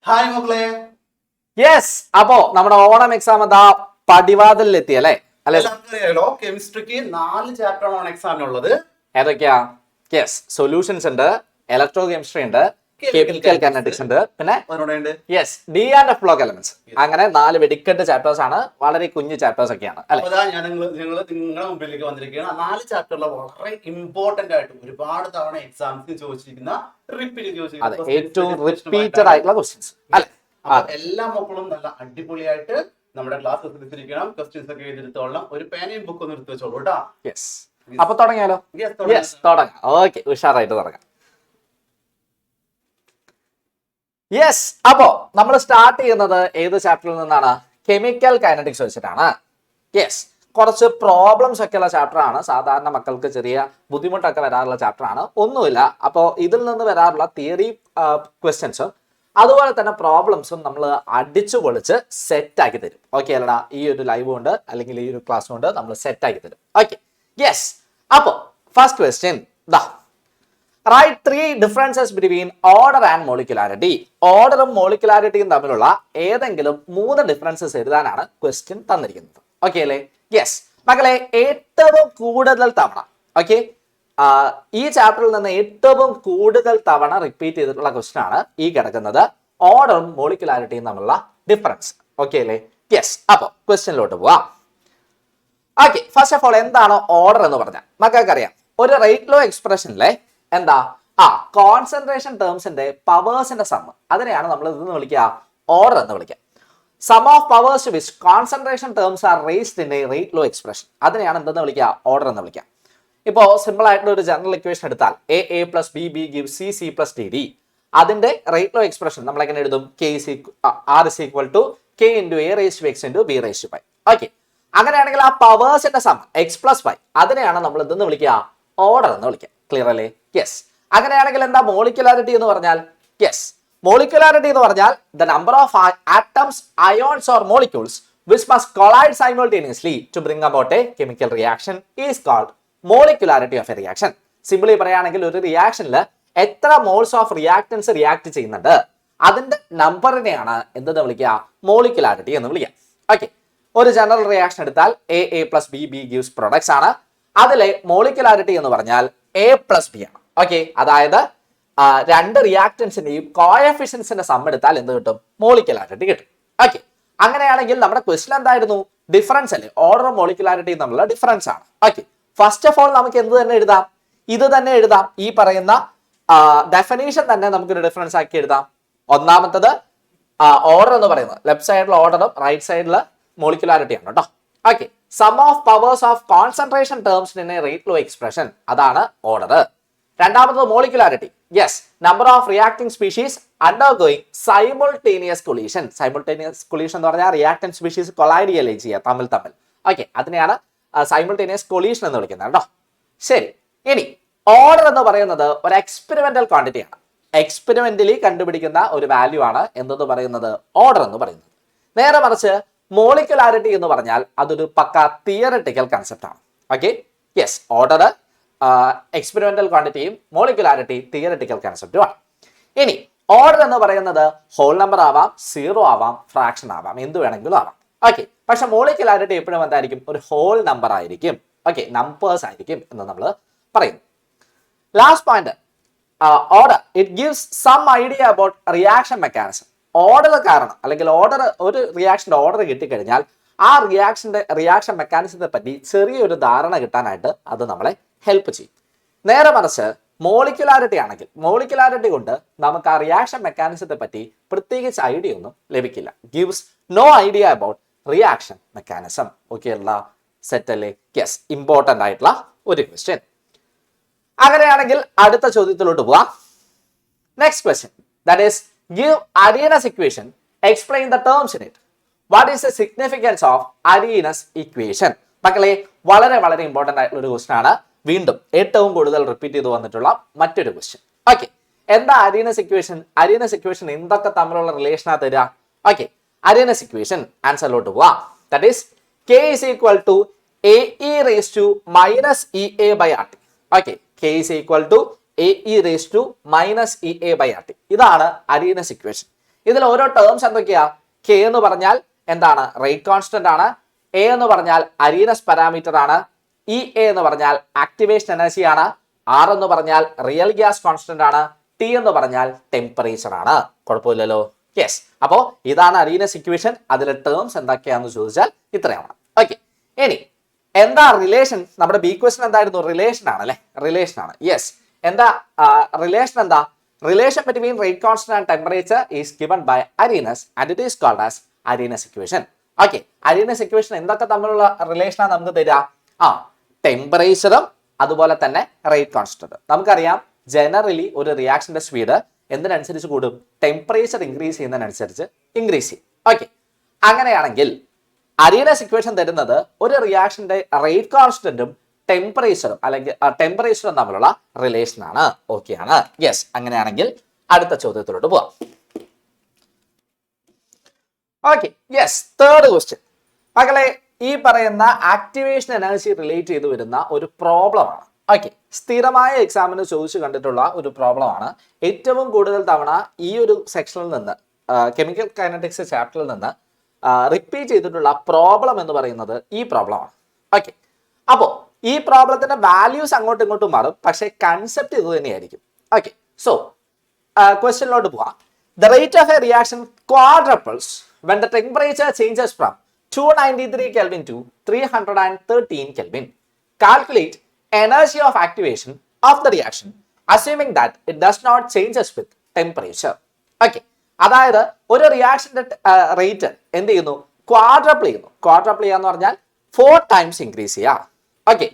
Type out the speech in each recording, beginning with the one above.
Hi മക്കളെ. Yes, അപ്പോ നമ്മുടെ ഓണം എക്സാം എന്താ പടിവാതിലെത്തി അല്ലേ? അല്ലെ, അറിയാലോ കെമിസ്ട്രിക്ക് 4 ചാപ്റ്റർ ആണ് എക്സാമിനുള്ളത്. ഏതൊക്കെയാ? യെസ്, സൊല്യൂഷൻസ് ഉണ്ട്, ഇലക്ട്രോ കെമിസ്ട്രി ഉണ്ട്, കെമിക്കൽ കൈനറ്റിക്സ് ഉണ്ട്, പിന്നെ yes D and F block elements. അങ്ങനെ 4 വെടിക്കെട്ട് ചാപ്റ്റേഴ്സ് ആണ്. വളരെ കുഞ്ഞു ചാപ്റ്റേഴ്സ് ഒക്കെയാണ് അല്ലെ? ഞാൻ നിങ്ങളുടെ മുമ്പിലേക്ക് വന്നിരിക്കുകയാണ്. 4 ചാപ്റ്ററിലെ വളരെ ഇമ്പോർട്ടന്റ് ആയിട്ട് ഒരുപാട് തവണ എക്സാംസിന് ചോദിച്ചിരിക്കുന്ന ഏറ്റവും റിപ്പീറ്റഡ് ആയിട്ടുള്ള ക്വസ്റ്റ്യൻസ് അല്ലെ? എല്ലാ മക്കളും നല്ല അടിപൊളിയായിട്ട് നമ്മുടെ ക്ലാസ് ശ്രദ്ധിച്ചിരിക്കണം. ക്വസ്റ്റ്യൻസ് ഒക്കെ എഴുതിയെടുത്തോളാം. ഒരു പേനയും ബുക്ക് ഒന്ന് എടുത്ത് വെച്ചോളൂ കേട്ടോ. യെസ്, അപ്പൊ തുടങ്ങിയാലോ? യെസ്, തുടങ്ങാം. ഓക്കെ, ഉഷാറായിട്ട് തുടങ്ങാം. യെസ്, അപ്പോ നമ്മൾ സ്റ്റാർട്ട് ചെയ്യുന്നത് ഏത് ചാപ്റ്ററിൽ നിന്നാണ്? കെമിക്കൽ കൈനറ്റിക്സ് വെച്ചിട്ടാണ്. യെസ്, കുറച്ച് പ്രോബ്ലംസ് ഒക്കെ ഉള്ള ചാപ്റ്റർ ആണ്. സാധാരണ മക്കൾക്ക് ചെറിയ ബുദ്ധിമുട്ടൊക്കെ വരാറുള്ള ചാപ്റ്റർ ആണ്. ഒന്നുമില്ല, അപ്പോൾ ഇതിൽ നിന്ന് വരാറുള്ള തിയറി ക്വസ്റ്റ്യൻസും അതുപോലെ തന്നെ പ്രോബ്ലംസും നമ്മൾ അടിച്ചു പൊളിച്ച് സെറ്റ് ആക്കി തരും. ഓക്കെ അല്ലടാ? ഈ ഒരു ലൈവ് കൊണ്ട് അല്ലെങ്കിൽ ഈ ഒരു ക്ലാസ് കൊണ്ട് നമ്മൾ സെറ്റ് ആക്കി തരും. Okay, yes. അപ്പോൾ ഫസ്റ്റ് ക്വസ്റ്റ്യൻ ദാ, write 3 differences between order and molecularity. ഓർഡറും മോളിക്കുലാരിറ്റിയും തമ്മിലുള്ള ഏതെങ്കിലും 3 ഡിഫറൻസസ് എഴുതാനാണ് ക്വസ്റ്റ്യൻ തന്നിരിക്കുന്നത്. ഓക്കെ അല്ലേ? യെസ് മക്കളെ, ഏറ്റവും കൂടുതൽ തവണ ഈ ചാപ്റ്ററിൽ നിന്ന് ഏറ്റവും കൂടുതൽ തവണ റിപ്പീറ്റ് ചെയ്തിട്ടുള്ള ക്വസ്റ്റ്യൻ ആണ് ഈ കിടക്കുന്നത്, ഓർഡറും മോളിക്കുലാരിറ്റിയും തമ്മിലുള്ള ഡിഫറൻസ്. ഓക്കെ അല്ലേ? യെസ്, അപ്പോൾ ക്വസ്റ്റ്യനിലോട്ട് പോവാം. ഓക്കെ, ഫസ്റ്റ് ഓഫ് ഓൾ എന്താണ് ഓർഡർ എന്ന് പറഞ്ഞാൽ മക്കൾക്കറിയാം. ഒരു റേറ്റ് ലോ എക്സ്പ്രഷനിലെ എന്താ കോൺസെൻട്രേഷൻ ടേംസിന്റെ പവേഴ്സിന്റെ സം, അതിനെയാണ് നമ്മൾ ഇതെന്ന് വിളിക്കുക, ഓർഡർ എന്ന് വിളിക്കുക. Sum of powers which concentration terms are raised in a rate law expression, അതിനെയാണ് എന്തെന്ന് വിളിക്കുക, ഓർഡർ എന്ന് വിളിക്കുക. ഇപ്പോൾ സിമ്പിൾ ആയിട്ടുള്ള ഒരു ജനറൽ ഇക്വേഷൻ എടുത്താൽ a plus b give c plus d. അതിന്റെ റേറ്റ് ലോ എക്സ്പ്രഷൻ നമ്മൾ എങ്ങനെ എഴുതും? r is equal to k into a raised to x into b raised to y. Okay, അങ്ങനെയാണെങ്കിൽ ആ പവേഴ്സിന്റെ സം x പ്ലസ് y, അതിനെയാണ് നമ്മൾ എന്തെന്ന് വിളിക്കുക, ഓർഡർ എന്ന് വിളിക്കുക. ക്ലിയർ അല്ലേ? യെസ്. അങ്ങനെയാണെങ്കിൽ എന്താ മോളിക്കുലാരിറ്റി എന്ന് പറഞ്ഞാൽ? യെസ്, മോളിക്കുലാരിറ്റി എന്ന് പറഞ്ഞാൽ the number of atoms, ions or molecules which must collide simultaneously to bring about a chemical reaction is called molecularity of a reaction. Simply പറയുകയാണെങ്കിൽ ഒരു റിയാക്ഷനിൽ എത്ര മോൾസ് ഓഫ് റിയാക്ടൻസ് റിയാക്ട് ചെയ്യുന്നുണ്ട് അതിന്റെ നമ്പറിനെയാണ് എന്തെന്ന് വിളിക്കുക, മോളിക്കുലാരിറ്റി എന്ന് വിളിക്കുക. ഓക്കെ, ഒരു ജനറൽ റിയാക്ഷൻ എടുത്താൽ a plus b gives products ആണ്. അതിലെ മോളിക്കുലാരിറ്റി എന്ന് പറഞ്ഞാൽ a പ്ലസ് b ആണ്. ഓക്കെ, അതായത് 2 റിയാക്ടൻസിന്റെയും കോഎഫിഷ്യൻസിന്റെ സം എടുത്താൽ എന്ത് കിട്ടും? മോളിക്കുലാരിറ്റി കിട്ടും. ഓക്കെ, അങ്ങനെയാണെങ്കിൽ നമ്മുടെ ക്വസ്റ്റ്യൻ എന്തായിരുന്നു? ഡിഫറൻസ് അല്ലേ? ഓർഡർ മോളിക്കുലാരിറ്റി തമ്മിലുള്ള ഡിഫറൻസ് ആണ്. ഓക്കെ, ഫസ്റ്റ് ഓഫ് ഓൾ നമുക്ക് എന്ത് തന്നെ എഴുതാം? ഇത് തന്നെ എഴുതാം. ഈ പറയുന്ന ഡെഫിനേഷൻ തന്നെ നമുക്കൊരു ഡിഫറൻസ് ആക്കി എഴുതാം. ഒന്നാമത്തത് ഓർഡർ എന്ന് പറയുന്നത് ലെഫ്റ്റ് സൈഡിൽ ഓർഡറും റൈറ്റ് സൈഡിൽ മോളിക്കുലാരിറ്റി ആണ് കേട്ടോ. Okay, sum of powers of concentration terms in a rate law expression, അതാണ് ഓർഡർ. രണ്ടാമത്തത് molecularity. Yes, number of reacting species undergoing simultaneous collision. Simultaneous collision എന്ന് പറഞ്ഞാൽ റിയാക്ടന്റ് സ്പീഷീസ് കൊളൈഡ് ചെയ്യല്ലേ ചെയ്യുക തമ്മിൽ. ഓക്കെ, അതിനെയാണ് സൈമുൾട്ടേനിയസ് കൊളീഷൻ എന്ന് വിളിക്കുന്നത് കേട്ടോ. ശരി, ഇനി ഓർഡർ എന്ന് പറയുന്നത് ഒരു എക്സ്പെരിമെന്റൽ ക്വാണ്ടിറ്റി ആണ്. എക്സ്പെരിമെന്റലി കണ്ടുപിടിക്കുന്ന ഒരു വാല്യൂ ആണ് എന്തെന്ന് പറയുന്നത്, ഓർഡർ എന്ന് പറയുന്നത്. നേരെ മറിച്ച് മോളിക്കുലാരിറ്റി എന്ന് പറഞ്ഞാൽ അതൊരു പക്ക തിയററ്റിക്കൽ കൺസെപ്റ്റ് ആണ്. ഓക്കെ, യെസ്, ഓർഡർ എക്സ്പെരിമെന്റൽ ക്വാണ്ടിറ്റിയും മോളിക്കുലാരിറ്റി തിയററ്റിക്കൽ കൺസെപ്റ്റുമാണ്. ഇനി ഓർഡർ എന്ന് പറയുന്നത് ഹോൾ നമ്പർ ആവാം, സീറോ ആവാം, ഫ്രാക്ഷൻ ആവാം, എന്ത് വേണമെങ്കിലും ആവാം. ഓക്കെ, പക്ഷെ മോളിക്കുലാരിറ്റി എപ്പോഴും എന്തായിരിക്കും? ഒരു ഹോൾ നമ്പർ ആയിരിക്കും. ഓക്കെ, നമ്പേഴ്സ് ആയിരിക്കും എന്ന് നമ്മൾ പറയുന്നു. Last point, order it gives some idea about reaction mechanism. Order കാരണം അല്ലെങ്കിൽ ഒരു റിയാക്ഷന്റെ ഓർഡർ കിട്ടിക്കഴിഞ്ഞാൽ ആ റിയാക്ഷൻ മെക്കാനിസത്തെ പറ്റി ചെറിയൊരു ധാരണ കിട്ടാനായിട്ട് അത് നമ്മളെ ഹെൽപ്പ് ചെയ്യും. നേരെ മറിച്ച് മോളിക്കുലാരിറ്റി ആണെങ്കിൽ മോളിക്കുലാരിറ്റി കൊണ്ട് നമുക്ക് ആ റിയാക്ഷൻ മെക്കാനിസത്തെ പറ്റി പ്രത്യേകിച്ച് ഐഡിയ ഒന്നും ലഭിക്കില്ല. Gives no idea about reaction mechanism. Okay അല്ല? സെറ്റ് അല്ലേ? യെസ്, ഇമ്പോർട്ടന്റ് ആയിട്ടുള്ള ഒരു ക്വസ്റ്റ്യൻ. അങ്ങനെയാണെങ്കിൽ അടുത്ത ചോദ്യത്തിലോട്ട് പോവാം. Next question, that is give Arrhenius equation, explain the terms in it. What is the significance of Arrhenius equation? മക്കളെ, വളരെ വളരെ ഇമ്പോർട്ടന്റ് ആയിട്ടുള്ള ഒരു ക്വസ്റ്റ്യൻ ആണ്. വീണ്ടും ഏറ്റവും കൂടുതൽ റിപ്പീറ്റ് ചെയ്ത് വന്നിട്ടുള്ള മറ്റൊരു ക്വസ്റ്റ്യൻ. ഓക്കെ, എന്താ അരീനസ് ഇക്വേഷൻ? അരീനസ് ഇക്വേഷൻ എന്തൊക്കെ തമ്മിലുള്ള റിലേഷനാ തരിക? ഓക്കെ, അരീനസ് ഇക്വേഷൻ ആൻസറിലോട്ട് പോവാം. That is k is equal to ae raised to minus ea by rt. Okay, k is equal to ae raised to minus ea by rt. ഇതാണ് അരീനസ് equation. ഇതിൽ ഓരോ terms എന്തൊക്കെയാ? K എന്ന് പറഞ്ഞാൽ എന്താണ്? Rate constant ആണ്. A എന്ന് പറഞ്ഞാൽ അരീനസ് പാരാമീറ്റർ ആണ്. ഇ എ എന്ന് പറഞ്ഞാൽ ആക്ടിവേഷൻ എനർജി ആണ്. ആർ എന്ന് പറഞ്ഞാൽ റിയൽ ഗ്യാസ് കോൺസ്റ്റന്റ് ആണ്. ടി എന്ന് പറഞ്ഞാൽ ടെമ്പറേച്ചർ ആണ്. കുഴപ്പമില്ലല്ലോ. യെസ്, അപ്പോ ഇതാണ് അരീനസ് ഇക്വേഷൻ. അതിലെ ടേംസ് എന്തൊക്കെയാന്ന് ചോദിച്ചാൽ ഇത്രയാണ്. ഓക്കെ, ഇനി എന്താ റിലേഷൻ? നമ്മുടെ ബി ക്വസ്റ്റൻ എന്തായിരുന്നു? റിലേഷൻ ആണ് അല്ലെ? റിലേഷൻ ആണ്. യെസ്, എന്താ റിലേഷൻ? എന്താ relation between rate constant and temperature is given by Arrhenius and it is called as Arrhenius equation. Okay, Arrhenius equation എന്തൊക്കെ തമ്മിലുള്ള റിലേഷനാണ് നമുക്ക് തരിക? ടെമ്പറേച്ചറും അതുപോലെ തന്നെ റേറ്റ് കോൺസ്റ്റന്റ്. നമുക്കറിയാം ജനറലി ഒരു റിയാക്ഷന്റെ സ്പീഡ് എന്തിനനുസരിച്ച് കൂടും? ടെമ്പറേച്ചർ ഇൻക്രീസ് ചെയ്യുന്നതിനനുസരിച്ച് ഇൻക്രീസ് ചെയ്യും. ഓക്കെ, അങ്ങനെയാണെങ്കിൽ അരീനസ് ഇക്വേഷൻ തരുന്നത് ഒരു റിയാക്ഷന്റെ റേറ്റ് കോൺസ്റ്റന്റും ടെമ്പറേച്ചറും അല്ലെങ്കിൽ ടെമ്പറേച്ചറും തമ്മിലുള്ള റിലേഷൻ ആണ്. ഓക്കെ ആണ്. യെസ്, അങ്ങനെയാണെങ്കിൽ അടുത്ത ചോദ്യത്തിലോട്ട് പോവാം. Okay, yes, third question. മക്കളെ, ഈ പറയുന്ന ആക്ടിവേഷൻ എനർജി റിലേറ്റ് ചെയ്ത് വരുന്ന ഒരു പ്രോബ്ലം ആണ്. ഓക്കെ, സ്ഥിരമായ എക്സാമിന് ചോദിച്ചു കണ്ടിട്ടുള്ള ഒരു പ്രോബ്ലം ആണ്. ഏറ്റവും കൂടുതൽ തവണ ഈ ഒരു സെക്ഷനിൽ നിന്ന് കെമിക്കൽ കൈനറ്റിക്സ് ചാപ്റ്ററിൽ നിന്ന് റിപ്പീറ്റ് ചെയ്തിട്ടുള്ള പ്രോബ്ലം എന്ന് പറയുന്നത് ഈ പ്രോബ്ലം ആണ്. ഓക്കെ, അപ്പോൾ ഈ പ്രോബ്ലത്തിന്റെ വാല്യൂസ് അങ്ങോട്ടും ഇങ്ങോട്ടും മാറും, പക്ഷേ കൺസെപ്റ്റ് ഇത് തന്നെയായിരിക്കും. ഓക്കെ, സോ ക്വസ്റ്റ്യനിലോട്ട് പോവാം. The rate of a reaction quadruples when the temperature changes from 293 Kelvin to 313 Kelvin. Calculate energy of activation of the reaction assuming that it does not changes with temperature. Okay, അതായത് ഒരു റിയാക്ഷന്റെ rate എന്ത് ചെയ്യുന്നു? Quadruple ചെയ്യുന്നു. Quadruple ചെയ്യാന്ന് പറഞ്ഞാൽ 4 times increase ചെയ്യുക. Okay,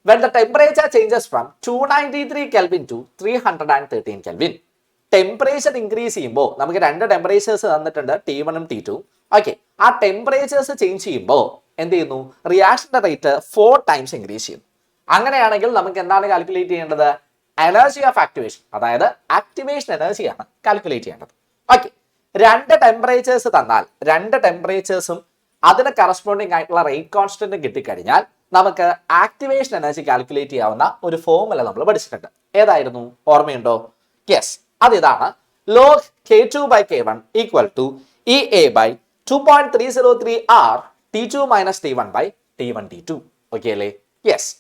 when the temperature changes from 293 Kelvin to 313 Kelvin. Temperature increase ചെയ്യുമ്പോൾ നമുക്ക് രണ്ട് ടെമ്പറേച്ചേഴ്സ് തന്നിട്ടുണ്ട്, T1 T2. ഓക്കെ, ആ ടെമ്പറേച്ചേഴ്സ് ചേഞ്ച് ചെയ്യുമ്പോൾ എന്ത് ചെയ്യുന്നു? റിയാക്ഷന്റെ റേറ്റ് 4 times ഇൻക്രീസ് ചെയ്യുന്നു. അങ്ങനെയാണെങ്കിൽ നമുക്ക് എന്താണ് കാൽക്കുലേറ്റ് ചെയ്യേണ്ടത്? എനർജി ഓഫ് ആക്ടിവേഷൻ, അതായത് ആക്ടിവേഷൻ എനർജിയാണ് കാൽക്കുലേറ്റ് ചെയ്യേണ്ടത്. ഓക്കെ, രണ്ട് ടെമ്പറേച്ചേഴ്സ് തന്നാൽ രണ്ട് ടെമ്പറേച്ചേഴ്സും അതിന് കറസ്പോണ്ടിങ് ആയിട്ടുള്ള റേറ്റ് കോൺസ്റ്റന്റ് കിട്ടിക്കഴിഞ്ഞാൽ നമുക്ക് ആക്ടിവേഷൻ എനർജി കാൽക്കുലേറ്റ് ചെയ്യാവുന്ന ഒരു ഫോർമുല നമ്മൾ പഠിച്ചിട്ടുണ്ട്. ഏതായിരുന്നു? ഓർമ്മയുണ്ടോ? യെസ്, അതിതാണ് log K2 by K1 equal to EA by 2.303 R T2 minus T1 by T1 T2. Okay അല്ലേ? യെസ്,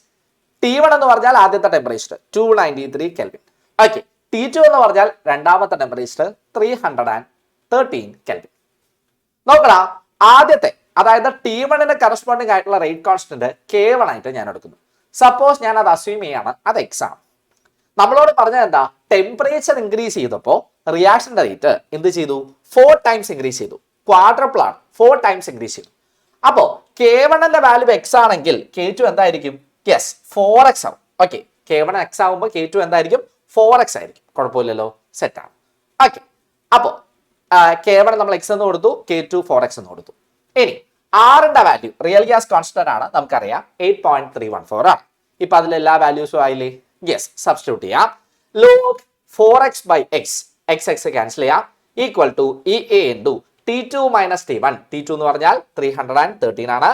T1 എന്ന് പറഞ്ഞാൽ ആദ്യത്തെ ടെമ്പറേച്ചർ 293 കെൽവിൻ. ഓക്കെ, T2 എന്ന് പറഞ്ഞാൽ രണ്ടാമത്തെ ടെമ്പറേച്ചർ 313 കെൽവിൻ. നോക്കടാ, ആദ്യത്തെ അതായത് T1 കറസ്പോണ്ടിങ് ആയിട്ടുള്ള റേറ്റ് കോൺസ്റ്റന്റ് K1 ആയിട്ട് ഞാൻ എടുക്കുന്നു. സപ്പോസ് ഞാൻ അത് അസ്യൂം ചെയ്യാണ്, അത് X ആണ്. നമ്മളോട് പറഞ്ഞത് എന്താ? ടെമ്പറേച്ചർ ഇൻക്രീസ് ചെയ്തപ്പോൾ റിയാക്ഷന്റെ റേറ്റ് എന്ത് ചെയ്തു? 4 times ഇൻക്രീസ് ചെയ്തു. ക്വാഡ്രപ്പിൾ ആണ്, 4 times ഇൻക്രീസ് ചെയ്തു. അപ്പോ K1 വാല്യൂ X ആണെങ്കിൽ K2 എന്തായിരിക്കും? യെസ്, 4x ആവും. ഓക്കെ, K1 X ആവുമ്പോൾ K2 എന്തായിരിക്കും? 4x ആയിരിക്കും. കുഴപ്പമില്ലല്ലോ, സെറ്റ് ആണ്. ഓക്കെ, അപ്പോ K1 നമ്മൾ X എന്ന് കൊടുത്തു, K2 4x എന്ന് കൊടുത്തു. ഇനി ആറിന്റെ വാല്യൂ റിയൽ ഗ്യാസ് കോൺസ്റ്റന്റ് ആണ്, നമുക്കറിയാം 8.314 ആണ്. ഇപ്പൊ അതിൽ എല്ലാ വാല്യൂസും ആയില്ലേ? യെസ്, സബ്സ്റ്റിറ്റ്യൂട്ട് ചെയ്യാം. log 4x by x, x cancel ചെയ്യാം, equal to EA into T2 minus T1. T2 എന്ന് പറഞ്ഞാൽ 313 ആണ്,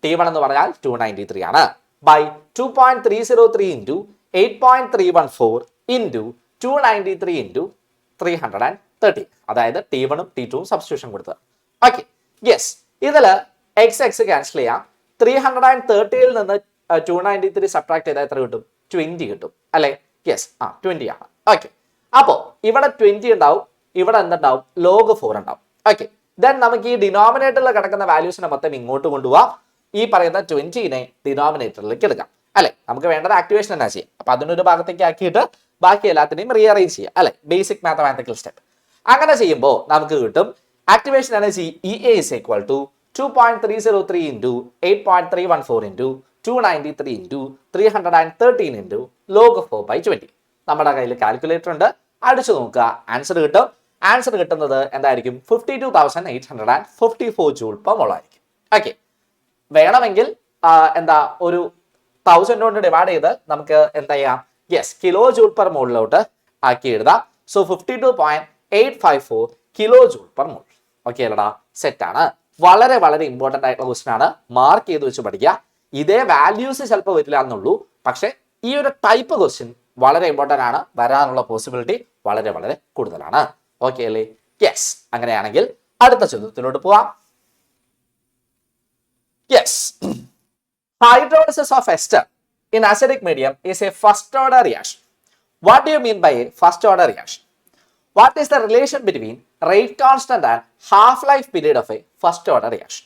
T1 എന്ന് പറഞ്ഞാൽ 293 ആണ്, ബൈ 2.303 ഇൻറ്റു 8.314 ഇൻറ്റു 293 ഇൻറ്റു 313. അതായത് T1 T2 സബ്സ്റ്റിറ്റ്യൂഷൻ കൊടുത്തത്. ഓക്കെ, യെസ്, ഇതില് x ക്യാൻസൽ ചെയ്യാം. 330 നിന്ന് 293 സബ്ട്രാക്ട് ചെയ്താൽ എത്ര കിട്ടും? 20 കിട്ടും അല്ലെ? യെസ്, 20 ആണ്. ഓക്കെ, അപ്പോ ഇവിടെ 20 ഉണ്ടാവും, ഇവിടെ എന്തുണ്ടാവും? log 4 ഉണ്ടാവും. ഓക്കെ, ദെൻ നമുക്ക് ഈ ഡിനോമിനേറ്ററിൽ കിടക്കുന്ന വാല്യൂസിനെ മൊത്തം ഇങ്ങോട്ട് കൊണ്ടുപോവാം. ഈ പറയുന്ന 20നെ ഡിനോമിനേറ്ററിലേക്ക് എടുക്കാം അല്ലെ? നമുക്ക് വേണ്ടത് ആക്ടിവേഷൻ എനർജി. അപ്പൊ അതിനൊരു ഭാഗത്തേക്ക് ആക്കിയിട്ട് ബാക്കി എല്ലാത്തിനെയും റീഅറേഞ്ച് ചെയ്യാം അല്ലെ? Basic mathematical step. അങ്ങനെ ചെയ്യുമ്പോൾ നമുക്ക് കിട്ടും activation energy EA is equal to 2.303 into 8.314 into 293 into 313 into log 4 by 20. നമ്മുടെ കയ്യിൽ കാൽക്കുലേറ്റർ ഉണ്ട്, അടിച്ചു നോക്കുക, ആൻസർ കിട്ടും. ആൻസർ കിട്ടുന്നത് എന്തായിരിക്കും? 52,854 ജൂൾ പെർ മോൾ ആയിരിക്കും. ഓക്കെ, വേണമെങ്കിൽ എന്താ ഒരു 1000 കൊണ്ട് ഡിവൈഡ് ചെയ്ത് നമുക്ക് എന്താ ചെയ്യാം? യെസ്, കിലോ ജൂൾ പെർ മോളിലോട്ട് ആക്കി എഴുതാം. So 52.854 kilo joule per mole. Okay അല്ലടാ, സെറ്റ് ആണ്. വളരെ വളരെ ഇമ്പോർട്ടന്റ് ആയിട്ടുള്ള ക്വസ്റ്റൻ ആണ്, മാർക്ക് ചെയ്ത് വെച്ച് പഠിക്കുക. ഇതേ വാല്യൂസ് ചിലപ്പോൾ വരില്ല എന്നുള്ളൂ, പക്ഷെ ഈ ഒരു ടൈപ്പ് ക്വസ്റ്റ്യൻ വളരെ ഇമ്പോർട്ടന്റ് ആണ്, വരാനുള്ള പോസിബിലിറ്റി വളരെ വളരെ കൂടുതലാണ്. ഓക്കെ അല്ലേ? യെസ്, അങ്ങനെയാണെങ്കിൽ അടുത്ത ചോദ്യത്തിലോട്ട് പോവാം. Yes, hydrolysis of ester in acidic medium is a first order reaction. What do you mean by a first order reaction? What is the relation between rate constant and half-life period of a first order reaction?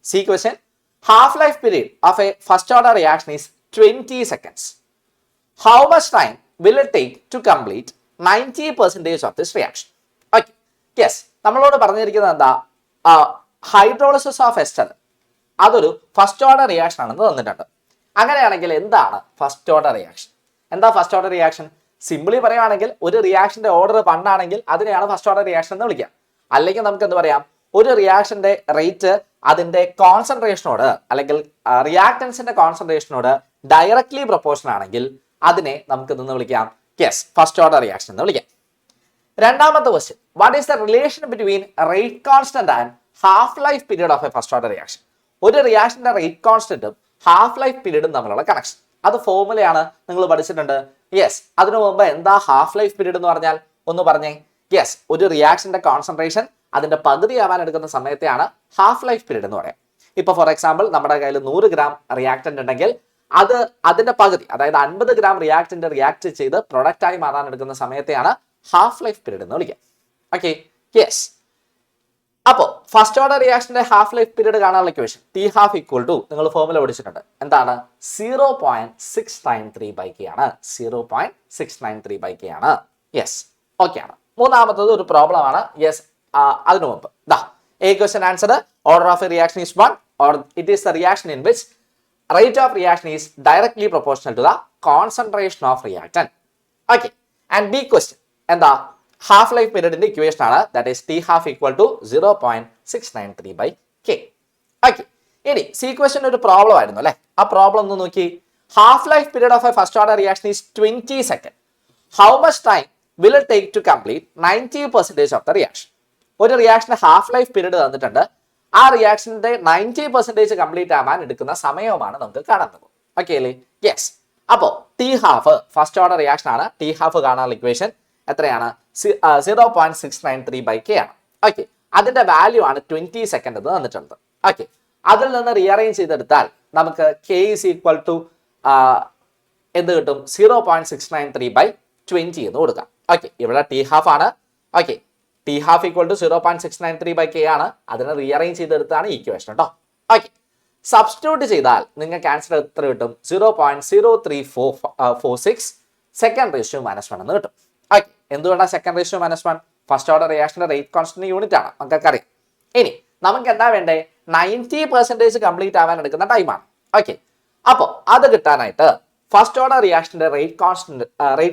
See question. Half-life period of a first order reaction is 20 seconds. How much time will it take to complete 90% of this reaction? Okay. Yes, നമ്മളോട് പറഞ്ഞിരിക്കുന്നത് എന്താ? Hydrolysis of ester അതൊരു first order reaction ആണെന്ന് തന്നിട്ടുണ്ട്. അങ്ങനെയാണെങ്കിൽ എന്താണ് first order reaction? എന്താ first order reaction? Simply പറയുകയാണെങ്കിൽ ഒരു റിയാക്ഷന്റെ ഓർഡർ പണ്ടാണെങ്കിൽ അതിനെയാണ് ഫസ്റ്റ് ഓർഡർ റിയാക്ഷൻ എന്ന് വിളിക്കുക. അല്ലെങ്കിൽ നമുക്ക് എന്ത് പറയാം, ഒരു റിയാക്ഷന്റെ റേറ്റ് അതിന്റെ കോൺസെൻട്രേഷനോട് അല്ലെങ്കിൽ റിയാക്ടൻസിന്റെ കോൺസെൻട്രേഷനോട് ഡയറക്ട്ലി പ്രൊപ്പോർഷൻ ആണെങ്കിൽ അതിനെ നമുക്ക് നിന്ന് വിളിക്കാം യെസ് ഫസ്റ്റ് ഓർഡർ റിയാക്ഷൻ എന്ന് വിളിക്കാം. രണ്ടാമത്തെ question, what is the relation between rate constant and half life period of A first order reaction? ഒരു റിയാക്ഷന്റെ റേറ്റ് കോൺസ്റ്റന്റും ഹാഫ് ലൈഫ് പീരീഡും തമ്മിലുള്ള കണക്ഷൻ, അത് ഫോർമുലയാണ് നിങ്ങൾ പഠിച്ചിട്ടുണ്ട്. യെസ്, അതിനു മുമ്പ് എന്താ ഹാഫ് ലൈഫ് പീരീഡ് എന്ന് പറഞ്ഞാൽ ഒന്ന് പറഞ്ഞേ. യെസ്, ഒരു റിയാക്ഷന്റെ കോൺസെൻട്രേഷൻ അതിന്റെ പകുതി ആവാൻ എടുക്കുന്ന സമയത്തെയാണ് ഹാഫ് ലൈഫ് പീരീഡ് എന്ന് പറയാം. ഇപ്പൊ ഫോർ എക്സാമ്പിൾ നമ്മുടെ കയ്യിൽ 100 ഗ്രാം റിയാക്ടന്റ് ഉണ്ടെങ്കിൽ അത് അതിന്റെ പകുതി, അതായത് 50 ഗ്രാം റിയാക്ടന്റ് റിയാക്ട് ചെയ്ത് പ്രൊഡക്റ്റ് ആയി മാറാൻ എടുക്കുന്ന സമയത്തെയാണ് ഹാഫ് ലൈഫ് പീരീഡ് എന്ന് വിളിക്കാം. Okay, yes. അപ്പോൾ ഫസ്റ്റ് ഓർഡർ റിയാക്ഷന്റെ ഹാഫ് ലൈഫ് പീരീഡ് കാണാനുള്ള equation T half equal to നിങ്ങൾ ഫോർമുല പഠിച്ചിട്ടുണ്ട്. എന്താണ്? 0.693/k ആണ്. 0.693/k ആണ്. യെസ്, ഓക്കെ ആണ്. മൂന്നാമത്തത് ഒരു പ്രോബ്ലം ആണ്. യെസ്, അതിനു മുമ്പ് A question answer, order of a reaction is 1 or it is the reaction in which rate of reaction is directly proportional to the concentration of reactant. Okay, and B question and the half life period in the equation are that is T half equal to 0.693/k. Okay, ഇനി C question ഒരു problem ആയിരുന്നു അല്ലേ? ആ problem ഒന്ന് നോക്കി. Half life period of a first order reaction is 20 seconds. How much time will it take to complete 90% of the reaction? ഒരു റിയാക്ഷന്റെ half life period തന്നിട്ടുണ്ട്. ആ റിയാക്ഷന്റെ 90% കംപ്ലീറ്റ് ആവാൻ എടുക്കുന്ന സമയവുമാണ് നമുക്ക് കാണുന്നത്. ഓക്കെ അല്ലേ? യെസ്. അപ്പോൾ T half first order reaction ആണ്. ടി ഹാഫ് കാണാനുള്ള ഇക്വേഷൻ എത്രയാണ്? 0.693/k ആണ്. ഓക്കെ, അതിന്റെ വാല്യൂ ആണ് 20 സെക്കൻഡ് എന്ന് തന്നിട്ടുണ്ട്. ഓക്കെ, അതിൽ നിന്ന് റീഅറേഞ്ച് ചെയ്തെടുത്താൽ നമുക്ക് k is equal to എന്ത് കിട്ടും? 0.693/20 എന്ന് കൊടുക്കാം. ഓക്കെ, ഇവിടെ ടി ഹാഫ് ആണ്. Okay, t half equal to 0.693/k ആണ്. അതിനെ റീഅറേഞ്ച് ചെയ്തെടുത്താണ് ഈ ഇക്വേഷൻ കേട്ടോ. ഓക്കെ, സബ്സ്റ്റിറ്റ്യൂട്ട് ചെയ്താൽ നിങ്ങൾക്ക് ആൻസർ എത്ര കിട്ടും? 0.03446 സെക്കൻഡ് റേഷ്യോ -1 എന്ന് കിട്ടും. ഓക്കെ, എന്തുകൊണ്ടാണ് സെക്കൻഡ് റേഷ്യോ -1? ഫസ്റ്റ് ഓർഡർ റിയാക്ഷന്റെ റേറ്റ് കോൺസ്റ്റന്റ് യൂണിറ്റ് ആണ്, നമുക്കറിയാം. ഇനി നമുക്ക് എന്താ വേണ്ടേ? 90% കംപ്ലീറ്റ് ആവാൻ എടുക്കുന്ന ടൈമാണ്. ഓക്കെ, അപ്പോൾ അത് കിട്ടാനായിട്ട് ഫസ്റ്റ് ഓർഡർ റിയാക്ഷന്റെ റേറ്റ്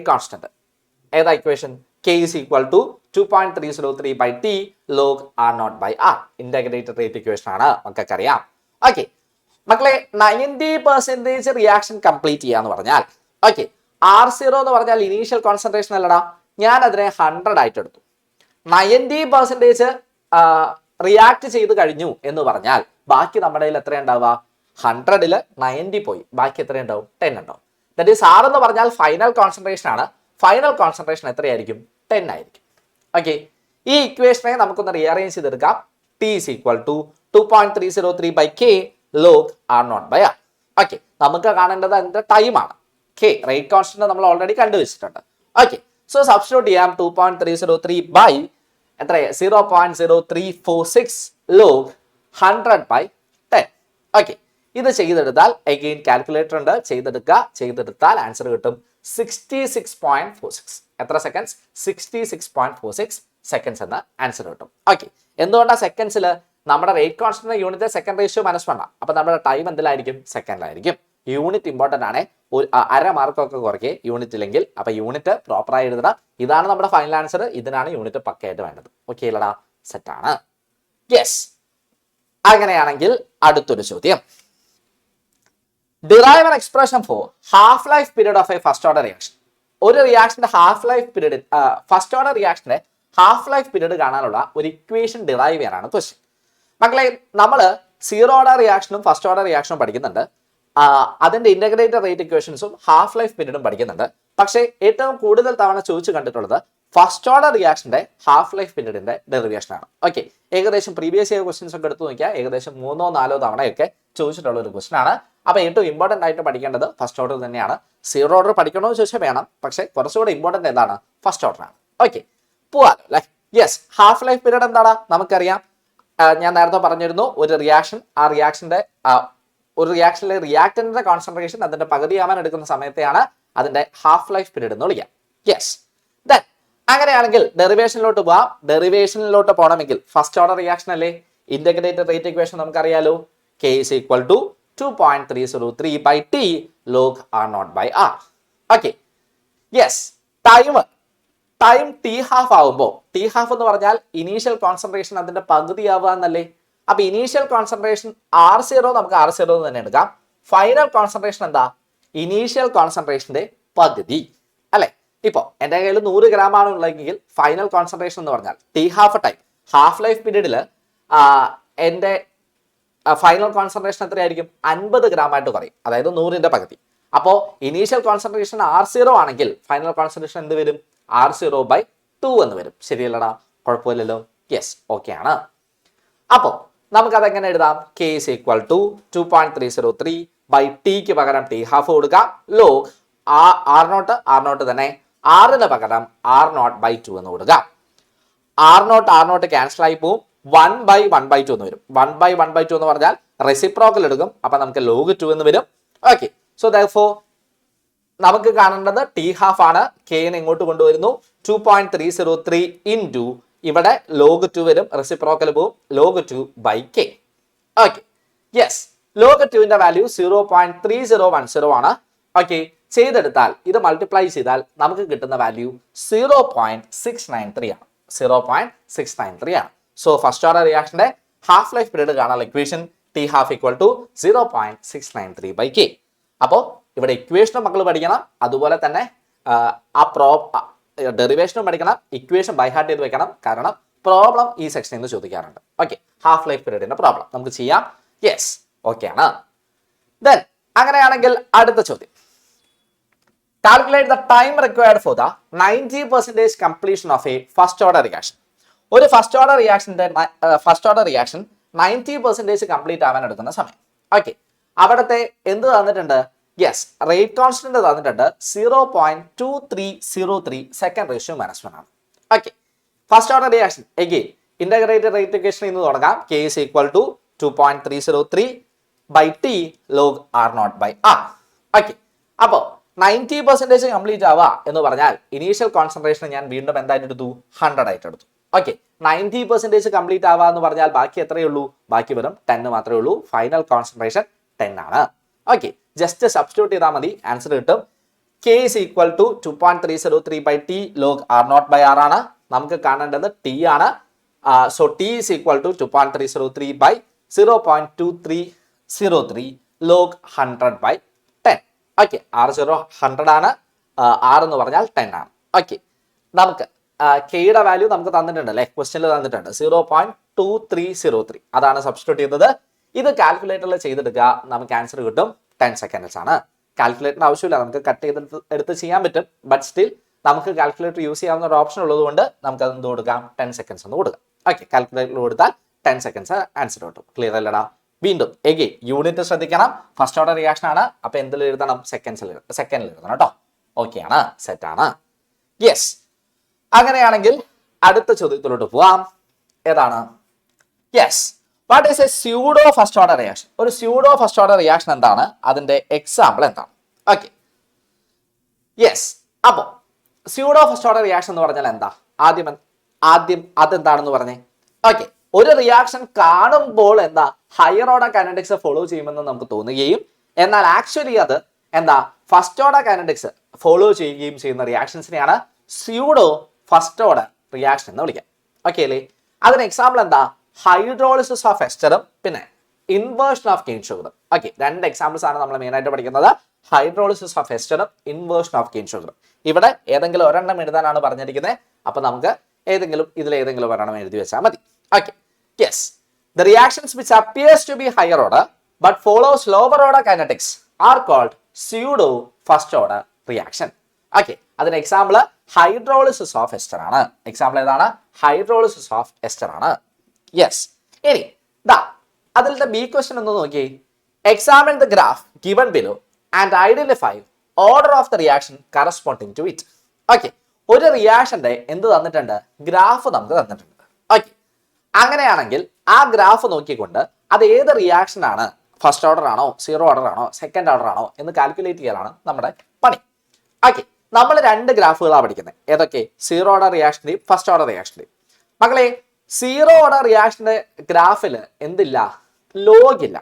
കോൺസ്റ്റന്റ് ഏതാ equation? K is equal to 2.303/T log R0/R. Integrated rate equation ആണ്, നമുക്കറിയാം. ഓക്കെ മക്കളെ, 90% റിയാക്ഷൻ കംപ്ലീറ്റ് ചെയ്യാന്ന് പറഞ്ഞാൽ ഓക്കെ, R0 എന്ന് പറഞ്ഞാൽ ഇനീഷ്യൽ കോൺസെൻട്രേഷൻ അല്ലടാ, ഞാൻ അതിനെ 100 ആയിട്ട് എടുത്തു. 90% റിയാക്ട് ചെയ്ത് കഴിഞ്ഞു എന്ന് പറഞ്ഞാൽ ബാക്കി നമ്മുടെ കയ്യിൽ എത്ര ഉണ്ടാവുക? 100ൽ 90 പോയി, ബാക്കി എത്ര ഉണ്ടാവും? 10 ഉണ്ടാവും. ദാറ്റ് ഈസ് R എന്ന് പറഞ്ഞാൽ ഫൈനൽ കോൺസെൻട്രേഷൻ ആണ്. ഫൈനൽ കോൺസെൻട്രേഷൻ എത്രയായിരിക്കും? 10 ആയിരിക്കും. ഓക്കെ, ഈ ഇക്വേഷനെ നമുക്കൊന്ന് റീഅറേഞ്ച് ചെയ്തെടുക്കാം. T is equal to 2.303/k log R0/R. Okay, നമുക്ക് കാണേണ്ടത് അതിന്റെ ടൈമാണ്. K റേറ്റ് കോൺസ്റ്റന്റ് നമ്മൾ ഓൾറെഡി കണ്ടുവച്ചിട്ടുണ്ട്. ഓക്കെ, സോ സബ്സ്റ്റിറ്റ്യൂട്ട് ചെയ്യാം. 2.303 എത്ര? 0.0346 log 100/10. ഓക്കെ, ഇത് ചെയ്തെടുത്താൽ അഗെയിൻ കാൽക്കുലേറ്റർ ഉണ്ട്, ചെയ്തെടുത്താൽ ആൻസർ കിട്ടും 66.46. എത്ര സെക്കൻഡ്സ്? 66.46 സെക്കൻഡ്സ് എന്ന ആൻസർ കിട്ടും. ഓക്കെ, എന്തുകൊണ്ടാണ് സെക്കൻഡ്സിൽ? നമ്മുടെ rate constant unit second ratio -1. അപ്പൊ നമ്മുടെ ടൈം എന്തിലായിരിക്കും? സെക്കൻഡിലായിരിക്കും. യൂണിറ്റ് ഇമ്പോർട്ടന്റ് ആണ്. അര മാർക്കൊക്കെ കുറയ്ക്കുക യൂണിറ്റ് ഇല്ലെങ്കിൽ. അപ്പൊ യൂണിറ്റ് പ്രോപ്പറായി എഴുതണം. ഇതാണ് നമ്മുടെ ഫൈനൽ ആൻസർ. ഇതിനാണ് യൂണിറ്റ് പക്കയായിട്ട് വേണ്ടത്. ഓക്കെ അല്ലടാ? സെറ്റാണ്. യെസ്, അങ്ങനെയാണെങ്കിൽ അടുത്തൊരു ചോദ്യം. Derive an expression for half life period of a first order reaction. ഒരു റിയാക്ഷന്റെ half life period, first order റിയാക്ഷന്റെ ഹാഫ് ലൈഫ് പീരീഡ് കാണാനുള്ള ഒരു ഇക്വേഷൻ ഡിറൈവ് ചെയ്യാനാണ് ക്വസ്റ്റ്യൻ. മക്കളെ, നമ്മൾ സീറോ ഓർഡർ റിയാക്ഷനും ഫസ്റ്റ് ഓർഡർ റിയാക്ഷനും പഠിക്കുന്നുണ്ട്. അതിന്റെ ഇന്റഗ്രേറ്റഡ് റേറ്റ് ഇക്വേഷൻസും ഹാഫ് ലൈഫ് പീരീഡും പഠിക്കുന്നുണ്ട്. പക്ഷേ ഏറ്റവും കൂടുതൽ തവണ ചോദിച്ചു കണ്ടിട്ടുള്ളത് ഫസ്റ്റ് ഓർഡർ റിയാക്ഷന്റെ ഹാഫ് ലൈഫ് പീരീഡിന്റെ ഡെറിവേഷൻ ആണ്. ഓക്കെ, ഏകദേശം പ്രീവിയസ് ഇയർ ക്വസ്റ്റ്യൻസ് ഒക്കെ എടുത്തു നോക്കിയാൽ ഏകദേശം 3-4 തവണയൊക്കെ ചോദിച്ചിട്ടുള്ള ഒരു ക്വസ്റ്റൻ ആണ്. അപ്പോൾ ഏറ്റവും ഇമ്പോർട്ടന്റ് ആയിട്ട് പഠിക്കേണ്ടത് ഫസ്റ്റ് ഓർഡർ തന്നെയാണ്. സീറോ ഓർഡർ പഠിക്കണോ എന്ന് ചോദിച്ചാൽ വേണം, പക്ഷേ കുറച്ചുകൂടെ ഇമ്പോർട്ടന്റ് എന്താണ് ഫസ്റ്റ് ഓർഡർ ആണ്. ഓക്കെ, പോവാലോ അല്ലേ. യെസ്, ഹാഫ് ലൈഫ് പീരീഡ് എന്താണ് നമുക്കറിയാം. ഞാൻ നേരത്തെ പറഞ്ഞിരുന്നു, ഒരു റിയാക്ഷൻ, ആ റിയാക്ഷന്റെ ഒരു റിയാക്ഷനിലെ റിയാക്ടന്റിന്റെ കോൺസെൻട്രേഷൻ അതിന്റെ പകുതിയാവാൻ എടുക്കുന്ന സമയത്തെയാണ് അതിന്റെ ഹാഫ് ലൈഫ് പീരീഡ് എന്ന് വിളിക്കാം. യെസ്, ദെൻ അങ്ങനെയാണെങ്കിൽ ഡെറിവേഷനിലോട്ട് പോവാം. ഡെറിവേഷനിലോട്ട് പോകണമെങ്കിൽ ഫസ്റ്റ് ഓർഡർ റിയാക്ഷൻ അല്ലേ, ഇന്റഗ്രേറ്റഡ് റേറ്റ് ഇക്വേഷൻ നമുക്കറിയാലോ. K is equal to 2.303 by T log R0 by R. Okay. Yes. Time T half ആവുമ്പോൾ, T half എന്ന് പറഞ്ഞാൽ ഇനീഷ്യൽ കോൺസെൻട്രേഷൻ അതിന്റെ പകുതിയാവുക എന്നല്ലേ. അപ്പൊ ഇനീഷ്യൽ കോൺസെൻട്രേഷൻ R0 നമുക്ക് R0 എന്ന് തന്നെ എടുക്കാം. ഫൈനൽ കോൺസെൻട്രേഷൻ എന്താ, ഇനീഷ്യൽ കോൺസെൻട്രേഷന്റെ പകുതി അല്ലെ. ഇപ്പൊ എന്റെ കയ്യിൽ 100 ഗ്രാം ആണ് ഉള്ളതെങ്കിൽ ഫൈനൽ കോൺസെൻട്രേഷൻ എന്ന് പറഞ്ഞാൽ T half time half life പീരീഡിൽ എന്റെ ഫൈനൽ കോൺസെൻട്രേഷൻ എത്രയായിരിക്കും, 50 ഗ്രാം ആയിട്ട് പറയും, അതായത് 100ന്റെ പകുതി. അപ്പോൾ ഇനീഷ്യൽ കോൺസെൻട്രേഷൻ R0 ആണെങ്കിൽ ഫൈനൽ കോൺസെൻട്രേഷൻ എന്ത് വരും, R0/2 എന്ന് വരും. ശരിയല്ലടാ, കുഴപ്പമില്ലല്ലോ. യെസ്, ഓക്കെ ആണ്. അപ്പോൾ നമുക്കത് എങ്ങനെ എഴുതാം, K is equal to 2.303 by Tക്ക് പകരം T ഹാഫ് കൊടുക്കാം, log R0 തന്നെ, R പകരം R0/2 എന്ന് കൊടുക്കാം. R0 ക്യാൻസൽ ആയി പോവും, 1/1/2 എന്ന് വരും. 1/1/2 എന്ന് പറഞ്ഞാൽ റെസിപ്രോക്കൽ എടുക്കും, അപ്പൊ നമുക്ക് log 2 എന്ന് വരും. ഓക്കെ, സോ ദെയർഫോർ നമുക്ക് കാണേണ്ടത് T ഹാഫ് ആണ്. K നെ ഇങ്ങോട്ട് കൊണ്ടുവരുന്നു, 2.303 ഇൻറ്റു ഇവിടെ log 2 വരും, റെസിപ്രോക്കൽ പോവും, log 2/K. Okay, yes, log 2ന്റെ വാല്യൂ 0.3010 ആണ്. ഓക്കെ, ചെയ്തെടുത്താൽ ഇത് മൾട്ടിപ്ലൈ ചെയ്താൽ നമുക്ക് കിട്ടുന്ന വാല്യൂ 0.693 ആണ്. 0.693 ആണ്. സോ ഫസ്റ്റ് ഓർഡർ റിയാക്ഷന്റെ ഹാഫ് ലൈഫ് പീരീഡ് കാണാൻ equation T half equal to 0.693 by K. അപ്പോൾ ഇവിടെ ഇക്വേഷനും മക്കൾ പഠിക്കണം, അതുപോലെ തന്നെ ഡെറിവേഷനും പഠിക്കണം, ഇക്വേഷൻ ബൈ ഹാർട്ട് ചെയ്ത് വെക്കണം, കാരണം പ്രോബ്ലം ഈ സെക്ഷനിൽ നിന്ന് ചോദിക്കാറുണ്ട്. ഓക്കെ, ഹാഫ് ലൈഫ് പീരീഡിന്റെ പ്രോബ്ലം നമുക്ക് ചെയ്യാം. യെസ്, ഓക്കെ ആണ്. ദെൻ അങ്ങനെയാണെങ്കിൽ അടുത്ത ചോദ്യം, calculate the time required for the 90% completion of A first order reaction. ഒരു ഫസ്റ്റ് ഓർഡർ റിയാക്ഷൻ 90% കംപ്ലീറ്റ് ആവാൻ എടുക്കുന്ന സമയം. ഓക്കെ, അവിടത്തെ എന്ത് തന്നിട്ടുണ്ട്, യെസ്, റേറ്റ് കോൺസ്റ്റന്റ് തന്നിട്ടുണ്ട് 0.2303 സെക്കൻഡ് റേഷ്യോ -1 ആണ്. Okay, first order reaction again integrated rate ഇക്വേഷനിൽ നിന്ന് തുടങ്ങാം. K is equal to 2.303 by T log R0 by R. Okay, അപ്പോൾ 90% കംപ്ലീറ്റ് ആവുക എന്ന് പറഞ്ഞാൽ ഇനീഷ്യൽ കോൺസെൻട്രേഷൻ ഞാൻ വീണ്ടും എന്തായിട്ട് എടുത്തു, 100 ആയിട്ട് എടുത്തു. ഓക്കെ, 90% കംപ്ലീറ്റ് ആവുക എന്ന് പറഞ്ഞാൽ ബാക്കി എത്രയേ ഉള്ളൂ, ബാക്കി വെറും 10 മാത്രമേ ഉള്ളൂ. ഫൈനൽ കോൺസെൻട്രേഷൻ 10 ആണ്. ഓക്കെ, ജസ്റ്റ് സബ്സ്റ്റിറ്റ്യൂട്ട് ചെയ്താൽ മതി, ആൻസർ കിട്ടും. K is equal to 2.303 by T log R0 by R ആണ്. നമുക്ക് കാണേണ്ടത് T ആണ്. So T is equal to 2.303 by 0.2303 log 100 by 10. Okay, R0 100 ആണ്, R എന്ന് പറഞ്ഞാൽ 10 ആണ്. ഓക്കെ, നമുക്ക് കെയുടെ വാല്യൂ നമുക്ക് തന്നിട്ടുണ്ട് അല്ലെ, ക്വസ്റ്റ്യനിൽ തന്നിട്ടുണ്ട് 0.2303, അതാണ് സബ്സ്റ്റിറ്റ്യൂട്ട് ചെയ്തത്. ഇത് കാൽക്കുലേറ്ററിൽ ചെയ്തെടുക്കുക, നമുക്ക് ആൻസർ കിട്ടും 10 സെക്കൻഡ്സ് ആണ്. കാൽക്കുലേറ്ററിന് ആവശ്യമില്ല, നമുക്ക് കട്ട് എടുത്ത് ചെയ്യാൻ പറ്റും, ബട്ട് സ്റ്റിൽ നമുക്ക് കാൽക്കുലേറ്റർ യൂസ് ചെയ്യാവുന്ന ഒരു ഓപ്ഷൻ ഉള്ളത് കൊണ്ട് നമുക്ക് അത് എന്ത് കൊടുക്കാം, 10 സെക്കൻഡ്സ് എന്ന് കൊടുക്കാം. ഓക്കെ, കാൽക്കുലേറ്ററിൽ കൊടുത്താൽ 10 സെക്കൻഡ്സ് ആൻസർ കിട്ടും. ക്ലിയർ അല്ലടാ? വീണ്ടും എഗെയിൻ യൂണിറ്റ് ശ്രദ്ധിക്കണം, ഫസ്റ്റ് ഓർഡർ റിയാക്ഷൻ ആണ്, അപ്പൊ എന്തിൽ എഴുതണം, സെക്കൻഡിൽ എഴുതണം കേട്ടോ. ഓക്കെ ആണ്, സെറ്റ് ആണ്. യെസ്, അങ്ങനെയാണെങ്കിൽ അടുത്ത ചോദ്യത്തിലോട്ട് പോവാം. ഏതാണ്? Yes, what is A pseudo first order reaction? ഒരു സ്യൂഡോ ഫസ്റ്റ് ഓർഡർ റിയാക്ഷൻ എന്താണ്, അതിന്റെ എക്സാമ്പിൾ എന്താണ്? ഓക്കെ, യെസ്, അപ്പോ സ്യൂഡോ ഫസ്റ്റ് ഓർഡർ റിയാക്ഷൻ എന്ന് പറഞ്ഞാൽ എന്താ, ആദ്യം അതെന്താണെന്ന് പറഞ്ഞേ. ഓക്കെ, ഒരു റിയാക്ഷൻ കാണുമ്പോൾ എന്താ ഹയർ ഓർഡർ കൈനറ്റിക്സ് ഫോളോ ചെയ്യുമെന്ന് നമുക്ക് തോന്നുകയും എന്നാൽ ആക്ച്വലി അത് എന്താ ഫസ്റ്റ് ഓർഡർ കൈനറ്റിക്സ് ഫോളോ ചെയ്യുകയും ചെയ്യുന്ന റിയാക്ഷൻസിനെയാണ് സ്യൂഡോ ഫസ്റ്റ് ഓർഡർ റിയാക്ഷൻ എന്ന് വിളിക്കാം. ഓക്കെ അല്ലേ? അതിന് എക്സാമ്പിൾ എന്താ, ഹൈഡ്രോളിസിസ് ഓഫ് എസ്റ്ററും പിന്നെ ഇൻവേർഷൻ ഓഫ് കെയ്ൻ ഷുഗറും. ഓക്കെ, രണ്ട് എക്സാമ്പിൾസ് ആണ് നമ്മൾ മെയിൻ ആയിട്ട് പഠിക്കുന്നത്, ഹൈഡ്രോളിസിസ് ഓഫ് എസ്റ്ററും ഇൻവേർഷൻ ഓഫ് കെയ്ൻ ഷുഗറും. ഇവിടെ ഏതെങ്കിലും ഒരെണ്ണം എഴുതാനാണ് പറഞ്ഞിരിക്കുന്നത്, അപ്പൊ നമുക്ക് ഇതിലേതെങ്കിലും ഒരെണ്ണം എഴുതി വെച്ചാൽ മതി. Okay, yes, the reactions which appears to be higher order but follows lower order kinetics are called pseudo first order reaction. Okay, അതിന് എക്സാമ്പിൾ ഹൈഡ്രോളിസിസ് ഓഫ് എസ്റ്റർ ആണ്. എക്സാമ്പിൾ ഏതാണ്? ഹൈഡ്രോളിസിസ് ഓഫ് എസ്റ്റർ ആണ്. യെസ്. ഇനി ദാ അതിലത്തെ B question ഒന്ന് നോക്കി. Examine the graph given below and identify order of the reaction corresponding to it. Okay, ഒരു റിയാക്ഷന്റെ എന്ത് തന്നിട്ടുണ്ട്? ഗ്രാഫ് നമുക്ക് തന്നിട്ടുണ്ട്. ഓക്കെ, അങ്ങനെയാണെങ്കിൽ ആ ഗ്രാഫ് നോക്കിക്കൊണ്ട് അത് ഏത് റിയാക്ഷൻ ആണ്, ഫസ്റ്റ് ഓർഡർ ആണോ, സീറോ ഓർഡർ ആണോ, സെക്കൻഡ് ഓർഡർ ആണോ എന്ന് കാൽക്കുലേറ്റ് ചെയ്യലാണ് നമ്മുടെ പണി. ഓക്കെ, നമ്മൾ രണ്ട് ഗ്രാഫുകളാണ് പഠിക്കുന്നത്. ഏതൊക്കെ? സീറോ ഓർഡർ റിയാക്ഷന്റെയും ഫസ്റ്റ് ഓർഡർ റിയാക്ഷന്റെയും. മക്കളെ, സീറോ ഓർഡർ റിയാക്ഷന്റെ ഗ്രാഫിൽ എന്തില്ല? ലോഗ് ഇല്ല.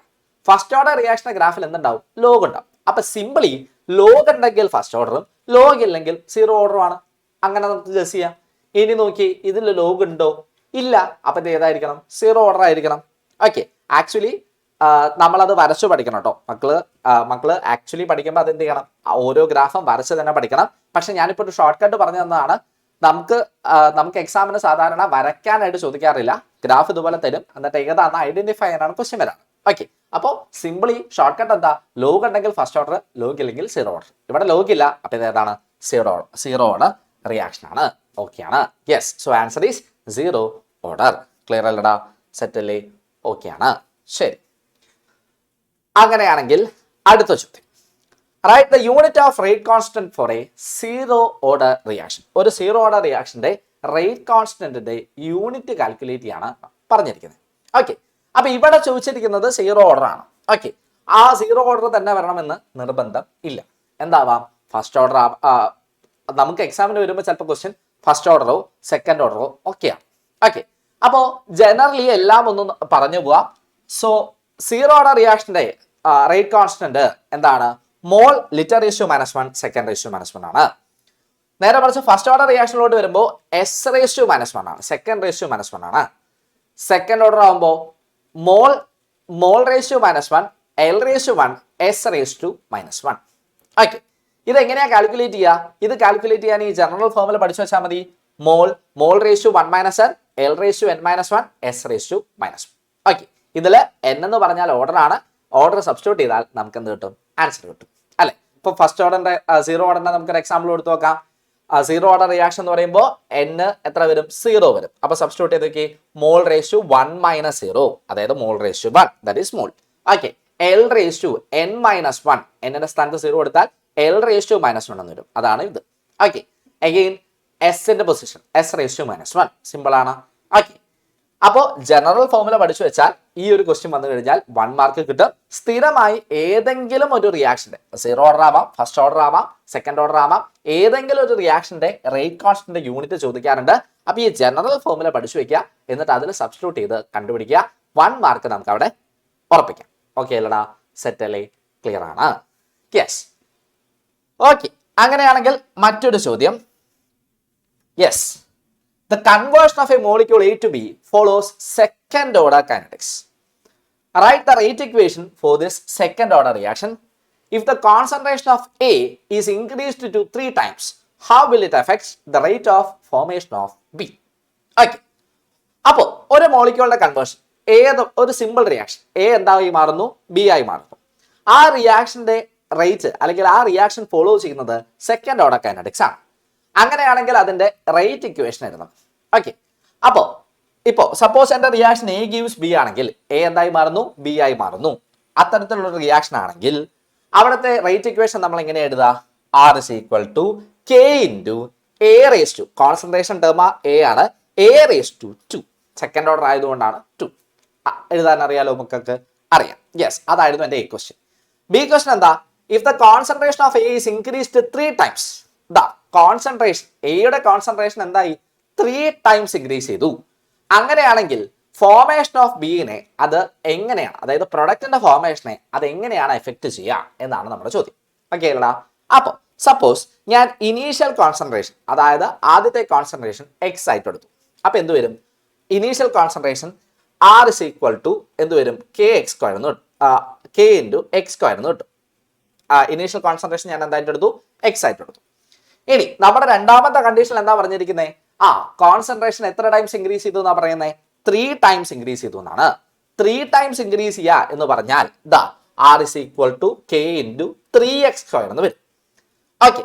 ഫസ്റ്റ് ഓർഡർ റിയാക്ഷന്റെ ഗ്രാഫിൽ എന്തുണ്ടാവും? ലോഗ് ഉണ്ടാവും. അപ്പൊ സിമ്പിളി ലോഗ് ഉണ്ടെങ്കിൽ ഫസ്റ്റ് ഓർഡറും ലോഗ് ഇല്ലെങ്കിൽ സീറോ ഓർഡറും ആണ്. അങ്ങനെ നമുക്ക് ഗസ് ചെയ്യാം. ഇനി നോക്കി, ഇതിൽ ലോഗ് ഉണ്ടോ? ഇല്ല. അപ്പൊ ഇത് ഏതായിരിക്കണം? സീറോ ഓർഡർ ആയിരിക്കണം. ഓക്കെ, ആക്ച്വലി നമ്മളത് വരച്ചു പഠിക്കണം കേട്ടോ മക്കള് ആക്ച്വലി പഠിക്കുമ്പോൾ അത് എന്ത് ചെയ്യണം? ഓരോ ഗ്രാഫും വരച്ച് തന്നെ പഠിക്കണം. പക്ഷെ ഞാനിപ്പോൾ ഒരു ഷോർട്ട് കട്ട് പറഞ്ഞു തന്നതാണ്. നമുക്ക് എക്സാമിന് സാധാരണ വരയ്ക്കാനായിട്ട് ചോദിക്കാറില്ല. ഗ്രാഫ് ഇതുപോലെ തരും, എന്നിട്ട് ഏതാണെന്ന് ഐഡന്റിഫൈ ചെയ്യാനാണ് ക്വസ്റ്റ്യൻ വരാറ്. ഓക്കെ, അപ്പോൾ സിമ്പിളി ഷോർട്ട് കട്ട് എന്താ? ലോഗ് ഉണ്ടെങ്കിൽ ഫസ്റ്റ് ഓർഡർ, ലോഗ് ഇല്ലെങ്കിൽ സീറോ ഓർഡർ. ഇവിടെ ലോഗ് ഇല്ല, അപ്പൊ ഇത് ഏതാണ്? സീറോ ഓർഡർ റിയാക്ഷൻ ആണ്. ഓക്കെ ആണ്. Yes, so answer is zero order. Clear അല്ലടാ? സെറ്റ് അല്ലേ? ഓക്കെ ആണ്. ശരി, അങ്ങനെയാണെങ്കിൽ അടുത്ത ചോദ്യം. Write the unit of rate constant for a zero order reaction. ഒരു സീറോ ഓർഡർ റിയാക്ഷന്റെ റേറ്റ് കോൺസ്റ്റന്റിന്റെ യൂണിറ്റ് കാൽക്കുലേറ്റ് ചെയ്യാണ് പറഞ്ഞിരിക്കുന്നത്. ഓക്കെ, അപ്പൊ ഇവിടെ ചോദിച്ചിരിക്കുന്നത് സീറോ ഓർഡർ ആണ്. ഓക്കെ, ആ സീറോ ഓർഡർ തന്നെ വരണമെന്ന് നിർബന്ധം ഇല്ല. എന്താവാം? First order. നമുക്ക് എക്സാമിന് വരുമ്പോൾ ചിലപ്പോൾ ക്വസ്റ്റ്യൻ ഫസ്റ്റ് ഓർഡറോ സെക്കൻഡ് ഓർഡറോ ഒക്കെയാണ്. ഓക്കെ, അപ്പോ ജനറലി എല്ലാം ഒന്ന് പറഞ്ഞു പോവാം. സോ സീറോ ഓർഡർ റിയാക്ഷന്റെ റേറ്റ് കോൺസ്റ്റന്റ് എന്താണ്? Mole litre ratio -1 second ratio -1 ആണ്. നേരെ മറിച്ച് ഫസ്റ്റ് ഓർഡർ റിയാക്ഷനിലോട്ട് വരുമ്പോൾ എസ് റേഷ്യോ -1 ആണ്, സെക്കൻഡ് റേഷ്യോ -1 ആണ്. സെക്കൻഡ് ഓർഡർ ആകുമ്പോൾ mole ratio -1, L ratio 1, S ratio -1. Okay, ഇത് എങ്ങനെയാ കാൽക്കുലേറ്റ് ചെയ്യുക? ഇത് കാൽക്കുലേറ്റ് ചെയ്യാൻ ഈ ജനറൽ ഫോർമുല പഠിച്ചു വെച്ചാൽ മതി. Mole ratio 1 - n, L ratio n-1, S ratio -1. Okay, ഇതിൽ n എന്ന് പറഞ്ഞാൽ ഓർഡർ ആണ്. ഓർഡർ സബ്സ്റ്റിറ്റ്യൂട്ട് ചെയ്താൽ നമുക്ക് എന്ത് കിട്ടും? ആൻസർ കിട്ടും അല്ലെ? ഇപ്പൊ ഫസ്റ്റ് ഓർഡറിന്റെ സീറോ ഓർഡറിന്റെ നമുക്കൊരു എക്സാമ്പിൾ കൊടുത്തു നോക്കാം. സീറോ ഓർഡർ റിയാക്ഷൻ എന്ന് പറയുമ്പോൾ n എത്ര വരും? 0 വരും. അപ്പൊ സബ്സ്റ്റിറ്റ്യൂട്ട് ചെയ്ത് നോക്കി. മോൾ റേഷ്യോ 1 - 0, അതായത് mole ratio 1, that is mole. Okay, L ratio n-1, എന്നിന്റെ സ്ഥാനത്ത് 0 കൊടുത്താൽ എൽ റേഷ്യോ -1 എന്ന് വരും. അതാണ് ഇത്. ഓക്കെ, അഗെയിൻ എസിന്റെ പൊസിഷൻ എസ് റേഷ്യോ -1. സിമ്പിൾ ആണ്. ഓക്കെ, അപ്പോ ജനറൽ ഫോർമുല പഠിച്ചു വെച്ചാൽ ഈ ഒരു ക്വസ്റ്റ്യൻ വന്നു കഴിഞ്ഞാൽ 1 മാർക്ക് കിട്ടും. സ്ഥിരമായി ഏതെങ്കിലും ഒരു റിയാക്ഷന്റെ സീറോ ഓർഡർ ആവാം, ഫസ്റ്റ് ഓർഡർ ആവാം, സെക്കൻഡ് ഓർഡർ ആവാം, ഏതെങ്കിലും ഒരു റിയാക്ഷന്റെ റേറ്റ് കോൺസ്റ്റന്റ് യൂണിറ്റ് ചോദിക്കാറുണ്ട്. അപ്പൊ ഈ ജനറൽ ഫോർമുല പഠിച്ചു വെക്കുക, എന്നിട്ട് അതിൽ സബ്സ്റ്റിറ്റ്യൂട്ട് ചെയ്ത് കണ്ടുപിടിക്കുക. 1 മാർക്ക് നമുക്ക് അവിടെ ഉറപ്പിക്കാം. ഓക്കെ അല്ലടാ? സെറ്റ് അല്ലേ? ക്ലിയർ ആണ്? യെസ്. ഓക്കെ, അങ്ങനെയാണെങ്കിൽ മറ്റൊരു ചോദ്യം. Yes, the conversion of a molecule A to B follows second order kinetics. Write the rate equation for this second order reaction. If the concentration of A is increased to 3 times, how will it affect the rate of formation of B? Okay, അപ്പോൾ ഒരു മോളിക്യൂളിന്റെ conversion, ഒരു simple reaction A എന്തായി മാറുന്നു? B ആയി മാറുന്നു. ആ റിയാക്ഷന്റെ rate അല്ലെങ്കിൽ ആ റിയാക്ഷൻ ഫോളോ ചെയ്യുന്നത് സെക്കൻഡ് ഓർഡർ കൈനറ്റിക്സ് ആണ്. അങ്ങനെയാണെങ്കിൽ അതിന്റെ റേറ്റ് ഇക്വേഷൻ എഴുതണം. ഓക്കെ, ഇപ്പോ സപ്പോസ് എന്റെ റിയാക്ഷൻ എ ഗീവ്സ് ബി ആണെങ്കിൽ എ എന്തായി മാറുന്നു? ബി ആയി മാറുന്നു. അത്തരത്തിലുള്ള റിയാക്ഷൻ ആണെങ്കിൽ അവിടുത്തെ റേറ്റ് ഇക്വേഷൻ നമ്മൾ എങ്ങനെ എഴുതുക? R is equal to K into A raised to, concentration term A ആണ്, A raised to 2. Second order ആയതുകൊണ്ടാണ് 2. എഴുതാൻ അറിയാലോ മക്കൾക്ക്? അറിയാം. യെസ്, അതായിരുന്നു എന്റെ എ ക്വസ്റ്റ്യൻ. ബി ക്വസ്റ്റ്യൻ എന്താ? If the concentration of A is increased 3 times, the concentration എയുടെ കോൺസെൻട്രേഷൻ എന്തായി? 3 times ഇൻക്രീസ് ചെയ്തു. അങ്ങനെയാണെങ്കിൽ ഫോർമേഷൻ ഓഫ് ബിനെ അത് എങ്ങനെയാണ്, അതായത് പ്രൊഡക്റ്റിന്റെ ഫോർമേഷനെ അത് എങ്ങനെയാണ് എഫക്ട് ചെയ്യുക എന്നാണ് നമ്മുടെ ചോദ്യം. ഓക്കെ അല്ലടാ? അപ്പോൾ സപ്പോസ് ഞാൻ ഇനീഷ്യൽ കോൺസെൻട്രേഷൻ, അതായത് ആദ്യത്തെ കോൺസെൻട്രേഷൻ എക്സ് ആയിട്ട് എടുത്തു. അപ്പൊ എന്ത് വരും? Initial concentration R is equal to എന്ത് വരും? K(x²) എന്ന് കിട്ടും. K into x² എന്ന് കിട്ടും. ഇനീഷ്യൽ കോൺസെൻട്രേഷൻ ഞാൻ എന്തായിട്ട് എടുത്തു? എക്സ് ആയിട്ട് എടുത്തു. ഇനി നമ്മുടെ രണ്ടാമത്തെ കണ്ടീഷൻ എന്താ പറഞ്ഞിരിക്കുന്നത്? കോൺസെൻട്രേഷൻ എത്ര ടൈംസ് ഇൻക്രീസ് ചെയ്തു എന്നാ പറയുന്നത്? 3 times ഇൻക്രീസ് ചെയ്തു എന്നാണ്. 3 times ഇൻക്രീസ് ചെയ്യുക എന്ന് പറഞ്ഞാൽ R is equal to K into 3x² എന്ന് വരും. ഓക്കെ,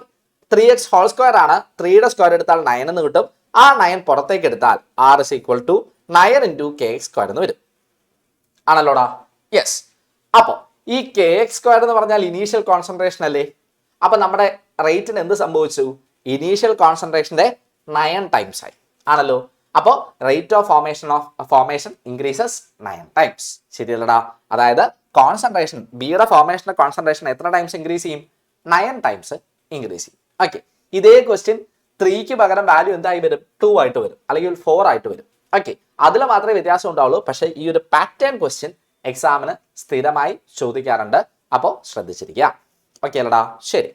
3x ഹോൾ സ്ക്വയർ ആണ്. 3യുടെ സ്ക്വയർ എടുത്താൽ 9 എന്ന് കിട്ടും. ആ 9 പുറത്തേക്ക് എടുത്താൽ r is equal to 9 into kx square എന്ന് വരും. ആണല്ലോടാ? യെസ്. അപ്പോൾ ഈ kx സ്ക്വയർ എന്ന് പറഞ്ഞാൽ ഇനീഷ്യൽ കോൺസെൻട്രേഷൻ അല്ലേ? അപ്പൊ നമ്മുടെ റേറ്റിന് എന്ത് സംഭവിച്ചു? ഇനീഷ്യൽ കോൺസെൻട്രേഷന്റെ 9 ടൈംസ് ആയി. ആണല്ലോ? അപ്പോൾ rate of formation increases 9 times. ശരിയല്ലടാ? അതായത് കോൺസെൻട്രേഷൻ ബിയുടെ ഫോർമേഷന്റെ കോൺസെൻട്രേഷൻ എത്ര ടൈംസ് ഇൻക്രീസ് ചെയ്യും? 9 ടൈംസ് ഇൻക്രീസ് ചെയ്യും. ഓക്കെ, ഇതേ ക്വസ്റ്റ്യൻ 3ക്ക് പകരം വാല്യൂ എന്തായി വരും? 2 ആയിട്ട് വരും, അല്ലെങ്കിൽ 4 ആയിട്ട് വരും. ഓക്കെ, അതിൽ മാത്രമേ വ്യത്യാസം ഉണ്ടാവുള്ളൂ. പക്ഷേ ഈ ഒരു പാറ്റേൺ ക്വസ്റ്റ്യൻ എക്സാമിന് സ്ഥിരമായി ചോദിക്കാറുണ്ട്. അപ്പോൾ ശ്രദ്ധിച്ചിരിക്കുക. ഓക്കെ അല്ലടാ? ശരി.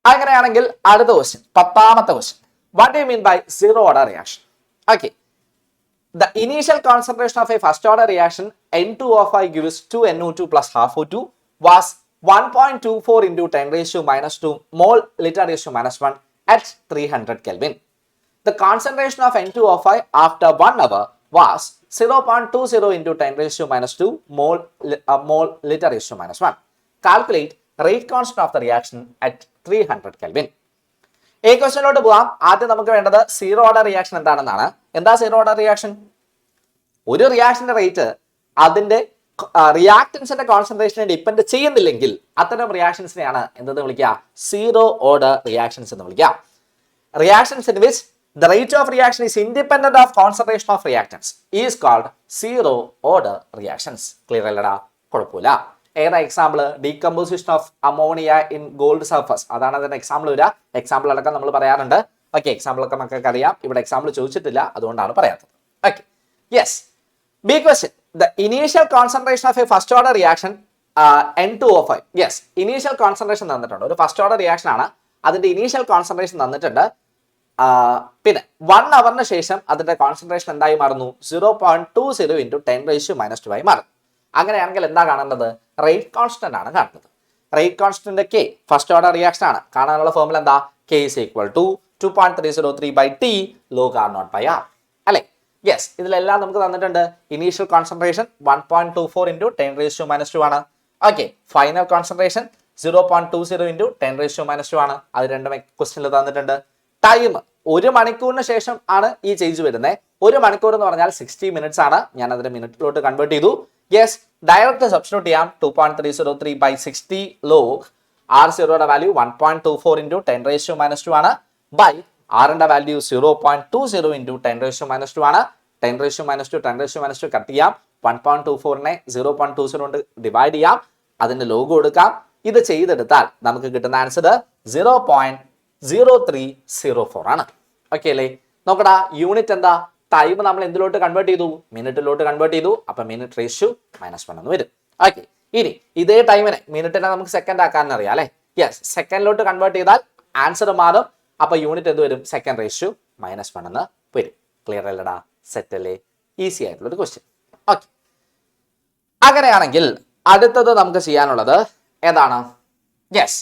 അങ്ങനെയാണെങ്കിൽ അടുത്ത ക്വസ്റ്റ്യൻ, 10ാമത്തെ question. What do you mean by zero order reaction? Okay, the initial concentration of a first order reaction N2O5 gives 2NO2 plus half O2 was 1.24 into 10 raised to minus 2 mole liter raised to minus 1 at 300 Kelvin. The concentration of N2O5 after 1 hour was 0.20 into 10 raised to minus 2 mole liter raised to minus 1. Calculate rate constant of the reaction at 300 Kelvin. ഈ ക്വസ്റ്റ്യനിലോട്ട് പോകാം. ആദ്യം നമുക്ക് വേണ്ടത് zero order reaction എന്താണെന്നാണ്. എന്താ zero order reaction? ഒരു റിയാക്ഷന്റെ rate അതിന്റെ റിയാക്ടൻസിന്റെ കോൺസെൻട്രേഷനെ depend ചെയ്യുന്നില്ലെങ്കിൽ അത്തരം റിയാക്ഷൻസിനെയാണ് എന്തെന്ന് വിളിക്കുക? സീറോ ഓർഡർ റിയാക്ഷൻസ് എന്ന് വിളിക്കുക. Reactions in which the rate of reaction is independent of concentration of reactants is called zero order reactions. Clear അല്ലടാ? കുഴപ്പമില്ല. ഏതാ example? Decomposition of ammonia in gold surface. അതാണ് അതിന്റെ എക്സാമ്പിൾ വരിക. എക്സാമ്പിൾ അടക്കം നമ്മൾ പറയാറുണ്ട്. ഓക്കെ, എക്സാമ്പിൾ ഒക്കെ നമുക്ക് അറിയാം. ഇവിടെ എക്സാമ്പിൾ ചോദിച്ചിട്ടില്ല, അതുകൊണ്ടാണ് പറയാത്തത്. Okay, yes. B question, the initial concentration of A first order reaction N2O5. Yes, initial concentration തന്നിട്ടുണ്ട്. ഒരു ഫസ്റ്റ് ഓർഡർ റിയാക്ഷൻ ആണ്, അതിന്റെ ഇനീഷ്യൽ കോൺസെൻട്രേഷൻ തന്നിട്ടുണ്ട്. പിന്നെ 1 അവറിന് ശേഷം അതിന്റെ കോൺസെൻട്രേഷൻ എന്തായി മാറുന്നു? 0.20 into 10 raised to minus 2 ആയി മാറും. അങ്ങനെയാണെങ്കിൽ എന്താ കാണേണ്ടത്? റേറ്റ് കോൺസ്റ്റന്റ് ആണ് കാണുന്നത്. Rate constant K first order reaction ആണ്. കാണാനുള്ള ഫോർമുല എന്താ? K is equal to 2.303 by T log R0 by R. അല്ലെ? യെസ്, ഇതിലെല്ലാം നമുക്ക് തന്നിട്ടുണ്ട്. Initial concentration 1.24 into 10 raised to minus 2 ആണ്. Okay, final concentration 0.20 into 10 raised to minus 2 ആണ്. അത് രണ്ടും ക്വസ്റ്റ്യനിൽ തന്നിട്ടുണ്ട്. ടൈം 1 മണിക്കൂറിന് ശേഷം ആണ് ഈ ചേഞ്ച് വരുന്നത്. 1 മണിക്കൂർ എന്ന് പറഞ്ഞാൽ 60 മിനിറ്റ്സ് ആണ്. ഞാൻ അതിന്റെ മിനിറ്റിലോട്ട് കൺവേർട്ട് ചെയ്തു. യെസ്, ഡയറക്റ്റ് സബ്സ്റ്റിറ്റ്യൂട്ട് ചെയ്യാം. 2.303 by 60 log R0യുടെ value 1.24 into 10 raised to minus 2 ആണ്. ബൈ ആറിന്റെ value 0.20 into 10 raised to minus 2 ആണ്. 10 raised to minus 2 10 raised to minus 2 cut ചെയ്യാം. 1.24നെ 0.20 കൊണ്ട് ഡിവൈഡ് ചെയ്യാം. അതിന്റെ ലോഗ് കൊടുക്കാം. ഇത് ചെയ്തെടുത്താൽ നമുക്ക് കിട്ടുന്ന ആൻസർ 0.0304 ആണ്. ഓക്കെ അല്ലേ? നോക്കടാ, യൂണിറ്റ് എന്താ? ടൈം നമ്മൾ എന്തിലോട്ട് കൺവേർട്ട് ചെയ്തു? മിനിറ്റിലോട്ട് കൺവേർട്ട് ചെയ്തു. അപ്പൊ മിനിറ്റ് റേഷ്യോ -1 എന്ന് വരും. ഓക്കെ, ഇനി ഇതേ ടൈമിനെ മിനിറ്റിനെ നമുക്ക് സെക്കൻഡ് ആക്കാൻ അറിയാം അല്ലെ? യെസ്, സെക്കൻഡിലോട്ട് കൺവേർട്ട് ചെയ്താൽ ആൻസർ മാറും. അപ്പൊ യൂണിറ്റ് എന്ത് വരും? സെക്കൻഡ് റേഷ്യോ -1 എന്ന് വരും. ക്ലിയർ അല്ലടാ? സെറ്റ് അല്ലേ? ഈസി ആയിട്ടുള്ള ഒരു ക്വസ്റ്റ്യൻ. ഓക്കെ, അങ്ങനെയാണെങ്കിൽ അടുത്തത് നമുക്ക് ചെയ്യാനുള്ളത് ഏതാണ്? Yes,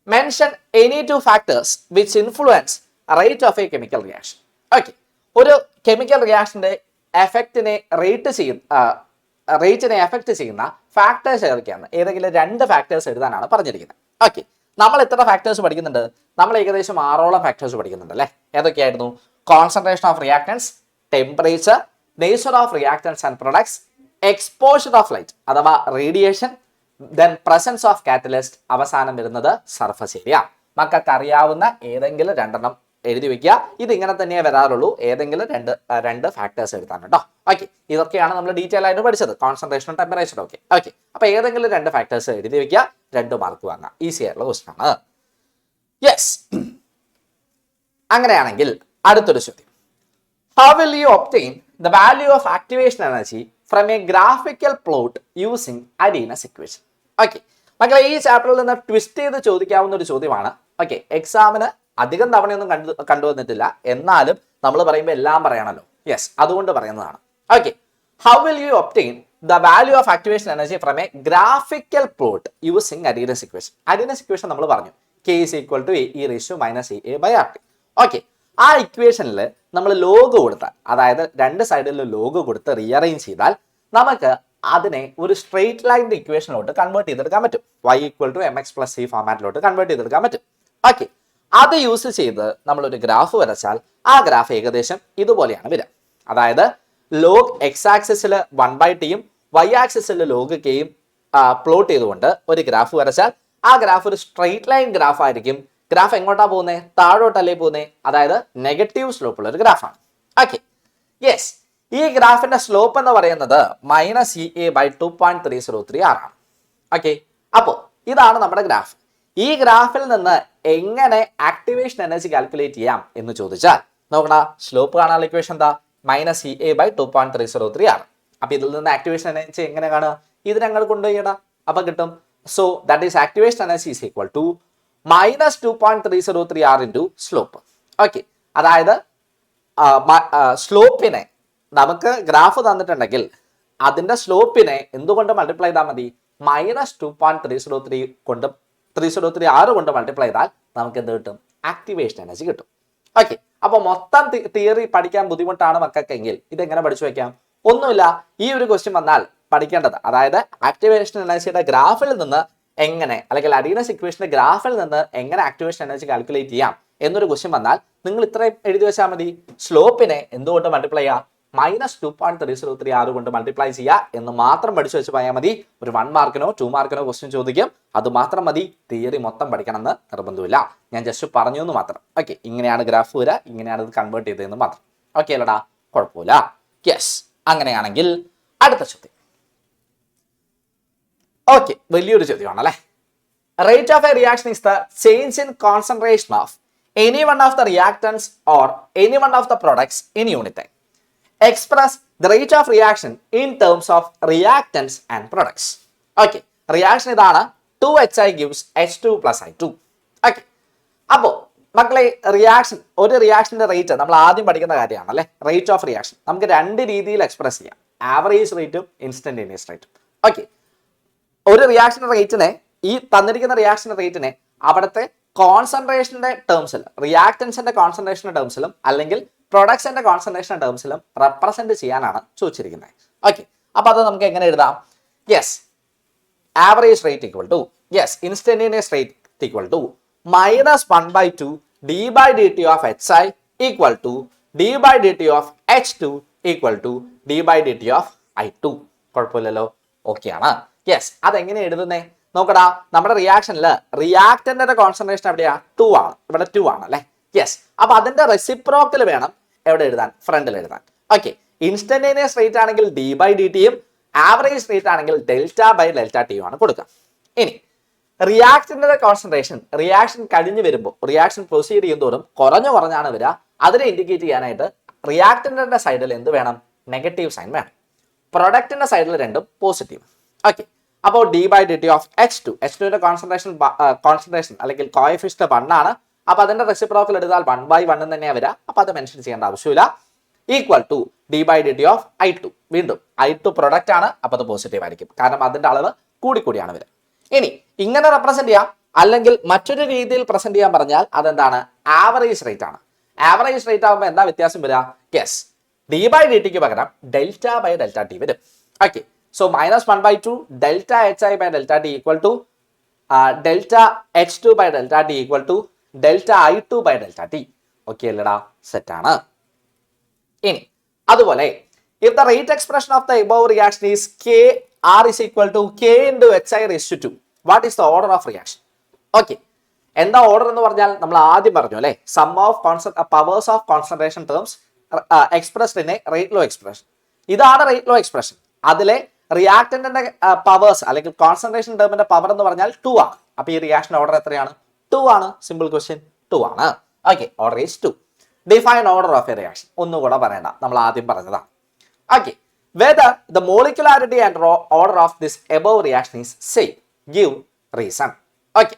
mention any 2 factors which influence rate of A chemical reaction. Okay, ഒരു കെമിക്കൽ റിയാക്ഷന്റെ എഫക്റ്റിനെ റേറ്റിനെ എഫക്ട് ചെയ്യുന്ന ഫാക്ടേഴ്സ് ഏതൊക്കെയാണ്? ഏതെങ്കിലും 2 ഫാക്ടേഴ്സ് എഴുതാനാണ് പറഞ്ഞിരിക്കുന്നത്. ഓക്കെ, നമ്മൾ എത്ര ഫാക്ടേഴ്സ് പഠിക്കുന്നുണ്ട്? നമ്മൾ ഏകദേശം 6ഓളം ഫാക്ടേഴ്സ് പഠിക്കുന്നുണ്ട് അല്ലേ? ഏതൊക്കെയായിരുന്നു? Concentration of reactants, temperature, nature of reactants and products, exposure of light അഥവാ radiation, then presence of catalyst, അവസാനം വരുന്നത് സർഫസ് ഏരിയ. മക്കൾക്ക് അറിയാവുന്ന ഏതെങ്കിലും 2 എഴുതി വെക്കുക. ഇത് ഇങ്ങനെ തന്നെയേ വരാറുള്ളൂ. ഏതെങ്കിലും രണ്ട് ഫാക്ടേഴ്സ് എഴുതാൻ കേട്ടോ. ഓക്കെ, ഇതൊക്കെയാണ് നമ്മൾ ഡീറ്റെയിൽ ആയിട്ട് പഠിച്ചത്, കോൺസെൻട്രേഷനും ടെമ്പറേച്ചറും ഒക്കെ. ഓക്കെ, അപ്പൊ ഏതെങ്കിലും 2 ഫാക്ടേഴ്സ് എഴുതി വെക്കുക. 2 മാർക്ക് വാങ്ങാം. ഈസി ആയിട്ടുള്ള ക്വസ്റ്റ്യൻ ആണ്. യെസ്, അങ്ങനെയാണെങ്കിൽ അടുത്തൊരു ചോദ്യം. How will you obtain the value of activation energy from a graphical plot using Arrhenius equation? Okay മക്കളെ, ഈ ചാപ്റ്ററിൽ നിന്ന് ട്വിസ്റ്റ് ചെയ്ത് ചോദിക്കാവുന്ന ഒരു ചോദ്യമാണ്. ഓക്കെ, എക്സാമിന് അധികം തവണയൊന്നും കണ്ടുവന്നിട്ടില്ല, എന്നാലും നമ്മൾ പറയുമ്പോൾ എല്ലാം പറയണല്ലോ. യെസ്, അതുകൊണ്ട് പറയുന്നതാണ്. Okay, how will you obtain the value of activation energy from a graphical plot using Arrhenius equation? Arrhenius equation നമ്മൾ പറഞ്ഞു K is equal to E raised to minus EA by RT. Okay, ആ ഇക്വേഷനിൽ നമ്മൾ log കൊടുത്താൽ, അതായത് 2 സൈഡിലും log കൊടുത്ത് rearrange ചെയ്താൽ നമുക്ക് അതിനെ ഒരു സ്ട്രെയിറ്റ് ലൈനിന്റെ ഇക്വേഷനിലോട്ട് കൺവേർട്ട് ചെയ്തെടുക്കാൻ പറ്റും. y ഈക്വൽ ടു mx+c ഫോമാറ്റിലോട്ട് കൺവേർട്ട് ചെയ്തെടുക്കാൻ പറ്റും. ഓക്കെ, അത് യൂസ് ചെയ്ത് നമ്മളൊരു ഗ്രാഫ് വരച്ചാൽ ആ ഗ്രാഫ് ഏകദേശം ഇതുപോലെയാണ് വരിക. അതായത് ലോഗ് എക്സ് ആക്സിസിൽ 1/tയും വൈ ആക്സിസിൽ ലോഗ് കെയും പ്ലോട്ട് ചെയ്തുകൊണ്ട് ഒരു ഗ്രാഫ് വരച്ചാൽ ആ ഗ്രാഫ് ഒരു സ്ട്രെയിറ്റ് ലൈൻ ഗ്രാഫ് ആയിരിക്കും. ഗ്രാഫ് എങ്ങോട്ടാ പോകുന്നത്? താഴോട്ടല്ലേ പോകുന്നത്. അതായത് നെഗറ്റീവ് സ്ലോപ്പ് ഉള്ള ഒരു ഗ്രാഫാണ്. ഓക്കെ, യെസ്, ഈ ഗ്രാഫിന്റെ സ്ലോപ്പ് എന്ന് പറയുന്നത് -EA/2.303 ആണ്. ഓക്കെ, അപ്പോൾ ഇതാണ് നമ്മുടെ ഗ്രാഫ്. ഈ ഗ്രാഫിൽ നിന്ന് എങ്ങനെ ആക്ടിവേഷൻ എനർജി കാൽക്കുലേറ്റ് ചെയ്യാം എന്ന് ചോദിച്ചാൽ നോക്കണ, സ്ലോപ്പ് കാണാനുള്ള ഇക്വേഷൻ എന്താ? -EA/2.303 ആണ്. അപ്പൊ ഇതിൽ നിന്ന് ആക്ടിവേഷൻ എനർജി എങ്ങനെ കാണുക? ഇത് ഞങ്ങൾ കൊണ്ടുപോയിടാം, അപ്പൊ കിട്ടും. So that is activation energy is equal to -2.303 into slope. Okay, അതായത് സ്ലോപ്പിനെ നമുക്ക് ഗ്രാഫ് തന്നിട്ടുണ്ടെങ്കിൽ അതിന്റെ സ്ലോപ്പിനെ എന്തുകൊണ്ട് മൾട്ടിപ്ലൈ ചെയ്താൽ മതി? -2.303 കൊണ്ട് 303 കൊണ്ട് മൾട്ടിപ്ലൈ ചെയ്താൽ നമുക്ക് എന്ത് കിട്ടും? ആക്ടിവേഷൻ എനർജി കിട്ടും. ഓക്കെ, അപ്പൊ മൊത്തം തിയറി പഠിക്കാൻ ബുദ്ധിമുട്ടാണ് മക്കൾക്കെങ്കിൽ ഇതെങ്ങനെ പഠിച്ചു വെക്കാം? ഒന്നുമില്ല, ഈ ഒരു ക്വസ്റ്റ്യൻ വന്നാൽ പഠിക്കേണ്ടത്, അതായത് ആക്ടിവേഷൻ എനർജിയുടെ ഗ്രാഫിൽ നിന്ന് എങ്ങനെ, അല്ലെങ്കിൽ അഡീനസ് ഇക്വേഷന്റെ ഗ്രാഫിൽ നിന്ന് എങ്ങനെ ആക്ടിവേഷൻ എനർജി കാൽക്കുലേറ്റ് ചെയ്യാം എന്നൊരു ക്വസ്റ്റ്യൻ വന്നാൽ നിങ്ങൾ ഇത്രയും എഴുതി വെച്ചാൽ മതി. സ്ലോപ്പിനെ എന്തുകൊണ്ട് മൾട്ടിപ്ലൈ ചെയ്യുക? -2.303 കൊണ്ട് മൾട്ടിപ്ലൈ ചെയ്യുക എന്ന് മാത്രം പഠിച്ചു വെച്ച് പോയാൽ മതി. ഒരു 1 മാർക്കിനോ 2 മാർക്കിനോ ക്വസ്റ്റ്യൻ ചോദിക്കും, അത് മാത്രം മതി. തിയറി മൊത്തം പഠിക്കണം എന്ന് നിർബന്ധമില്ല, ഞാൻ ജസ്റ്റ് പറഞ്ഞു എന്ന് മാത്രം. ഓക്കെ, ഇങ്ങനെയാണ് ഗ്രാഫ് വരിക, ഇങ്ങനെയാണ് ഇത് കൺവേർട്ട് ചെയ്തതെന്ന് മാത്രം. ഓക്കെ അല്ലടാ, കുഴപ്പമില്ല. യെസ്, അങ്ങനെയാണെങ്കിൽ അടുത്ത ചോദ്യം. ഓക്കെ, വലിയൊരു ചോദ്യമാണ് അല്ലേ. Rate of a reaction is the change in concentration of any one of the reactance or any one of the products in unit time. Express the rate of reaction in terms of reactants and products. Okay, reaction ഇതാണ് 2HI gives H2 plus I2. Okay, അപ്പോൾ മക്കളെ ഒരു റിയാക്ഷന്റെ rate നമ്മൾ ആദ്യം പഠിക്കുന്ന കാര്യമാണ് അല്ലെ. Rate of reaction നമുക്ക് രണ്ട് രീതിയിൽ എക്സ്പ്രസ് ചെയ്യാം, ആവറേജ് റേറ്റും ഇൻസ്റ്റന്റേനിയസ് റേറ്റും. ഓക്കെ, ഒരു റിയാക്ഷൻ റേറ്റിനെ, ഈ തന്നിരിക്കുന്ന റിയാക്ഷൻ റേറ്റിനെ അവിടുത്തെ കോൺസെൻട്രേഷന്റെ ടേംസിൽ, റിയാക്ടൻസിന്റെ കോൺസെൻട്രേഷന്റെ ടേംസിലും അല്ലെങ്കിൽ പ്രൊഡക്ട്സിന്റെ കോൺസെൻട്രേഷൻ ടേംസിലും റെപ്രസെന്റ് ചെയ്യാനാണ് ചോദിച്ചിരിക്കുന്നത്. ഓക്കെ, അപ്പൊ അത് നമുക്ക് എങ്ങനെ എഴുതാം? Yes, average rate equal to, yes, instantaneous rate equal to -1/2 d/dt of HI equal to d/dt of H2 equal to d/dt of I2. കുഴപ്പമില്ലല്ലോ, ഓക്കെ ആണ്. യെസ്, അതെങ്ങനെ എഴുതുന്നേ? നോക്കടാ, നമ്മുടെ റിയാക്ഷനിൽ റിയാക്ടന്റിന്റെ കോൺസെൻട്രേഷൻ എവിടെയാ? 2 ആണ്, ഇവിടെ 2 ആണ് അല്ലെ. യെസ്, അപ്പൊ അതിന്റെ റെസിപ്രോക്കൽ വേണം എവിടെ എഴുതാൻ? ഫ്രണ്ടിൽ എഴുതാൻ. ഓക്കെ, ഇൻസ്റ്റന്റേനിയസ് റേറ്റ് ആണെങ്കിൽ d/dtയും ആവറേജ് റേറ്റ് ആണെങ്കിൽ Δ/Δt ആണ് കൊടുക്കുക. ഇനി റിയാക്ടന്റിന്റെ കോൺസെൻട്രേഷൻ റിയാക്ഷൻ കഴിഞ്ഞ് വരുമ്പോൾ, റിയാക്ഷൻ പ്രൊസീഡ് ചെയ്യുന്നതോറും കുറഞ്ഞാണ് വരിക. അതിനെ ഇൻഡിക്കേറ്റ് ചെയ്യാനായിട്ട് റിയാക്ടന്റിന്റെ സൈഡിൽ എന്ത് വേണം? നെഗറ്റീവ് സൈൻ വേണം. പ്രൊഡക്റ്റിന്റെ സൈഡിൽ രണ്ടും പോസിറ്റീവ്. ഓക്കെ, അപ്പോൾ d/dt of H2ന്റെ കോൺസെൻട്രേഷൻ അല്ലെങ്കിൽ കോഎഫിഷ്യന്റ് 1 ആണ്. അപ്പൊ അതിന്റെ റെസിപ്രോക്കൽ എടുത്താൽ 1/1 തന്നെയാണ് വരിക. അപ്പൊ അത് മെൻഷൻ ചെയ്യേണ്ട ആവശ്യമില്ല. Equal to d/dt of I2. വീണ്ടും I2 പ്രൊഡക്റ്റ് ആണ്, അപ്പൊ അത് പോസിറ്റീവ് ആയിരിക്കും, കാരണം അതിന്റെ അളവ് കൂടിയാണ് വരിക. ഇനി ഇങ്ങനെ റെപ്രസെന്റ് ചെയ്യാം, അല്ലെങ്കിൽ മറ്റൊരു രീതിയിൽ പ്രസന്റ് ചെയ്യാൻ പറഞ്ഞാൽ അതെന്താണ്? ആവറേജ് റേറ്റ് ആണ്. ആവറേജ് റേറ്റ് ആകുമ്പോൾ എന്താ വ്യത്യാസം വരിക? യെസ്, d/dtക്ക് പകരം Δ/Δt വരും. Okay, so -1/2 Δ/HI/Δt equal to Δ/H2/Δt equal to Δ/I2/Δt. Okay അല്ലടാ, സെറ്റ് ആണ്. ഇനി അതുപോലെ if the rate expression of the above reaction is Kr is equal to K into HI raised to 2, what is the order of reaction? Okay, എന്താ order എന്ന് പറഞ്ഞാൽ നമ്മൾ ആദ്യം പറഞ്ഞു അല്ലെ, sum of powers of concentration terms expressed in a rate law expression. ഇതാണ് rate law expression. അതിലെ റിയാക്ടന്റിന്റെ പവേഴ്സ് അല്ലെങ്കിൽ കോൺസെൻട്രേഷൻ ടേമിന്റെ പവർ എന്ന് പറഞ്ഞാൽ 2 ആണ്. അപ്പൊ ഈ റിയാക്ഷൻ ഓർഡർ എത്രയാണ്? 2 ആണ്. സിമ്പിൾ ക്വസ്റ്റ്യൻ, 2 ആണ്. Okay, order is 2. Define order of a reaction ഒന്നുകൂടെ പറയണ്ട, നമ്മൾ ആദ്യം പറഞ്ഞതാണ്. Okay, whether the molecularity and order of this above reaction is same, give reason. Okay,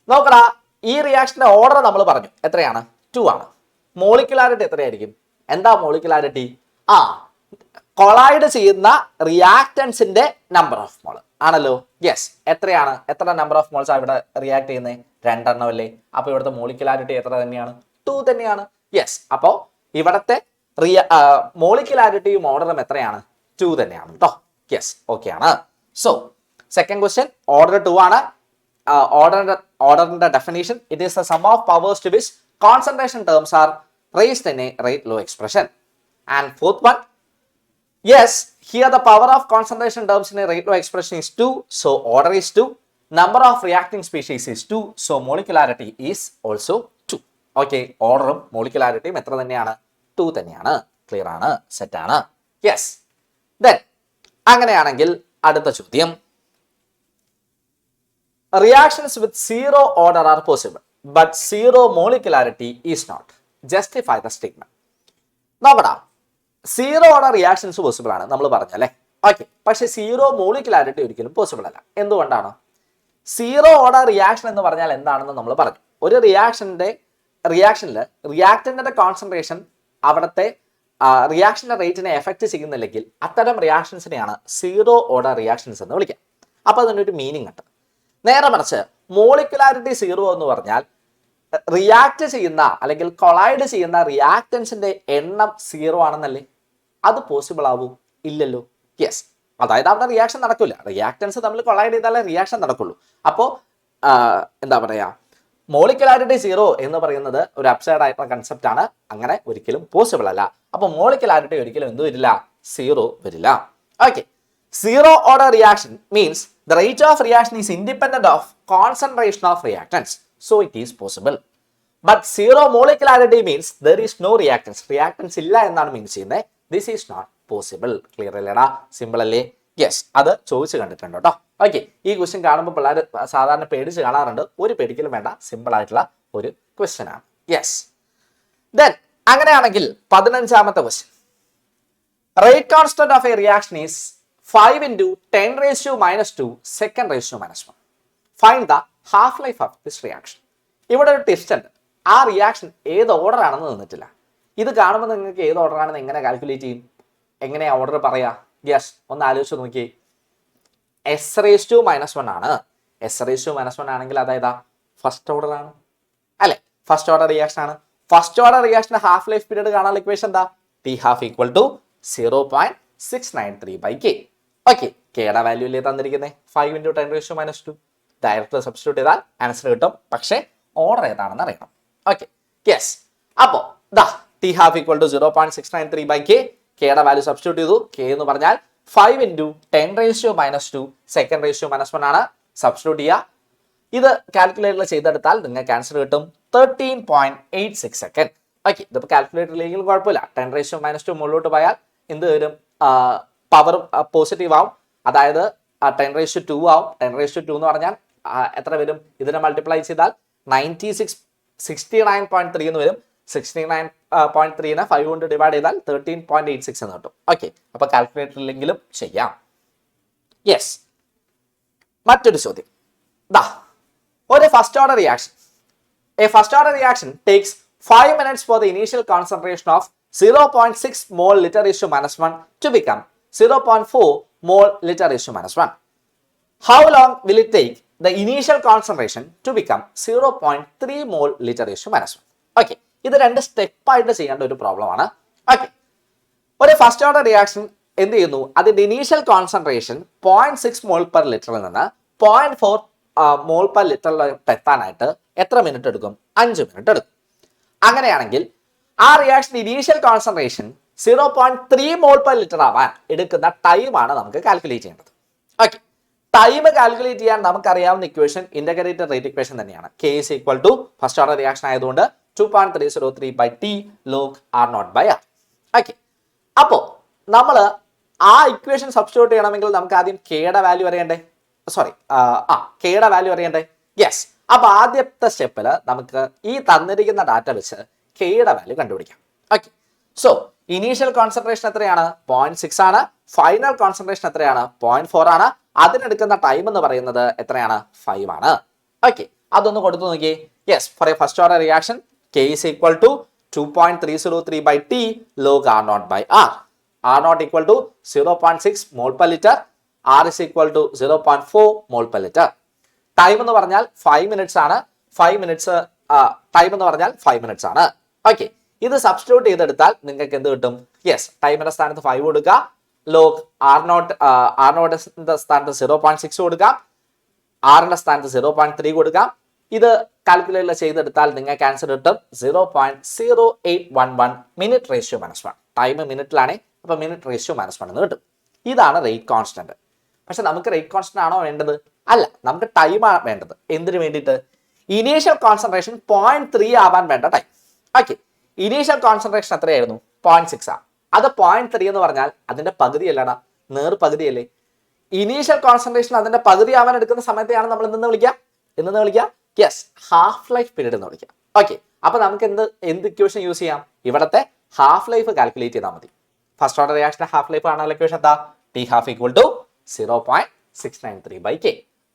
നോക്കടാ, ഈ റിയാക്ഷന്റെ ഓർഡർ നമ്മൾ പറഞ്ഞു എത്രയാണ്? 2 ആണ്. മോളിക്കുലാരിറ്റി എത്രയായിരിക്കും? എന്താ മോളിക്കുലാരിറ്റി? കൊളൈഡ് ചെയ്യുന്ന റിയാക്ടൻസിന്റെ നമ്പർ ഓഫ് മോൾ ആണല്ലോ. യെസ്, എത്രയാണ്? എത്ര നമ്പർ ഓഫ് മോൾസ് ഇവിടെ റിയാക്ട് ചെയ്യുന്നത്? 2 എണ്ണം അല്ലേ. അപ്പൊ ഇവിടുത്തെ മോളിക്കുലാരിറ്റി എത്ര തന്നെയാണ്? 2 തന്നെയാണ്. യെസ്, അപ്പോ ഇവിടത്തെ മോളിക്കുലാരിറ്റിയും ഓർഡറും എത്രയാണ്? 2 തന്നെയാണ് കേട്ടോ. യെസ് ഓക്കെ ആണ്. സോ സെക്കൻഡ് ക്വസ്റ്റ്യൻ ഓർഡർ 2 ആണ്. ഓർഡറിന്റെ definition it is the sum of powers to which concentration terms are raised in a rate law expression. And fourth one, yes, here the power of concentration terms in a rate law expression is 2, so order is 2. Number of reacting species is 2, so molecularity is also 2. Okay, order molecularity എത്ര തന്നെയാണ്? 2 തന്നെയാണ്. Clear ആണ്, set ആണ്. Yes. Then അങ്ങനെയാണെങ്കിൽ അടുത്ത ചോദ്യം, reactions with zero order are possible but zero molecularity is not. Justify the statement. നോക്കടാ, zero order reactions possible ആണ് നമ്മൾ പറഞ്ഞല്ലേ. ഓക്കെ, പക്ഷെ സീറോ മോളിക്കുലാരിറ്റി ഒരിക്കലും പോസിബിൾ അല്ല. എന്തുകൊണ്ടാണ്? സീറോ ഓർഡർ റിയാക്ഷൻ എന്ന് പറഞ്ഞാൽ എന്താണെന്ന് നമ്മൾ പറഞ്ഞു. ഒരു റിയാക്ഷനിൽ റിയാക്ടന്റിന്റെ കോൺസെൻട്രേഷൻ അവിടുത്തെ റിയാക്ഷന്റെ റേറ്റിനെ എഫക്ട് ചെയ്യുന്നില്ലെങ്കിൽ അത്തരം റിയാക്ഷൻസിനെയാണ് സീറോ ഓർഡർ റിയാക്ഷൻസ് എന്ന് വിളിക്കുക. അപ്പോൾ അതിനൊരു മീനിങ് ഉണ്ട്. നേരെ മറിച്ച് മോളിക്കുലാരിറ്റി സീറോ എന്ന് പറഞ്ഞാൽ റിയാക്ട് ചെയ്യുന്ന അല്ലെങ്കിൽ കൊളൈഡ് ചെയ്യുന്ന റിയാക്ടൻസിന്റെ എണ്ണം സീറോ ആണെന്നല്ലേ. അത് പോസിബിൾ ആവൂ? ഇല്ലല്ലോ. യെസ്, അതായത് അവിടെ റിയാക്ഷൻ നടക്കില്ല. റിയാക്ടൻസ് തമ്മിൽ കൊളൈഡ് ചെയ്താലേ റിയാക്ഷൻ നടക്കുള്ളൂ. അപ്പോൾ എന്താ പറയാ, മോളിക്കുലാരിറ്റി സീറോ എന്ന് പറയുന്നത് ഒരു അബ്സൈഡ് ആയിട്ടുള്ള കൺസെപ്റ്റ് ആണ്. അങ്ങനെ ഒരിക്കലും പോസിബിൾ അല്ല. അപ്പോൾ മോളിക്കുലാരിറ്റി ഒരിക്കലും എന്ത് വരില്ല? സീറോ വരില്ല. Okay, zero order reaction means the rate of reaction is independent of concentration of reactance, so it is possible. But zero molecularity means there is no reactants. Reactants illa എന്നാണ് means ചെയ്യുന്നത്. This is not possible. Clear അല്ലേടാ? Simple അല്ലേ? Yes, അത് ചോദിച്ചു കണ്ടിട്ടുണ്ട് കേട്ടോ. Okay, ഈ question കാണുമ്പോൾ പിള്ളേർ സാധാരണ പേടിച്ച് കാണാറുണ്ട്. ഒരു പേടിക്കലും വേണ്ട, സിമ്പിൾ ആയിട്ടുള്ള ഒരു ക്വസ്റ്റ്യൻ ആണ്. യെസ്. ദെൻ അങ്ങനെയാണെങ്കിൽ 15ാമത്തെ question, rate constant of a reaction is 5 × 10⁻⁻², second raised to -1. Find the half life of this reaction. ഇവിടെ ഒരു ടെസ്റ്റ് ഉണ്ട്. ആ റിയാക്ഷൻ ഏത് ഓർഡർ ആണെന്ന് തന്നിട്ടില്ല. ഇത് കാണുമ്പോൾ നിങ്ങൾക്ക് ഏത് ഓർഡർ ആണെന്ന് എങ്ങനെ കാൽക്കുലേറ്റ് ചെയ്യും? എങ്ങനെയാ ഓർഡർ പറയാ? യെസ്, ഒന്ന് ആലോചിച്ച് നോക്കിയേ. S⁻⁻1 ആണ്. S⁻⁻1 ആണെങ്കിൽ അതായത് ഫസ്റ്റ് ഓർഡർ ആണ് അല്ലെ? ഫസ്റ്റ് ഓർഡർ റിയാക്ഷൻ ആണ്. ഫസ്റ്റ് ഓർഡർ റിയാക്ഷന്റെ ഹാഫ് ലൈഫ് പീരീഡ് കാണാനുള്ള ഇക്വേഷൻ എന്താ? T⁴ = 0.693/K. ഓക്കെ, കെയുടെ വാല്യൂ അല്ലേ തന്നിരിക്കുന്നത്? 5 × 10⁻². ഡയറക്റ്റ് സബ്സ്റ്റിറ്റ്യൂട്ട് ചെയ്താൽ ആൻസർ കിട്ടും. പക്ഷേ ഓർഡർ ഏതാണെന്ന് അറിയണം. Okay, yes. അപ്പോൾ T⁴ = 0.693/K. കെയുടെ വാല്യൂ സബ്സ്റ്റിറ്റ്യൂട്ട് ചെയ്തു. കെ എന്ന് പറഞ്ഞാൽ 5 × 10⁻², second raised to -1 ആണ്. സബ്സ്റ്റിറ്റ്യൂട്ട് ചെയ്യുക. ഇത് കാൽക്കുലേറ്ററിൽ ചെയ്തെടുത്താൽ നിങ്ങൾക്ക് ആൻസർ കിട്ടും 13.86 സെക്കൻഡ്. ഓക്കെ, ഇതിപ്പോൾ കാൽക്കുലേറ്ററിലെങ്കിലും കുഴപ്പമില്ല. 10⁻² മുകളിലോട്ട് പോയാൽ എന്ത് വരും? പവർ പോസിറ്റീവ് ആവും. അതായത് 10⁻² ആവും. 10⁻² എന്ന് പറഞ്ഞാൽ എത്ര വരും? ഇതിനെ മൾട്ടിപ്ലൈ ചെയ്താൽ 69.3 എന്ന് വരും. 69.3നെ 5 കൊണ്ട് ഡിവൈഡ് ചെയ്താൽ 13.86 എന്ന് കിട്ടും. ഓക്കെ, അപ്പൊ കാൽക്കുലേറ്ററിലെങ്കിലും ചെയ്യാം. യെസ്. മറ്റൊരു ചോദ്യം, ഒരു first order reaction. A first order reaction takes 5 minutes for the initial concentration of 0.6 mole liter raised to -1 to become 0.4 mole liter raised to -1. How long will it take the initial concentration to become 0.3 mole liter raised to -1? Okay, ഇത് രണ്ട് സ്റ്റെപ്പായിട്ട് ചെയ്യേണ്ട ഒരു problem ആണ്. Okay, ഒരു first order reaction എന്ത് ചെയ്യുന്നു? അതിന്റെ ഇനീഷ്യൽ കോൺസെൻട്രേഷൻ 0.6 മോൾ പെർ ലിറ്ററിൽ നിന്ന് 0.4 മോൾ പെർ ലിറ്ററിലോട്ട് എത്താനായിട്ട് എത്ര മിനിറ്റ് എടുക്കും? 5 മിനിറ്റ് എടുക്കും. അങ്ങനെയാണെങ്കിൽ ആ reaction initial concentration 0.3 mole per litre ആവാൻ എടുക്കുന്ന ടൈമാണ് നമുക്ക് കാൽക്കുലേറ്റ് ചെയ്യേണ്ടത്. ഓക്കെ, ടൈം കാൽക്കുലേറ്റ് ചെയ്യാൻ നമുക്കറിയാവുന്ന ഇക്വേഷൻ ഇന്റഗ്രേറ്റഡ് റേറ്റ് ഇക്വേഷൻ തന്നെയാണ്. K = ഫസ്റ്റ് ഓർഡർ റിയാക്ഷൻ ആയതുകൊണ്ട് 2.303/T log R0/R. ഓക്കെ, അപ്പോ നമ്മൾ ആ ഇക്വേഷൻ സബ്സ്റ്റിറ്റ്യൂട്ട് ചെയ്യണമെങ്കിൽ നമുക്ക് ആദ്യം കെയുടെ വാല്യൂ അറിയണ്ടേ? കെയുടെ വാല്യൂ അറിയണ്ടേ? യെസ്. അപ്പൊ ആദ്യത്തെ സ്റ്റെപ്പിൽ നമുക്ക് ഈ തന്നിരിക്കുന്ന ഡാറ്റ വെച്ച് കെയുടെ വാല്യൂ കണ്ടുപിടിക്കാം. ഓക്കെ, സോ ഇനീഷ്യൽ കോൺസെൻട്രേഷൻ എത്രയാണ്? 0.6 ആണ്. ഫൈനൽ കോൺസെൻട്രേഷൻ എത്രയാണ്? 0.4 ആണ്. അതിനെടുക്കുന്ന ടൈം എന്ന് പറയുന്നത് എത്രയാണ്? 5 ആണ്. ഓക്കെ, അതൊന്ന് കൊടുത്തു നോക്കിയേ. Yes, for a first order reaction K = 2.303/T log R0/R. R0 = 0.6 mole per liter. R = 0.4 mole per liter. Time എന്ന് പറഞ്ഞാൽ 5 മിനിറ്റ്സ് ആണ്. 5 മിനിറ്റ്സ് ടൈം എന്ന് പറഞ്ഞാൽ 5 മിനിറ്റ്സ് ആണ്. ഓക്കെ, ഇത് സബ്സ്റ്റിറ്റ്യൂട്ട് ചെയ്തെടുത്താൽ നിങ്ങൾക്ക് എന്ത് കിട്ടും? യെസ്, ടൈമിന്റെ സ്ഥാനത്ത് 5 കൊടുക്കുക. ലോഗ് R0 സ്ഥാനത്ത് 0.6 കൊടുക്കാം, ആറിന്റെ സ്ഥാനത്ത് 0.3 കൊടുക്കാം. ഇത് കാൽക്കുലേറ്റർ ചെയ്തെടുത്താൽ നിങ്ങൾക്ക് ആൻസർ കിട്ടും 0.0811 മിനിറ്റ് റേഷ്യോ -1. ടൈം മിനിറ്റിലാണ്, അപ്പൊ മിനിറ്റ് റേഷ്യോ -1 എന്ന് കിട്ടും. ഇതാണ് റേറ്റ് കോൺസ്റ്റന്റ്. പക്ഷെ നമുക്ക് റേറ്റ് കോൺസ്റ്റന്റ് ആണോ വേണ്ടത്? അല്ല, നമുക്ക് ടൈമാണ് വേണ്ടത്. എന്തിനു വേണ്ടിയിട്ട്? ഇനീഷ്യൽ കോൺസെൻട്രേഷൻ 0.3 ആവാൻ വേണ്ട ടൈം. ഓക്കെ, ഇനീഷ്യൽ കോൺസെൻട്രേഷൻ എത്രയായിരുന്നു? 0.6 ആണ്. അത് 0.3 എന്ന് പറഞ്ഞാൽ അതിന്റെ പകുതി അല്ലടാ, നേർ പകുതിയല്ലേ. ഇനീഷ്യൽ കോൺസെൻട്രേഷൻ അതിന്റെ പകുതി ആവാൻ എടുക്കുന്ന സമയത്തെയാണ് നമ്മൾ എന്തെന്ന് വിളിക്കുക? യെസ്, ഹാഫ് ലൈഫ് പീരീഡ് എന്ന് വിളിക്കാം. ഓക്കെ, അപ്പൊ നമുക്ക് എന്ത് ഇക്വേഷൻ യൂസ് ചെയ്യാം? ഇവിടത്തെ ഹാഫ് ലൈഫ് കാൽക്കുലേറ്റ് ചെയ്താൽ മതി. First order reaction half life ആണ് ഇക്വേഷൻ എന്താ? T half equal to 0.693/k.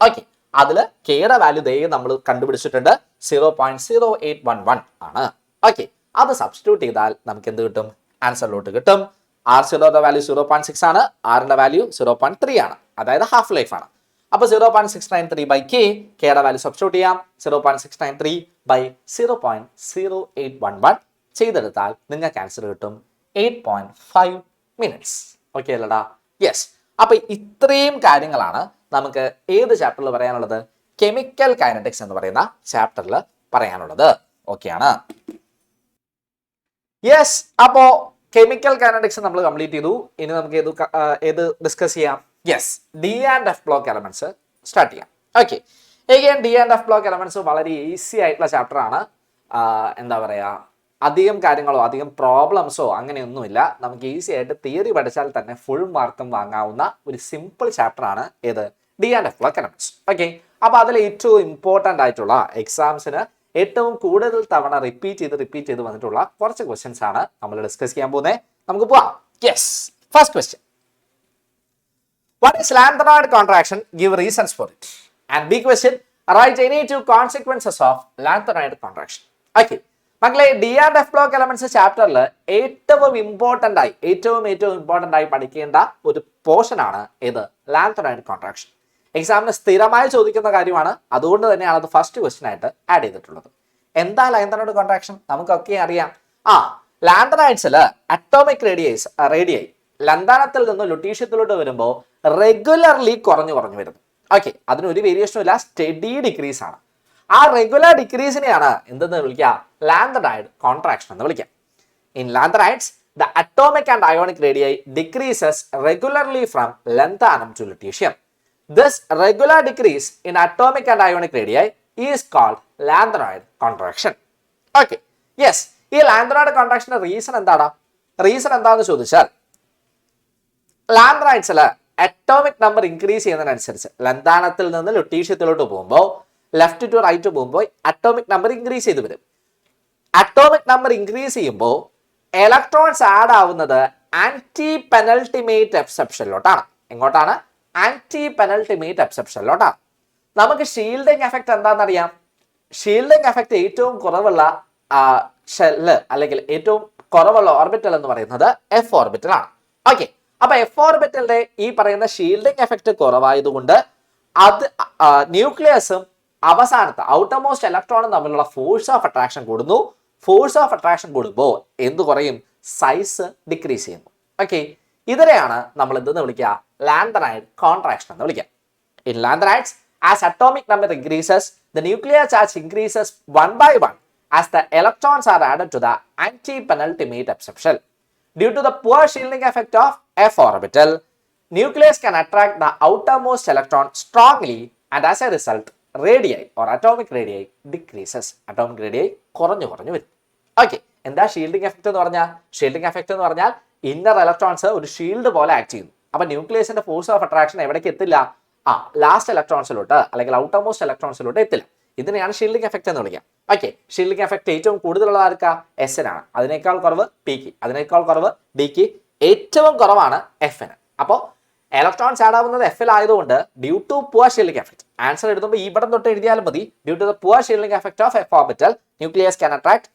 Okay, അതിൽ കെയുടെ വാല്യൂ നമ്മൾ കണ്ടുപിടിച്ചിട്ടുണ്ട് 0.0811 ആണ്. ഓക്കെ, അത് സബ്സ്റ്റിറ്റ്യൂട്ട് ചെയ്താൽ നമുക്ക് എന്ത് കിട്ടും? ആൻസറിലോട്ട് കിട്ടും. R0യുടെ വാല്യൂ 0.6 ആണ്, ആറിന്റെ വാല്യൂ 0.3 ആണ്, അതായത് ഹാഫ് ലൈഫ് ആണ്. അപ്പൊ 0.693/k, കെയുടെ വാല്യൂ സബ്സ്റ്റിറ്റ്യൂട്ട് ചെയ്യാം. 0.693/0.0811 ചെയ്തെടുത്താൽ നിങ്ങൾക്ക് ആൻസർ കിട്ടും 8.5 മിനിറ്റ്സ്. ഓക്കെ അല്ലടാ? യെസ്. അപ്പൊ ഇത്രയും കാര്യങ്ങളാണ് നമുക്ക് ഏത് ചാപ്റ്ററിൽ പറയാനുള്ളത്? കെമിക്കൽ കൈനറ്റിക്സ് എന്ന് പറയുന്ന ചാപ്റ്ററിൽ പറയാനുള്ളത്. ഓക്കെ ആണ്? യെസ്. അപ്പോ കെമിക്കൽ കൈനറ്റിക്സ് നമ്മൾ കംപ്ലീറ്റ് ചെയ്തു. ഇനി നമുക്ക് ഏത് ഡിസ്കസ് ചെയ്യാം? Yes, D and F block elements start ചെയ്യാം. Okay, again D and F block elements വളരെ ഈസി ആയിട്ടുള്ള ചാപ്റ്റർ ആണ്. എന്താ പറയാ, അധികം കാര്യങ്ങളോ അധികം പ്രോബ്ലംസോ അങ്ങനെയൊന്നുമില്ല. നമുക്ക് ഈസി ആയിട്ട് തിയറി പഠിച്ചാൽ തന്നെ ഫുൾ മാർക്കും വാങ്ങാവുന്ന ഒരു സിമ്പിൾ ചാപ്റ്റർ ആണ് ഏത്? D and F block elements. Okay, അപ്പൊ അതിൽ ഏറ്റവും ഇമ്പോർട്ടന്റ് ആയിട്ടുള്ള എക്സാംസിന് ഏറ്റവും കൂടുതൽ തവണ റിപ്പീറ്റ് ചെയ്ത് വന്നിട്ടുള്ള കുറച്ച് ക്വസ്റ്റ്യൻസ് ആണ് നമ്മൾ ഡിസ്കസ് ചെയ്യാൻ പോകുന്നത്. നമുക്ക് പോവാം. Yes, first question, what is lanthanide contraction? Give reasons for it. And B question, write any two consequences of lanthanide contraction. Okay, മക്കളെ, D and F block elements ചാപ്റ്ററിൽ ഏറ്റവും ഇമ്പോർട്ടന്റ് ആയി പഠിക്കേണ്ട ഒരു പോർഷൻ ആണ് ഏത്? ലാൻത്തനൈഡ് കോൺട്രാക്ഷൻ. എക്സാമിന് സ്ഥിരമായി ചോദിക്കുന്ന കാര്യമാണ്, അതുകൊണ്ട് തന്നെയാണ് അത് ഫസ്റ്റ് ക്വസ്റ്റ്യൻ ആയിട്ട് ആഡ് ചെയ്തിട്ടുള്ളത്. എന്താ ലാൻത്തനൈഡ് കോൺട്രാക്ഷൻ? നമുക്കൊക്കെ അറിയാം. ലാൻത്തനൈഡ്സിൽ അറ്റോമിക് റേഡിയൈ ലന്താനത്തിൽ നിന്ന് ലുട്ടീഷ്യത്തിലോട്ട് വരുമ്പോൾ റെഗുലർലി കുറഞ്ഞു വരുന്നു. ഓക്കെ, അതിനൊരു വേരിയേഷനും ഇല്ല, സ്റ്റഡി ഡിക്രീസ് ആണ്. ആ റെഗുലർ ഡിക്രീസിനെയാണ് എന്തെന്ന് വിളിക്കുക? ലാൻത്തനൈഡ് കോൺട്രാക്ഷൻ എന്ന് വിളിക്കാം. In lanthanides the atomic and ionic radii decreases regularly from lanthanum to lutetium. This regular decrease in atomic and ionic radii is called lanthanide contraction. Okay, yes, ഈ ലാൻത്തനൈഡ് കോൺട്രാക്ഷന്റെ reason എന്താണെന്ന് ചോദിച്ചാൽ, ലാൻത്തനൈഡ്സിൽ അറ്റോമിക് നമ്പർ ഇൻക്രീസ് ചെയ്യുന്നതിനനുസരിച്ച് ലന്താനത്തിൽ നിന്ന് ലുട്ടീഷ്യത്തിലോട്ട് പോകുമ്പോൾ left to right പോകുമ്പോൾ അറ്റോമിക് നമ്പർ ഇൻക്രീസ് ചെയ്ത് വരും. അറ്റോമിക് നമ്പർ ഇൻക്രീസ് ചെയ്യുമ്പോൾ ഇലക്ട്രോൺസ് ആഡ് ആവുന്നത് ആന്റി പെനൾട്ടിമേറ്റ് എക്സെപ്ഷനിലോട്ടാണ്. എങ്ങോട്ടാണ്? ആന്റി പെനൾട്ടിമേറ്റ് എക്സെപ്ഷനിലോട്ടാണ്. നമുക്ക് ഷീൽഡിംഗ് എഫക്ട് എന്താണെന്നറിയാം. ഷീൽഡിംഗ് എഫക്ട് ഏറ്റവും കുറവുള്ള ഷെല്ല് അല്ലെങ്കിൽ ഏറ്റവും കുറവുള്ള ഓർബിറ്റൽ എന്ന് പറയുന്നത് എഫ് ഓർബിറ്റൽ ആണ്. ഓക്കെ, അപ്പൊ എഫ് ഓർബിറ്റലിന്റെ ഈ പറയുന്ന ഷീൽഡിംഗ് എഫക്ട് കുറവായതുകൊണ്ട് അത് ന്യൂക്ലിയസും അവസാനത്തെ ഔട്ടർ മോസ്റ്റ് ഇലക്ട്രോണും തമ്മിലുള്ള ഫോഴ്സ് ഓഫ് അട്രാക്ഷൻ കൂടുന്നു. ഫോഴ്സ് ഓഫ് അട്രാക്ഷൻ കൂടുമ്പോൾ എന്ത് കുറയും? സൈസ് ഡിക്രീസ് ചെയ്യുന്നു. ഓക്കെ, ഇതിനെയാണ് നമ്മൾ എന്തെന്ന് വിളിക്കുക? ലാൻത്തനൈഡ് കോൺട്രാക്ഷൻ എന്ന് വിളിക്കുക. In lanthanides, as atomic number increases, the nuclear charge increases one by one as the electrons are added to the anti-penultimate exception. Due to the poor shielding effect of f orbital, nucleus can attract the outermost electron strongly, and as a result, radii or atomic radii decreases. Atomic radii കുറഞ്ഞു വരും. Okay, എന്താ shielding effect എന്ന് പറഞ്ഞാൽ? Shielding effect എന്ന് പറഞ്ഞാൽ inner electrons ഒരു shield പോലെ act ചെയ്യുന്നു. അപ്പൊ ന്യൂക്ലിയസിന്റെ ഫോഴ്സ് ഓഫ് അട്രാക്ഷൻ എവിടേക്ക് എത്തില്ല? ലാസ്റ്റ് ഇലക്ട്രോൺസിലോട്ട് അല്ലെങ്കിൽ ഔട്ടർ മോസ്റ്റ് ഇലക്ട്രോൺസിലോട്ട് എത്തില്ല. ഇതിനെയാണ് ഷീൽഡിംഗ് എഫക്ട് എന്ന് വിളിക്കുക. ഓക്കെ, ഷീൽഡിംഗ് എഫക്ട് ഏറ്റവും കൂടുതലുള്ള ആർക്കാ? എസിനാണ്. അതിനേക്കാൾ കുറവ് പിക്ക്, അതിനേക്കാൾ കുറവ് ഡിക്ക്, ഏറ്റവും കുറവാണ് എഫിന്. അപ്പോൾ ഇലക്ട്രോൺസ് ആഡ് ആവുന്നത് എഫിൽ ആയതുകൊണ്ട് due to poor shielding effect, answer എഴുതുമ്പോൾ ഈ ഇവിടം തൊട്ട് എഴുതിയാലും മതി. Due to the poor shielding effect of f orbital, nucleus can attract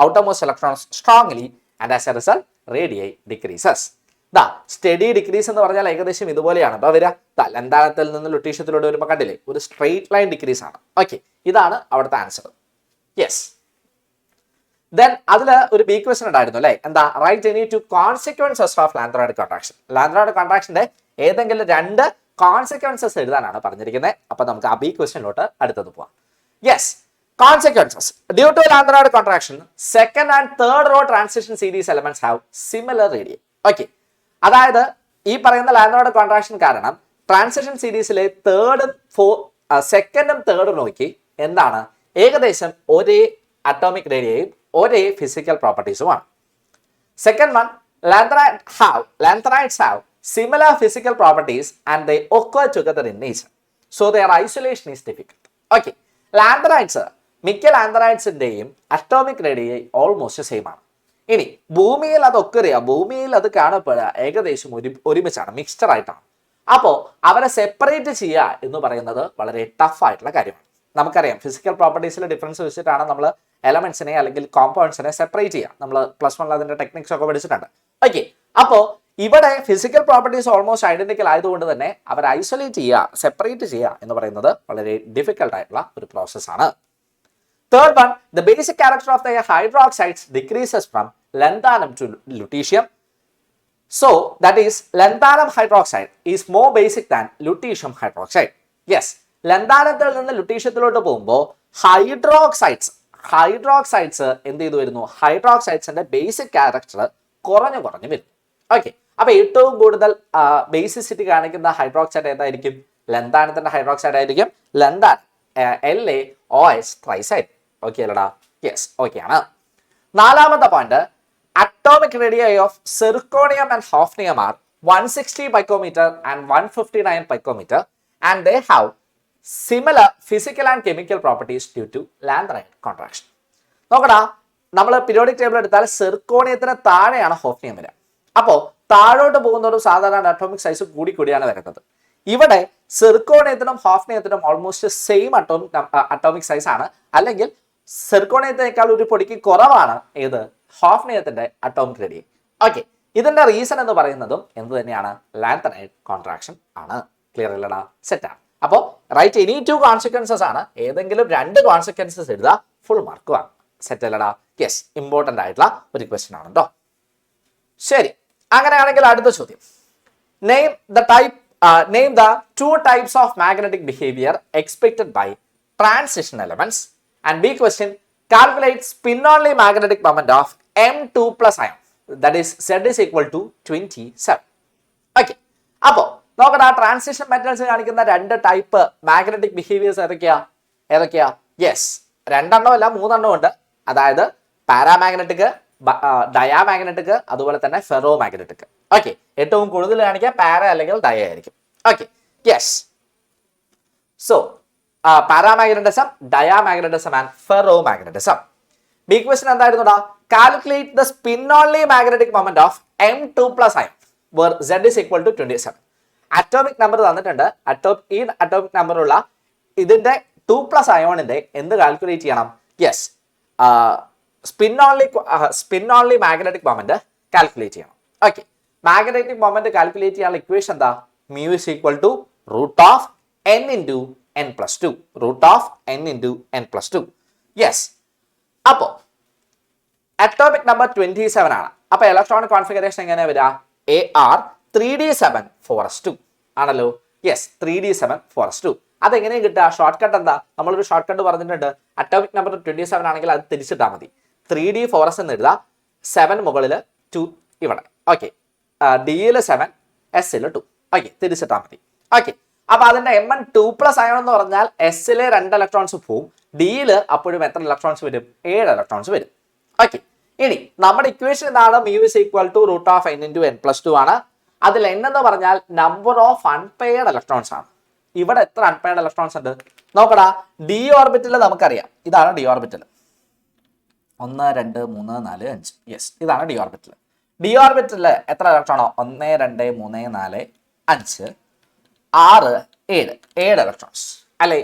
outermost electrons strongly, and as a result radii decreases. Steady decrease എന്ന് പറഞ്ഞാൽ ഏകദേശം ഇതുപോലെയാണ് വരിക. ലന്താനത്തിൽ നിന്ന് ലുട്ടീഷ്യത്തിലൂടെ വരുമ്പോൾ കണ്ടില്ലേ, ഒരു സ്ട്രെയിറ്റ് ലൈൻ ഡിക്രീസ് ആണ്. ഓക്കെ, ഇതാണ് അവിടുത്തെ ആൻസർ. യെസ്, ദെൻ അതിൽ ഒരു ബി ക്വസ്റ്റൻ ഉണ്ടായിരുന്നു അല്ലേ, എന്താ write any two consequences of lanthanoid contraction. Lanthanoid കോൺട്രാക്ഷന്റെ ഏതെങ്കിലും 2 കോൺസിക്വൻസസ് എഴുതാനാണ് പറഞ്ഞിരിക്കുന്നത്. അപ്പൊ നമുക്ക് ആ ബി ക്വസ്റ്റനിലോട്ട് അടുത്തത് പോവാം. Yes, consequences due to lambda contraction, second and third row transition series elements have similar radii. Okay, അതായത് ഈ പറയുന്ന ലാൻഡ്രോയിഡ് കോൺട്രാക്ഷൻ കാരണം ട്രാൻസിഷൻ സീരീസിലെ സെക്കൻഡും തേർഡും നോക്കി എന്താണ് ഏകദേശം ഒരേ അറ്റോമിക് റേഡിയയും ഒരേ ഫിസിക്കൽ പ്രോപ്പർട്ടീസുമാണ്. Second one, lanthanides have similar physical properties and they occur together in nature, so their isolation is difficult. Okay, lanthanides മിക്ക ലാൻഡറൈഡ്സിന്റെയും അറ്റോമിക് റേഡിയൈ ഓൾമോസ്റ്റ് സെയിം ആണ്. ഇനി ഭൂമിയിൽ അത് ഒക്കറിയ, ഭൂമിയിൽ അത് കാണപ്പെടുക ഏകദേശം ഒരുമിച്ചാണ്, മിക്സ്ചർ ആയിട്ടാണ്. അപ്പോൾ അവരെ സെപ്പറേറ്റ് ചെയ്യുക എന്ന് പറയുന്നത് വളരെ ടഫ് ആയിട്ടുള്ള കാര്യമാണ്. നമുക്കറിയാം ഫിസിക്കൽ പ്രോപ്പർട്ടീസിലെ ഡിഫറൻസ് വെച്ചിട്ടാണ് നമ്മൾ എലമെന്റ്സിനെ അല്ലെങ്കിൽ കോമ്പൗണ്ട്സിനെ സെപ്പറേറ്റ് ചെയ്യുക. നമ്മൾ +1 അതിന്റെ ടെക്നിക്സ് ഒക്കെ പഠിച്ചിട്ടുണ്ട്. ഓക്കെ, അപ്പോൾ ഇവിടെ ഫിസിക്കൽ പ്രോപ്പർട്ടീസ് ഓൾമോസ്റ്റ് ഐഡന്റിക്കൽ ആയതുകൊണ്ട് തന്നെ അവർ ഐസൊലേറ്റ് ചെയ്യുക, സെപ്പറേറ്റ് ചെയ്യുക എന്ന് പറയുന്നത് വളരെ ഡിഫിക്കൽട്ട് ആയിട്ടുള്ള ഒരു പ്രോസസ്സാണ്. Third one, the basic character of the hydroxides decreases from lanthanum to lutetium. So, that is, lanthanum hydroxide is more basic than lutetium hydroxide. Yes, lanthanumത്തിൽ നിന്ന് ലുട്ടീഷ്യത്തിലോട്ട് പോകുമ്പോൾ ഹൈഡ്രോക്സൈഡ്സ് എന്ത് ചെയ്തു വരുന്നു, ഹൈഡ്രോക്സൈഡ്സിന്റെ ബേസിക് ക്യാരക്ടർ കുറഞ്ഞു വരും. ഓക്കെ, അപ്പൊ ഏറ്റവും കൂടുതൽ ബേസിസിറ്റി കാണിക്കുന്ന ഹൈഡ്രോക്സൈഡ് ഏതായിരിക്കും? ലന്താനത്തിന്റെ ഹൈഡ്രോക്സൈഡ് ആയിരിക്കും. ലന്താൻ LaOH ട്രൈസൈഡ്. ഓക്കെ അല്ലടാ? യെസ്, ഓക്കെ ആണ്. നാലാമത്തെ point, atomic radii of zirconium and hafnium are 160 picometer and 159 picometer and they have similar physical and chemical properties due to lanthanide contraction. നോക്കടാ, നമ്മൾ പീരിയോഡിക് ടേബിൾ എടുത്താൽ സിർക്കോണിയത്തിന് താഴെയാണ് ഹോഫ്നിയം വരിക. അപ്പോൾ താഴോട്ട് പോകുന്നതും സാധാരണ അറ്റോമിക് സൈസ് കൂടിയാണ് വരുന്നത്. ഇവിടെ സിർക്കോണിയത്തിനും ഹോഫ്നിയത്തിനും ഓൾമോസ്റ്റ് സെയിം അറ്റോമിക് സൈസ് ആണ്, അല്ലെങ്കിൽ സിർക്കോണിയത്തിനേക്കാൾ ഒരു പൊടിക്ക് കുറവാണ് ഏത്, ഹോഫ്നിയത്തിന്റെ അറ്റോമിക് റേഡിയൈ. ഓക്കെ, ഇതിന്റെ റീസൺ എന്ന് പറയുന്നതും എന്ത് തന്നെയാണ്, ലാൻത്തനൈഡ് കോൺട്രാക്ഷൻ ആണ്. ക്ലിയർ അല്ലടാ? സെറ്റാണ്. അപ്പോൾ റൈറ്റ് എനി 2 കോൺസിക്വൻസസ് ആണ്, ഏതെങ്കിലും 2 കോൺസിക്വൻസസ് എഴുതുക, ഫുൾ മാർക്ക് വാങ്ങും. സെറ്റ് അല്ലടാ? യെസ്, ഇമ്പോർട്ടന്റ് ആയിട്ടുള്ള ഒരു ക്വസ്റ്റ്യൻ ആണ് കേട്ടോ. ശരി, അങ്ങനെയാണെങ്കിൽ അടുത്ത ചോദ്യം, name the 2 types of magnetic behavior expected by transition elements. And B question, calculate spin-only magnetic moment of M2 plus ion, that is Z is equal to 27. Okay, അപ്പോൾ നോക്കടാ, ട്രാൻസിഷൻ മെറ്റൽസ് കാണിക്കുന്ന 2 type magnetic behaviours ഏതൊക്കെയാ? Yes, 2 അല്ല 3 ഉണ്ട്. അതായത് paramagnetic, diamagnetic, അതുപോലെ തന്നെ ferro magnetic. Okay, ഏറ്റവും കൂടുതൽ കാണിക്കുക പാര അല്ലെങ്കിൽ ഡയ ആയിരിക്കും. Okay, yes. So paramagnetism, diamagnetism and ferromagnetism. B question എന്തായിരുന്നുടാ? Calculate the spin only magnetic moment of M2 plus ion where Z is equal to 27. Atomic number തന്നിട്ടുണ്ട്. ഈ atomic നമ്പറുള്ള ഇതിന്റെ 2+ അയോണിന്റെ എന്ത് കാൽക്കുലേറ്റ് ചെയ്യണം? Yes, spin only magnetic moment calculate ചെയ്യണം. Okay, magnetic moment calculate ചെയ്യാനുള്ള equation എന്താ? mu is equal to root of n into n plus 2. root of n into n plus 2. Yes, അപ്പോൾ അറ്റോമിക് നമ്പർ 27 ആണ്. അപ്പൊ electronic configuration എങ്ങനെയാ വരിക? AR 3d7 ആണല്ലോ. Yes, 3d7 അതെങ്ങനെയാ കിട്ടുക? ഷോർട്ട് കട്ട് എന്താ? നമ്മളൊരു ഷോർട്ട് കട്ട് പറഞ്ഞിട്ടുണ്ട്. അറ്റോമിക് നമ്പർ 27 ആണെങ്കിൽ അത് തിരിച്ചിട്ടാൽ മതി. 3d4s എന്ന് എഴുതാം, 7 മുകളിൽ 2 ഇവിടെ. ഓക്കെ, ഡിയിൽ 7, എസിൽ 2. ഓക്കെ, തിരിച്ചിട്ടാൽ മതി. ഓക്കെ, അപ്പൊ അതിന്റെ Mn 2+ അയോൺ എന്ന് പറഞ്ഞാൽ എസിലെ 2 ഇലക്ട്രോൺസ് പോവും, ഡിയിൽ അപ്പോഴും എത്ര ഇലക്ട്രോൺസ് വരും? 7 ഇലക്ട്രോൺസ് വരും. ഓക്കെ, ഇനി നമ്മുടെ ഇക്വേഷൻ എന്താണ്? mu is equal to root of n into n plus 2 ആണ്. അതിൽ n എന്ന് പറഞ്ഞാൽ നമ്പർ ഓഫ് അൺപെയർഡ് ഇലക്ട്രോൺസ് ആണ്. ഇവിടെ എത്ര അൺപെയർഡ് ഇലക്ട്രോൺസ് ഉണ്ട് നോക്കടാ? ഡി ഓർബിറ്റൽ നമുക്കറിയാം, ഇതാണ് ഡി ഓർബിറ്റൽ. 1 2 3 4 5. യെസ്, ഇതാണ് ഡി ഓർബിറ്റൽ. ഡി ഓർബിറ്റലിൽ എത്ര ഇലക്ട്രോണോ? 1 2 3 4 5 6 7 ഇലക്ട്രോൺസ് അല്ലേ?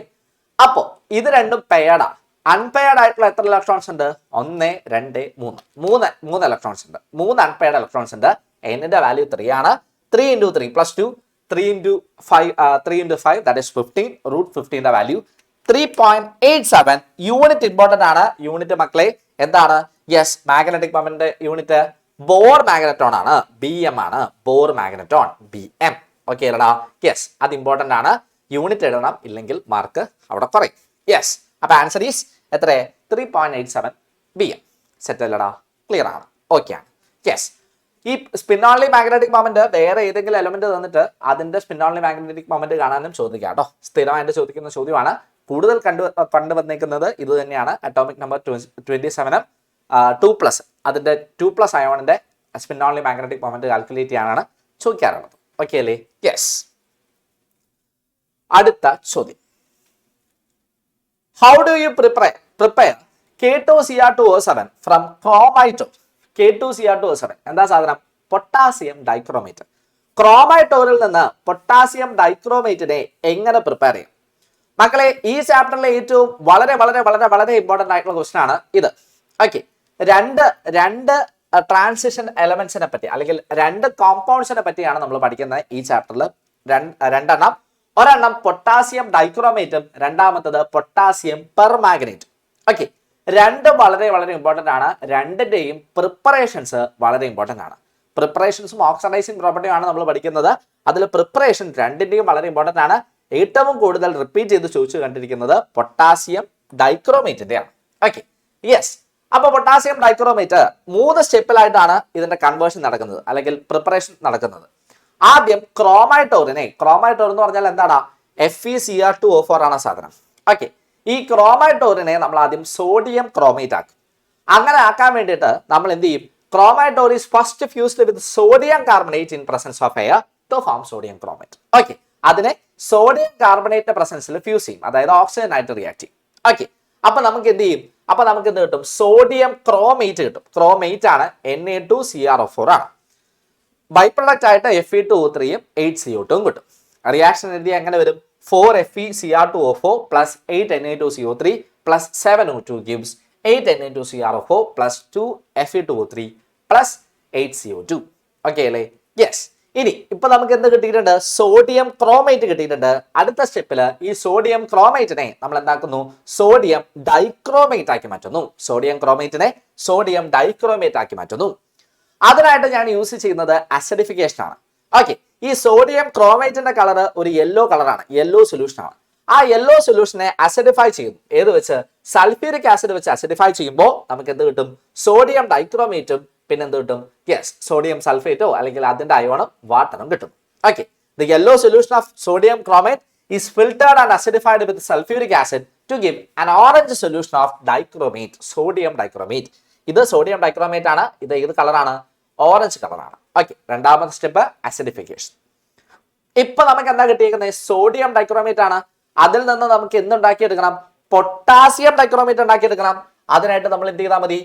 അപ്പോ ഇത് രണ്ടും പെയർഡാ. അൺപെയർഡ് ആയിട്ടുള്ള എത്ര ഇലക്ട്രോൺസ് ഉണ്ട്? 1 2 3 ഇലക്ട്രോൺസ് ഉണ്ട്. 3 അൺപെയർഡ് ഇലക്ട്രോൺസ് ഉണ്ട്. എന്നിന്റെ വാല്യൂ 3 ആണ്. 3 into 3 plus 2, 3 into 5 that is 15. root 15 value 3.87. Unit important ആണ്. യൂണിറ്റ് മക്കളെ എന്താണ്? Yes, magnetic moment unit bore magneton ആണ്, BM ആണ്. Bore magneton BM. ഓക്കെ അല്ലടാ? യെസ്, അത് ഇമ്പോർട്ടന്റ് ആണ്. യൂണിറ്റ് എഴുതണം, ഇല്ലെങ്കിൽ മാർക്ക് അവിടെ കുറയും. യെസ്, അപ്പൊ ആൻസർ ഈസ് എത്ര? 3.87 BM. സെറ്റ് അല്ലടാ? ക്ലിയർ ആണ്? ഓക്കെ ആണ്. യെസ്, ഈ സ്പിൻ ഓൺലി മാഗ്നറ്റിക് മൊമെന്റ് വേറെ ഏതെങ്കിലും എലമെന്റ് തന്നിട്ട് അതിന്റെ സ്പിൻ ഓൺലി മാഗ്നറ്റിക് മൊമെന്റ് കാണാനും ചോദിക്കാം കേട്ടോ. സ്ഥിരമായിട്ട് ചോദിക്കുന്ന ചോദ്യമാണ്. കൂടുതൽ കണ്ടു വന്നിരിക്കുന്നത് ഇത് തന്നെയാണ്. അറ്റോമിക് നമ്പർ 27 2+, അതിന്റെ 2+ അയോണിന്റെ spin only magnetic moment calculate ചെയ്യാനാണ് ചോദിക്കാറുള്ളത്. ഓക്കെ അല്ലേ? യെസ്. അടുത്ത ചോദ്യം, how do you prepare K2Cr2O7 from chromite ore? K2Cr2O7 എന്താ സാധനം? Potassium dichromate. ക്രോമൈറ്റോറിൽ നിന്ന് പൊട്ടാസ്യം ഡൈക്രോമേറ്റിനെ എങ്ങനെ പ്രിപ്പയർ ചെയ്യും? മക്കളെ, ഈ ചാപ്റ്ററിലെ ഏറ്റവും വളരെ വളരെ വളരെ വളരെ ഇമ്പോർട്ടന്റ് ആയിട്ടുള്ള ക്വസ്റ്റൻ ആണ് ഇത്. ഓക്കെ, രണ്ട് ട്രാൻസിഷൻ എലമെന്റ്സിനെ പറ്റി അല്ലെങ്കിൽ രണ്ട് കോമ്പൗണ്ട്സിനെ പറ്റിയാണ് നമ്മൾ പഠിക്കുന്നത് ഈ ചാപ്റ്ററിൽ. രണ്ടെണ്ണം, ഒരെണ്ണം പൊട്ടാസ്യം ഡൈക്രോമേറ്റും രണ്ടാമത്തത് പൊട്ടാസ്യം പെർമാംഗനേറ്റ്. ഓക്കെ, രണ്ടും വളരെ വളരെ ഇമ്പോർട്ടന്റ് ആണ്. രണ്ടിന്റെയും പ്രിപ്പറേഷൻസ് വളരെ ഇമ്പോർട്ടന്റ് ആണ്. പ്രിപ്പറേഷൻസും ഓക്സിഡൈസിങ് പ്രോപ്പർട്ടിയും ആണ് നമ്മൾ പഠിക്കുന്നത്. അതിൽ പ്രിപ്പറേഷൻ രണ്ടിന്റെയും വളരെ ഇമ്പോർട്ടന്റ് ആണ്. ഏറ്റവും കൂടുതൽ റിപ്പീറ്റ് ചെയ്ത് ചോദിച്ചു കണ്ടിരിക്കുന്നത് പൊട്ടാസ്യം ഡൈക്രോമേറ്റിന്റെ ആണ്. Okay, yes. അപ്പൊ പൊട്ടാസ്യം ഡൈക്രോമേറ്റ് 3 സ്റ്റെപ്പിലായിട്ടാണ് ഇതിന്റെ കൺവേർഷൻ നടക്കുന്നത് അല്ലെങ്കിൽ പ്രിപ്പറേഷൻ നടക്കുന്നത്. ആദ്യം ക്രോമൈറ്റോർ എന്ന് പറഞ്ഞാൽ എന്താണ്? FeCr2O4 ആണ് സാധനം. ഓക്കെ, ഈ ക്രോമൈറ്റോറിനെ നമ്മൾ ആദ്യം സോഡിയം ക്രോമേറ്റ് ആക്കും. അങ്ങനെ ആക്കാൻ വേണ്ടിയിട്ട് നമ്മൾ എന്ത് ചെയ്യും? Chromite ore is first fused with sodium carbonate in presence of air to form sodium chromate. Okay, അതിനെ സോഡിയം കാർബണേറ്റ് പ്രസൻസിൽ ഫ്യൂസ് ചെയ്യും, അതായത് ഓക്സിജൻ ആയിട്ട് റിയാക്ട് ചെയ്യും. ഓക്കെ, അപ്പൊ നമുക്ക് എന്ത് ചെയ്യും? അപ്പൊ നമുക്ക് എന്ത് കിട്ടും? സോഡിയം ക്രോമേറ്റ് കിട്ടും. ക്രോമേറ്റ് ആണ്, Na2Cr4 ആണ്. ബൈ പ്രൊഡക്റ്റ് ആയിട്ട് Fe2O3യും 8CO2 കിട്ടും. റിയാക്ഷൻ എഴുതി എങ്ങനെ വരും? 4FeCr2O4 plus 8Na2CO3 plus 7O2 gives 8Na2Cr4 plus 2Fe2O3 plus 8CO2. Okay അല്ലേ? യെസ്. ഇനി ഇപ്പൊ നമുക്ക് എന്ത് കിട്ടിയിട്ടുണ്ട്? സോഡിയം ക്രോമേറ്റ് കിട്ടിയിട്ടുണ്ട്. അടുത്ത സ്റ്റെപ്പിൽ ഈ സോഡിയം ക്രോമേറ്റിനെ നമ്മൾ എന്താക്കുന്നു? സോഡിയം ഡൈക്രോമേറ്റ് ആക്കി മാറ്റുന്നു. സോഡിയം ക്രോമേറ്റിനെ സോഡിയം ഡൈക്രോമേറ്റ് ആക്കി മാറ്റുന്നു. അതിനായിട്ട് ഞാൻ യൂസ് ചെയ്യുന്നത് അസിഡിഫിക്കേഷൻ ആണ്. ഓക്കെ, ഈ സോഡിയം ക്രോമേറ്റിന്റെ കളർ ഒരു യെല്ലോ കളറാണ്, യെല്ലോ സൊല്യൂഷൻ ആണ്. ആ യെല്ലോ സൊല്യൂഷനെ അസിഡിഫൈ ചെയ്യുന്നു. ഏത് വെച്ച്? സൾഫ്യൂരിക് ആസിഡ് വെച്ച് അസിഡിഫൈ ചെയ്യുമ്പോൾ നമുക്ക് എന്ത് കിട്ടും? സോഡിയം ഡൈക്രോമേറ്റും പിന്നെ എന്ത് കിട്ടും? യെസ്, സോഡിയം സൾഫേറ്റോ അല്ലെങ്കിൽ അതിന്റെ അയോണും വാട്ടറും കിട്ടും. Okay, the yellow solution of sodium chromate is filtered and acidified with sulphuric acid to give an orange solution of dichromate, sodium dichromate. ഇത് സോഡിയം ഡൈക്രോമേറ്റ് ആണ്. ഇത് ഏത് കളറാണ്? ഓറഞ്ച് കളറാണ്. ഓക്കെ, രണ്ടാമത്തെ സ്റ്റെപ്പ് അസിഡിഫിക്കേഷൻ. ഇപ്പൊ നമുക്ക് എന്താ കിട്ടിയിരിക്കുന്നത്? സോഡിയം ഡൈക്രോമേറ്റ് ആണ്. അതിൽ നിന്ന് നമുക്ക് എന്തുണ്ടാക്കിയെടുക്കണം? Potassium dichromate ഉണ്ടാക്കിയെടുക്കണം. അതിനായിട്ട് നമ്മൾ എന്ത് ചെയ്താൽ മതി?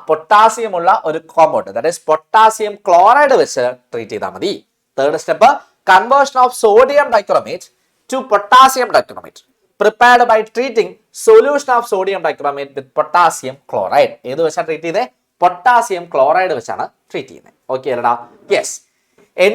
പൊട്ടാസ്യം ഉള്ള ഒരു compound, that is potassium chloride വെച്ച് ട്രീറ്റ് ചെയ്താൽ മതി. Third step, conversion of sodium dichromate to potassium dichromate prepared by treating solution of sodium dichromate with potassium chloride. ഏത് വെച്ചാണ് ട്രീറ്റ് ചെയ്തത്? പൊട്ടാസ്യം ക്ലോറൈഡ് വെച്ചാണ് ട്രീറ്റ് ചെയ്യുന്നത്. ഓക്കെ അല്ലടാ? Yes.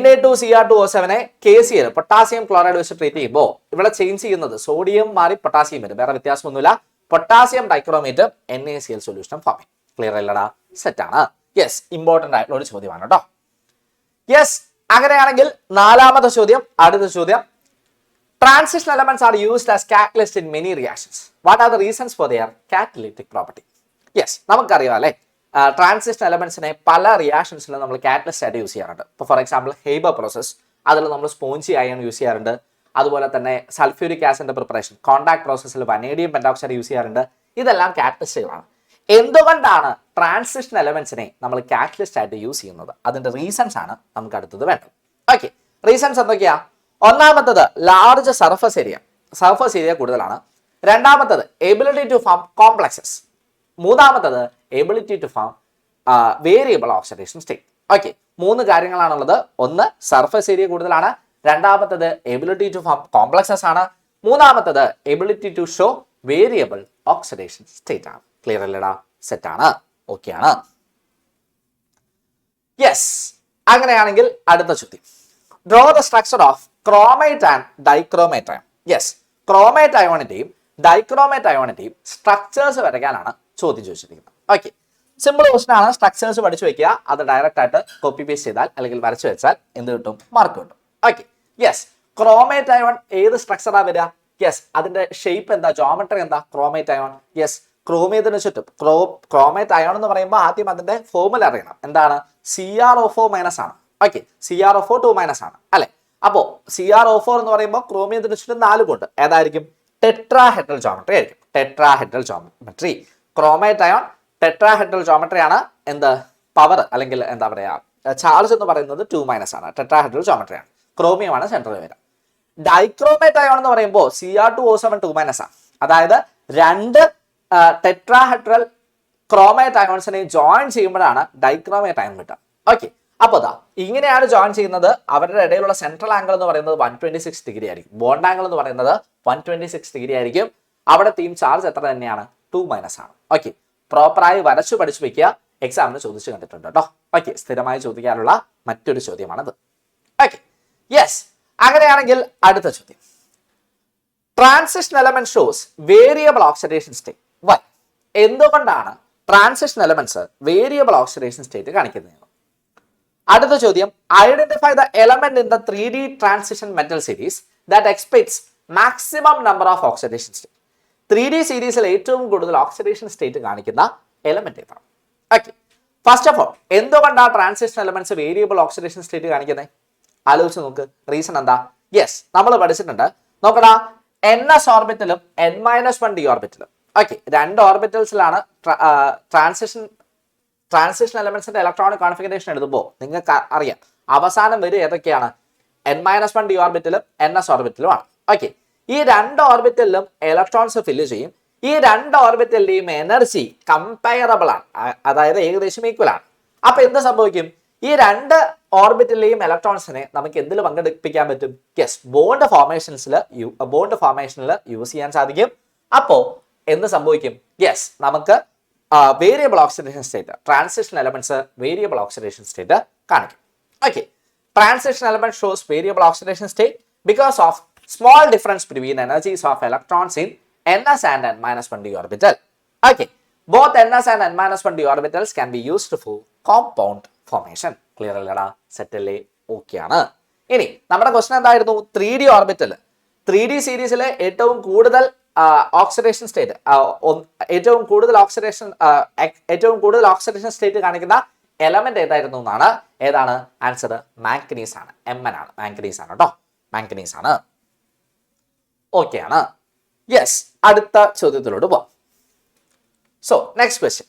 Na2Cr2O7 KCl potassium chloride വെച്ച് ട്രീറ്റ് ചെയ്യുമ്പോൾ ഇവിടെ ചേഞ്ച് ചെയ്യുന്നത് സോഡിയം മാറി പൊട്ടാസ്യം വരും, വേറെ വ്യത്യാസമൊന്നുമില്ല. Potassium dichromate NaCl solution form ചെയ്യും. ക്ലിയർ അല്ലടാ? സെറ്റ് ആണ്. യെസ്, ഇമ്പോർട്ടന്റ് ആയിട്ടുള്ള ഒരു ചോദ്യമാണ് കേട്ടോ. യെസ്, അങ്ങനെയാണെങ്കിൽ നാലാമത്തെ ചോദ്യം, അടുത്ത ചോദ്യം, transition elements are used as catalyst in many reactions. What are the reasons for their catalytic property? Yes, നമുക്കറിയാം അല്ലേ, ട്രാൻസിഷൻ എലമെന്റ്സിനെ പല റിയാക്ഷൻസിലും നമ്മൾ കാറ്റലിസ്റ്റ് ആയിട്ട് യൂസ് ചെയ്യാറുണ്ട്. ഇപ്പോൾ ഫോർ എക്സാമ്പിൾ ഹെയ്ബർ പ്രോസസ്, അതിൽ നമ്മൾ സ്പോഞ്ചി അയൺ യൂസ് ചെയ്യാറുണ്ട്. അതുപോലെ തന്നെ സൾഫ്യൂരിക് ആസിഡിന്റെ പ്രിപ്പറേഷൻ, കോണ്ടാക്ട് പ്രോസസ്സിൽ വനേഡിയം പെന്റോക്സൈഡ് യൂസ് ചെയ്യാറുണ്ട്. ഇതെല്ലാം കാറ്റലിസ്റ്റുകളാണ്. എന്തുകൊണ്ടാണ് ട്രാൻസിഷൻ എലമെന്റ്സിനെ നമ്മൾ കാറ്റലിസ്റ്റ് ആയിട്ട് യൂസ് ചെയ്യുന്നത്? അതിന്റെ റീസൺസ് ആണ് നമുക്ക് അടുത്തത് വേണ്ടത്. ഓക്കെ, റീസൺസ് എന്തൊക്കെയാ? ഒന്നാമത്തത് ലാർജ് സർഫസ് ഏരിയ കൂടുതലാണ്. രണ്ടാമത്തത് എബിലിറ്റി ടു ഫോം കോംപ്ലക്സസ്. മൂന്നാമത്തത് ability to form variable oxidation state. Okay, 3 കാര്യങ്ങളാണുള്ളത്. ഒന്ന് സർഫസ് ഏരിയ കൂടുതലാണ്, രണ്ടാമത്തത് എബിലിറ്റി ടു ഫോം കോംപ്ലക്സസ് ആണ്, മൂന്നാമത്തത് ability to show variable oxidation state ആണ്. ക്ലിയർ അല്ലടാ? സെറ്റ് ആണ്. ഓക്കെ ആണ്. യെസ്, അങ്ങനെയാണെങ്കിൽ അടുത്ത ചോദ്യം, draw the structure of chromate and dichromate ion. Yes, chromate അയോണിന്റെയും ഡൈക്രോമേറ്റ് അയോണിന്റെയും സ്ട്രക്ചേഴ്സ് വരയ്ക്കാനാണ് ചോദ്യം ചോദിച്ചിരിക്കുന്നത്. ഓക്കെ, സിമ്പിൾ ക്വസ്റ്റൻ ആണ്. സ്ട്രക്ചേഴ്സ് പഠിച്ചു വെക്കുക, അത് ഡയറക്റ്റ് ആയിട്ട് കോപ്പി പേസ്റ്റ് ചെയ്താൽ അല്ലെങ്കിൽ വരച്ചു വെച്ചാൽ എന്ത് കിട്ടും? മാർക്ക് കിട്ടും. Okay, yes. ക്രോമേറ്റ് അയോൺ ഏത് സ്ട്രക്ചറാ വരിക? യെസ്, അതിന്റെ ഷേപ്പ് എന്താ, ജോമെട്രി എന്താ? Chromate ion. യെസ്, ക്രോമിയത്തിന് ചുറ്റും ക്രോമേറ്റ് അയോൺ എന്ന് പറയുമ്പോൾ ആദ്യം അതിന്റെ ഫോർമുല അറിയണം. എന്താണ്? CrO4 മൈനസ് ആണ്. ഓക്കെ, CrO4 2 മൈനസ് ആണ് അല്ലെ? അപ്പോ CrO4 എന്ന് പറയുമ്പോൾ ക്രോമിയത്തിന് ചുറ്റും 4 കൊണ്ട് ഏതായിരിക്കും? ടെട്രാഹെഡ്രൽ ജോമെട്രി ആയിരിക്കും. Tetrahedral geometry. Chromate ion tetrahedral geometry ആണ്. എന്ത് പവർ അല്ലെങ്കിൽ എന്താ പറയാ ചാർജ് എന്ന് പറയുന്നത് 2 മൈനസ് ആണ്. ടെട്രാഹെഡ്രൽ ജോമെട്രി ആണ്. ക്രോമിയമാണ് സെൻട്രൽ വരിക. ഡൈക്രോമേറ്റ് അയോൺ എന്ന് പറയുമ്പോൾ Cr2O7 2 മൈനസ് ആണ്. അതായത് രണ്ട് ടെട്രാഹെഡ്രൽ ക്രോമേറ്റ് അയോൺസിനെ ജോയിൻ ചെയ്യുമ്പോഴാണ് ഡൈക്രോമേറ്റ് അയോൺ കിട്ടുക. ഓക്കെ, അപ്പോൾ ഇങ്ങനെയാണ് ജോയിൻ ചെയ്യുന്നത്. അവരുടെ ഇടയിലുള്ള സെൻട്രൽ ആംഗിൾ എന്ന് പറയുന്നത് 126 ഡിഗ്രി ആയിരിക്കും. ബോണ്ട് ആംഗിൾ എന്ന് പറയുന്നത് 126 ഡിഗ്രി ആയിരിക്കും. അവിടെ തീം ചാർജ് എത്ര തന്നെയാണ്? 2 മൈനസ് ആണ്. ഓക്കെ, പ്രോപ്പറായി വരച്ചു പഠിച്ചു വെക്കുക. എക്സാമിന് ചോദിച്ചു കണ്ടിട്ടുണ്ട് കേട്ടോ. ഓക്കെ, സ്ഥിരമായി ചോദിക്കാനുള്ള മറ്റൊരു ചോദ്യമാണത്. Okay, yes. അങ്ങനെയാണെങ്കിൽ അടുത്ത ചോദ്യം, transition element shows variable oxidation state. Why? എന്തുകൊണ്ടാണ് transition elements variable oxidation state കാണിക്കുന്നത്? അടുത്ത ചോദ്യം, identify the element in the 3D transition metal series that expects maximum number of oxidation state. 3D സീരീസിൽ ഏറ്റവും കൂടുതൽ ഓക്സിഡേഷൻ സ്റ്റേറ്റ് കാണിക്കുന്ന element ഏതാണ്? Okay, first of all എന്തുകൊണ്ടാണ് transition elements variable oxidation state കാണിക്കുന്നത്? ആലോചിച്ച് നോക്ക്. റീസൺ എന്താ? യെസ്, നമ്മൾ പഠിച്ചിട്ടുണ്ട്. നോക്കടാ, NS ഓർബിറ്റലും N-1d ഓർബിറ്റലും. ഓക്കെ, രണ്ട് ഓർബിറ്റൽസിലാണ് ട്രാൻസിഷൻ എലമെന്റ്സിന്റെ ഇലക്ട്രോണിക് കോൺഫിഗറേഷൻ എഴുതുമ്പോൾ നിങ്ങൾക്ക് അറിയാം അവസാനം വരെ ഏതൊക്കെയാണ്? N-1d ഓർബിറ്റലും NS ഓർബിറ്റലും ആണ്. ഓക്കെ, ഈ രണ്ട് ഓർബിറ്റലിലും ഇലക്ട്രോൺസ് ഫില്ല് ചെയ്യും. ഈ രണ്ട് ഓർബിറ്റലിന്റെയും എനർജി കമ്പയറബിൾ ആണ്, അതായത് ഏകദേശം ഈക്വൽ ആണ്. അപ്പൊ എന്ത് സംഭവിക്കും? ഈ രണ്ട് ഓർബിറ്റലിലെയും ഇലക്ട്രോൺസിനെ നമുക്ക് എന്തിൽ പങ്കെടുപ്പിക്കാൻ പറ്റും? യെസ്, ബോണ്ട് ഫോർമേഷനിൽ യൂസ് ചെയ്യാൻ സാധിക്കും. അപ്പോ എന്ത് സംഭവിക്കും? യെസ്, നമുക്ക് variable oxidation state, transition elements variable oxidation state കാണിക്കും. Okay, transition element shows variable oxidation state because of small difference between energies of electrons in NS and N-1d orbital. Okay, both NS and N-1d orbitals can be used for compound formation. Clear അല്ലടാ? Set അല്ലേ? Okay ആണ്. ഇനി നമ്മുടെ question എന്തായിരുന്നു? 3D orbital. 3D സീരീസിലെ ഏറ്റവും കൂടുതൽ oxidation state, ഏറ്റവും കൂടുതൽ ഓക്സിഡേഷൻ സ്റ്റേറ്റ് കാണിക്കുന്ന എലമെന്റ് ഏതായിരുന്നു എന്നാണ്. ഏതാണ് ആൻസർ? മാംഗനീസ് ആണ്. Mn ആണ്. മാംഗനീസ് ആണ് കേട്ടോ. മാംഗനീസ് ആണ്. ഓക്കെ ആണ്. യെസ്, അടുത്ത ചോദ്യത്തിലോട്ട് പോവാം. So next question,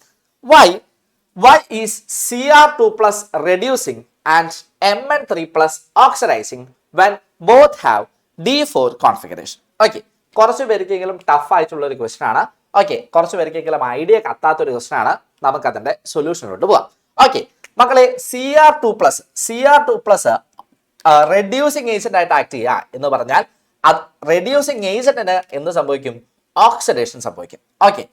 why is Cr2+ reducing and Mn3+ oxidizing when both have D4 configuration? Okay, കുറച്ച് പേർക്കെങ്കിലും ടഫ് ആയിട്ടുള്ള ഒരു ക്വസ്റ്റൻ ആണ്. ഓക്കെ, കുറച്ച് പേർക്കെങ്കിലും ഐഡിയ കത്താത്ത ഒരു ക്വസ്റ്റൻ ആണ്. നമുക്ക് അതിന്റെ സൊല്യൂഷനിലോട്ട് പോവാം. ഓക്കെ മക്കളെ, Cr2+ റെഡ്യൂസിങ് ഏജന്റ് ആയിട്ട് ആക്ട് ചെയ്യുക എന്ന് പറഞ്ഞാൽ റെഡ്യൂസിങ് ഏജന്റിന് എന്ത് സംഭവിക്കും? ഓക്സിഡേഷൻ സംഭവിക്കും. ഓക്കെ,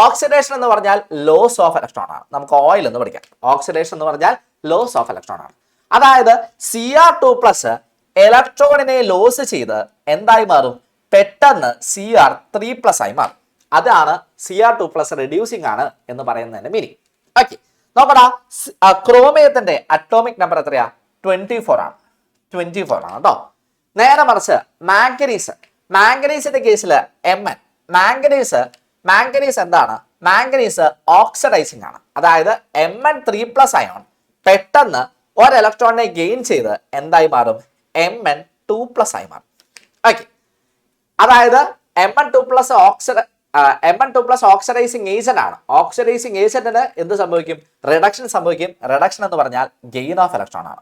ഓക്സിഡേഷൻ എന്ന് പറഞ്ഞാൽ ലോസ് ഓഫ് ഇലക്ട്രോൺ ആണ്. നമുക്ക് ഓയിൽ എന്ന് പഠിക്കാം. ഓക്സിഡേഷൻ എന്ന് പറഞ്ഞാൽ ലോസ് ഓഫ് ഇലക്ട്രോൺ ആണ്. അതായത് Cr2+ ഇലക്ട്രോണിനെ ലോസ് ചെയ്ത് എന്തായി മാറും? പെട്ടെന്ന് Cr3+ ആയി മാറും. അതാണ് Cr2+ റെഡ്യൂസിങ് ആണ് എന്ന് പറയുന്നതിന്റെ മീനിങ്. ഓക്കെ, നോക്കടാ, ക്രോമിയത്തിന്റെ അറ്റോമിക് നമ്പർ എത്രയാ? 24 ആണ്. 24 ആണ് കേട്ടോ. നേരെ മറിച്ച് മാംഗനീസിന്റെ കേസിൽ Mn. മാംഗനീസ് എന്താണ്? മാംഗനീസ് ഓക്സിഡൈസിങ് ആണ്. അതായത് Mn3+ അയോൺ പെട്ടെന്ന് ഒരു ഇലക്ട്രോണിനെ ഗെയിൻ ചെയ്ത് എന്തായി മാറും? Mn2+ ആയി മാറും. ഓക്കെ, അതായത് Mn2+ ഓക്സിഡൈസിങ് ഏജന്റ് ആണ്. ഓക്സിഡൈസിങ് ഏജന്റിന് എന്ത് സംഭവിക്കും? റിഡക്ഷൻ സംഭവിക്കും. റിഡക്ഷൻ എന്ന് പറഞ്ഞാൽ ഗെയിൻ ഓഫ് ഇലക്ട്രോൺ ആണ്.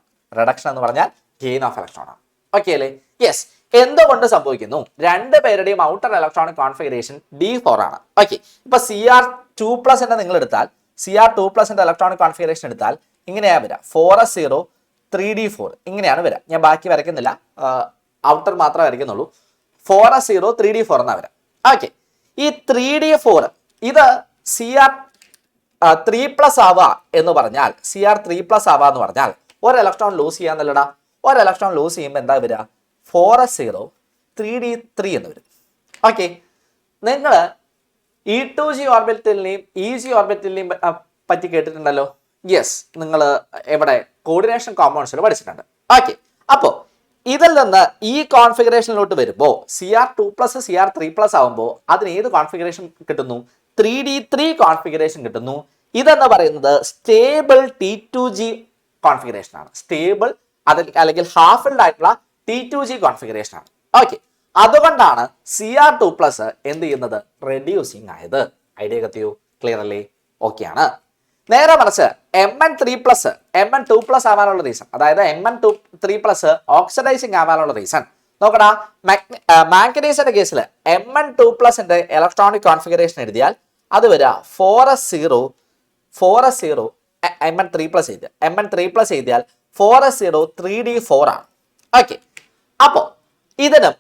ഓക്കെ അല്ലേ? യെസ്, എന്തുകൊണ്ട് സംഭവിക്കുന്നു? രണ്ടുപേരുടെയും ഔട്ടർ ഇലക്ട്രോണിക് കോൺഫിഗറേഷൻ D4 ആണ്. ഓക്കെ, ഇപ്പൊ Cr2+ നിങ്ങൾ എടുത്താൽ, Cr2+ ഇലക്ട്രോണിക് കോൺഫിഗറേഷൻ എടുത്താൽ ഇങ്ങനെയാ വരിക, 4s0 3d4 ഇങ്ങനെയാണ് വരിക. ഞാൻ ബാക്കി വരയ്ക്കുന്നില്ല, ഔട്ടർ മാത്രമേ വരയ്ക്കുന്നുള്ളൂ. 4s0 3d4 എന്നാ വരിക. ഓക്കെ, ഈ 3d4 ഇത് Cr3+ ആവുക എന്ന് പറഞ്ഞാൽ, Cr3+ ആവുക എന്ന് പറഞ്ഞാൽ ഒരു ഇലക്ട്രോൺ ലൂസ് ചെയ്യാന്നല്ലടാ. ഒരു ഇലക്ട്രോൺ ലൂസ് ചെയ്യുമ്പോൾ എന്താ വരിക? 4s0 3d3 എന്ന് വരും. ഓക്കെ, നിങ്ങൾ E2G ഓർബിറ്റലിനെയും EG ഓർബിറ്റലിനെയും പറ്റി കേട്ടിട്ടുണ്ടല്ലോ. യെസ്, നിങ്ങൾ എവിടെ കോർഡിനേഷൻ കോമ്പൗണ്ട്സിൽ പഠിച്ചിട്ടുണ്ട്. ഓക്കെ, അപ്പോൾ ഇതിൽ നിന്ന് ഈ കോൺഫിഗറേഷനിലോട്ട് വരുമ്പോൾ CR2+, CR3+ ആവുമ്പോൾ അതിന് ഏത് കോൺഫിഗറേഷൻ കിട്ടുന്നു? 3D3 കോൺഫിഗറേഷൻ കിട്ടുന്നു. ഇതെന്ന് പറയുന്നത് സ്റ്റേബിൾ T2G കോൺഫിഗറേഷൻ ആണ്. സ്റ്റേബിൾ അല്ലെങ്കിൽ ഹാഫിൾഡ് ആയിട്ടുള്ള T2G കോൺഫിഗറേഷൻ ആണ്. ഓക്കെ, അതുകൊണ്ടാണ് CR2+ എന്ത് ചെയ്യുന്നത്? റെഡ്യൂസിങ് ആയത്. ഐഡിയ കത്തിയോ? ക്ലിയർ അല്ലേ? ഓക്കെ ആണ്. നേരെ മറിച്ച് Mn3+, Mn2+ ആവാനുള്ള റീസൺ, അതായത് Mn3+ ഓക്സിഡൈസിങ് ആവാനുള്ള റീസൺ നോക്കടാ. മാംഗനീസിന്റെ കേസിൽ Mn2+ന്റെ ഇലക്ട്രോണിക് കോൺഫിഗറേഷൻ എഴുതിയാൽ അത് വരിക 4s0 Mn3+ എഴുതിയാൽ Mn3+ എഴുതിയാൽ 4s0 3d4 ആണ്. ഓക്കെ, അപ്പോ ഇതിനും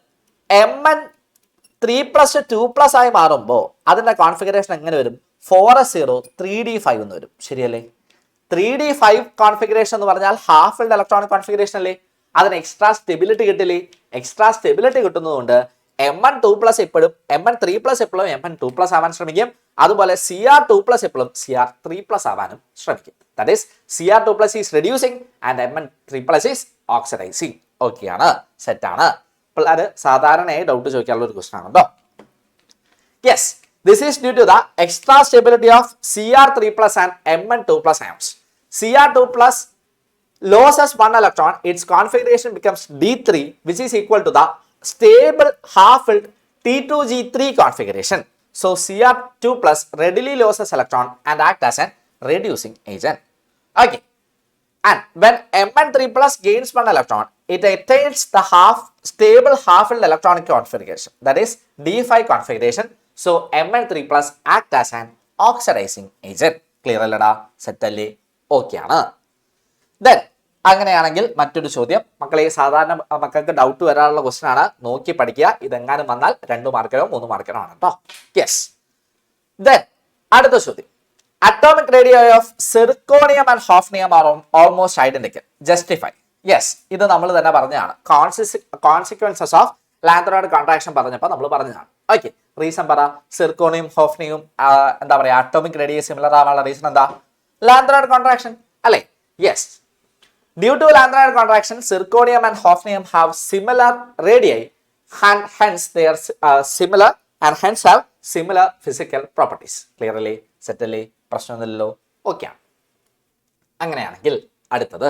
Mn3+, 2+ ആയി മാറുമ്പോൾ അതിന്റെ കോൺഫിഗറേഷൻ എങ്ങനെ വരും? 4s0 3d5 എന്ന് വരും. ശരിയല്ലേ? 3d5 കോൺഫിഗറേഷൻ എന്ന് പറഞ്ഞാൽ ഹാഫ് ഫിൽഡ് ഇലക്ട്രോണിക് കോൺഫിഗറേഷൻ അല്ലേ? അതിന് എക്സ്ട്രാ സ്റ്റെബിലിറ്റി കിട്ടില്ലേ? എക്സ്ട്രാ സ്റ്റെബിലിറ്റി കിട്ടുന്നതുകൊണ്ട് Mn2+ എപ്പോഴും Mn3+ എപ്പോഴും Mn2+ ആവാൻ ശ്രമിക്കും. അതുപോലെ CR2+ എപ്പോഴും CR3+ ആവാനും ശ്രമിക്കും. That is CR2+ is reducing and Mn3+ is oxidising. Okay ആണ്, സെറ്റ് ആണ്. അത് സാധാരണയായി ഡൗട്ട് ചോദിക്കാനുള്ള ഒരു ക്വസ്റ്റൻ ആണ് കേട്ടോ. Yes, this is due to the extra stability of CR3+ and Mn2+ ions. CR2+ loses one electron, its configuration becomes D3, which is equal to the stable half-filled T2G3 configuration. So CR2+ readily loses electron and act as a reducing agent. Okay, and when Mn3+ gains one electron, it attains the stable half-filled electronic configuration, that is D5 configuration. So Mn3+ act as an oxidizing agent. Clear അല്ലടാ? Set അല്ലേ? Okay ആണ്. Then അങ്ങനെയാണെങ്കിൽ മറ്റൊരു ചോദ്യം മക്കളെ, സാധാരണ മക്കൾക്ക് doubt വരാനുള്ള ക്വസ്റ്റൻ ആണ്. നോക്കി പഠിക്കുക. ഇതെങ്ങാനും വന്നാൽ 2 മാർക്കിനോ 3 മാർക്കിനോ ആണ് കേട്ടോ. യെസ്, ദെൻ അടുത്ത ചോദ്യം. Atomic radii of zirconium and hafnium are almost identical. Justify. Yes, ഇത് നമ്മൾ തന്നെ പറഞ്ഞതാണ്. കോൺസിക്വൻസസ് ഓഫ് ലാന്ത്രോയിഡ് കോൺട്രാക്ഷൻ പറഞ്ഞപ്പോൾ നമ്മൾ പറഞ്ഞതാണ്. ഓക്കെ, റീസൺ പറ. സിർക്കോണിയം ഹോഫ്നിയും എന്താ പറയാ, അറ്റോമിക് റേഡിയോ സിമിലർ ആവാനുള്ള റീസൺ എന്താ? ലാന്ത്രോയിഡ് കോൺട്രാക്ഷൻ അല്ലേ? Yes, due to lanthanoid contraction zirconium and hafnium have similar radii and hence they are similar and hence have similar physical properties. Clear അല്ലേ? Set അല്ലേ? പ്രശ്നമൊന്നുമില്ലല്ലോ. Okay ആണ്. അങ്ങനെയാണെങ്കിൽ അടുത്തത്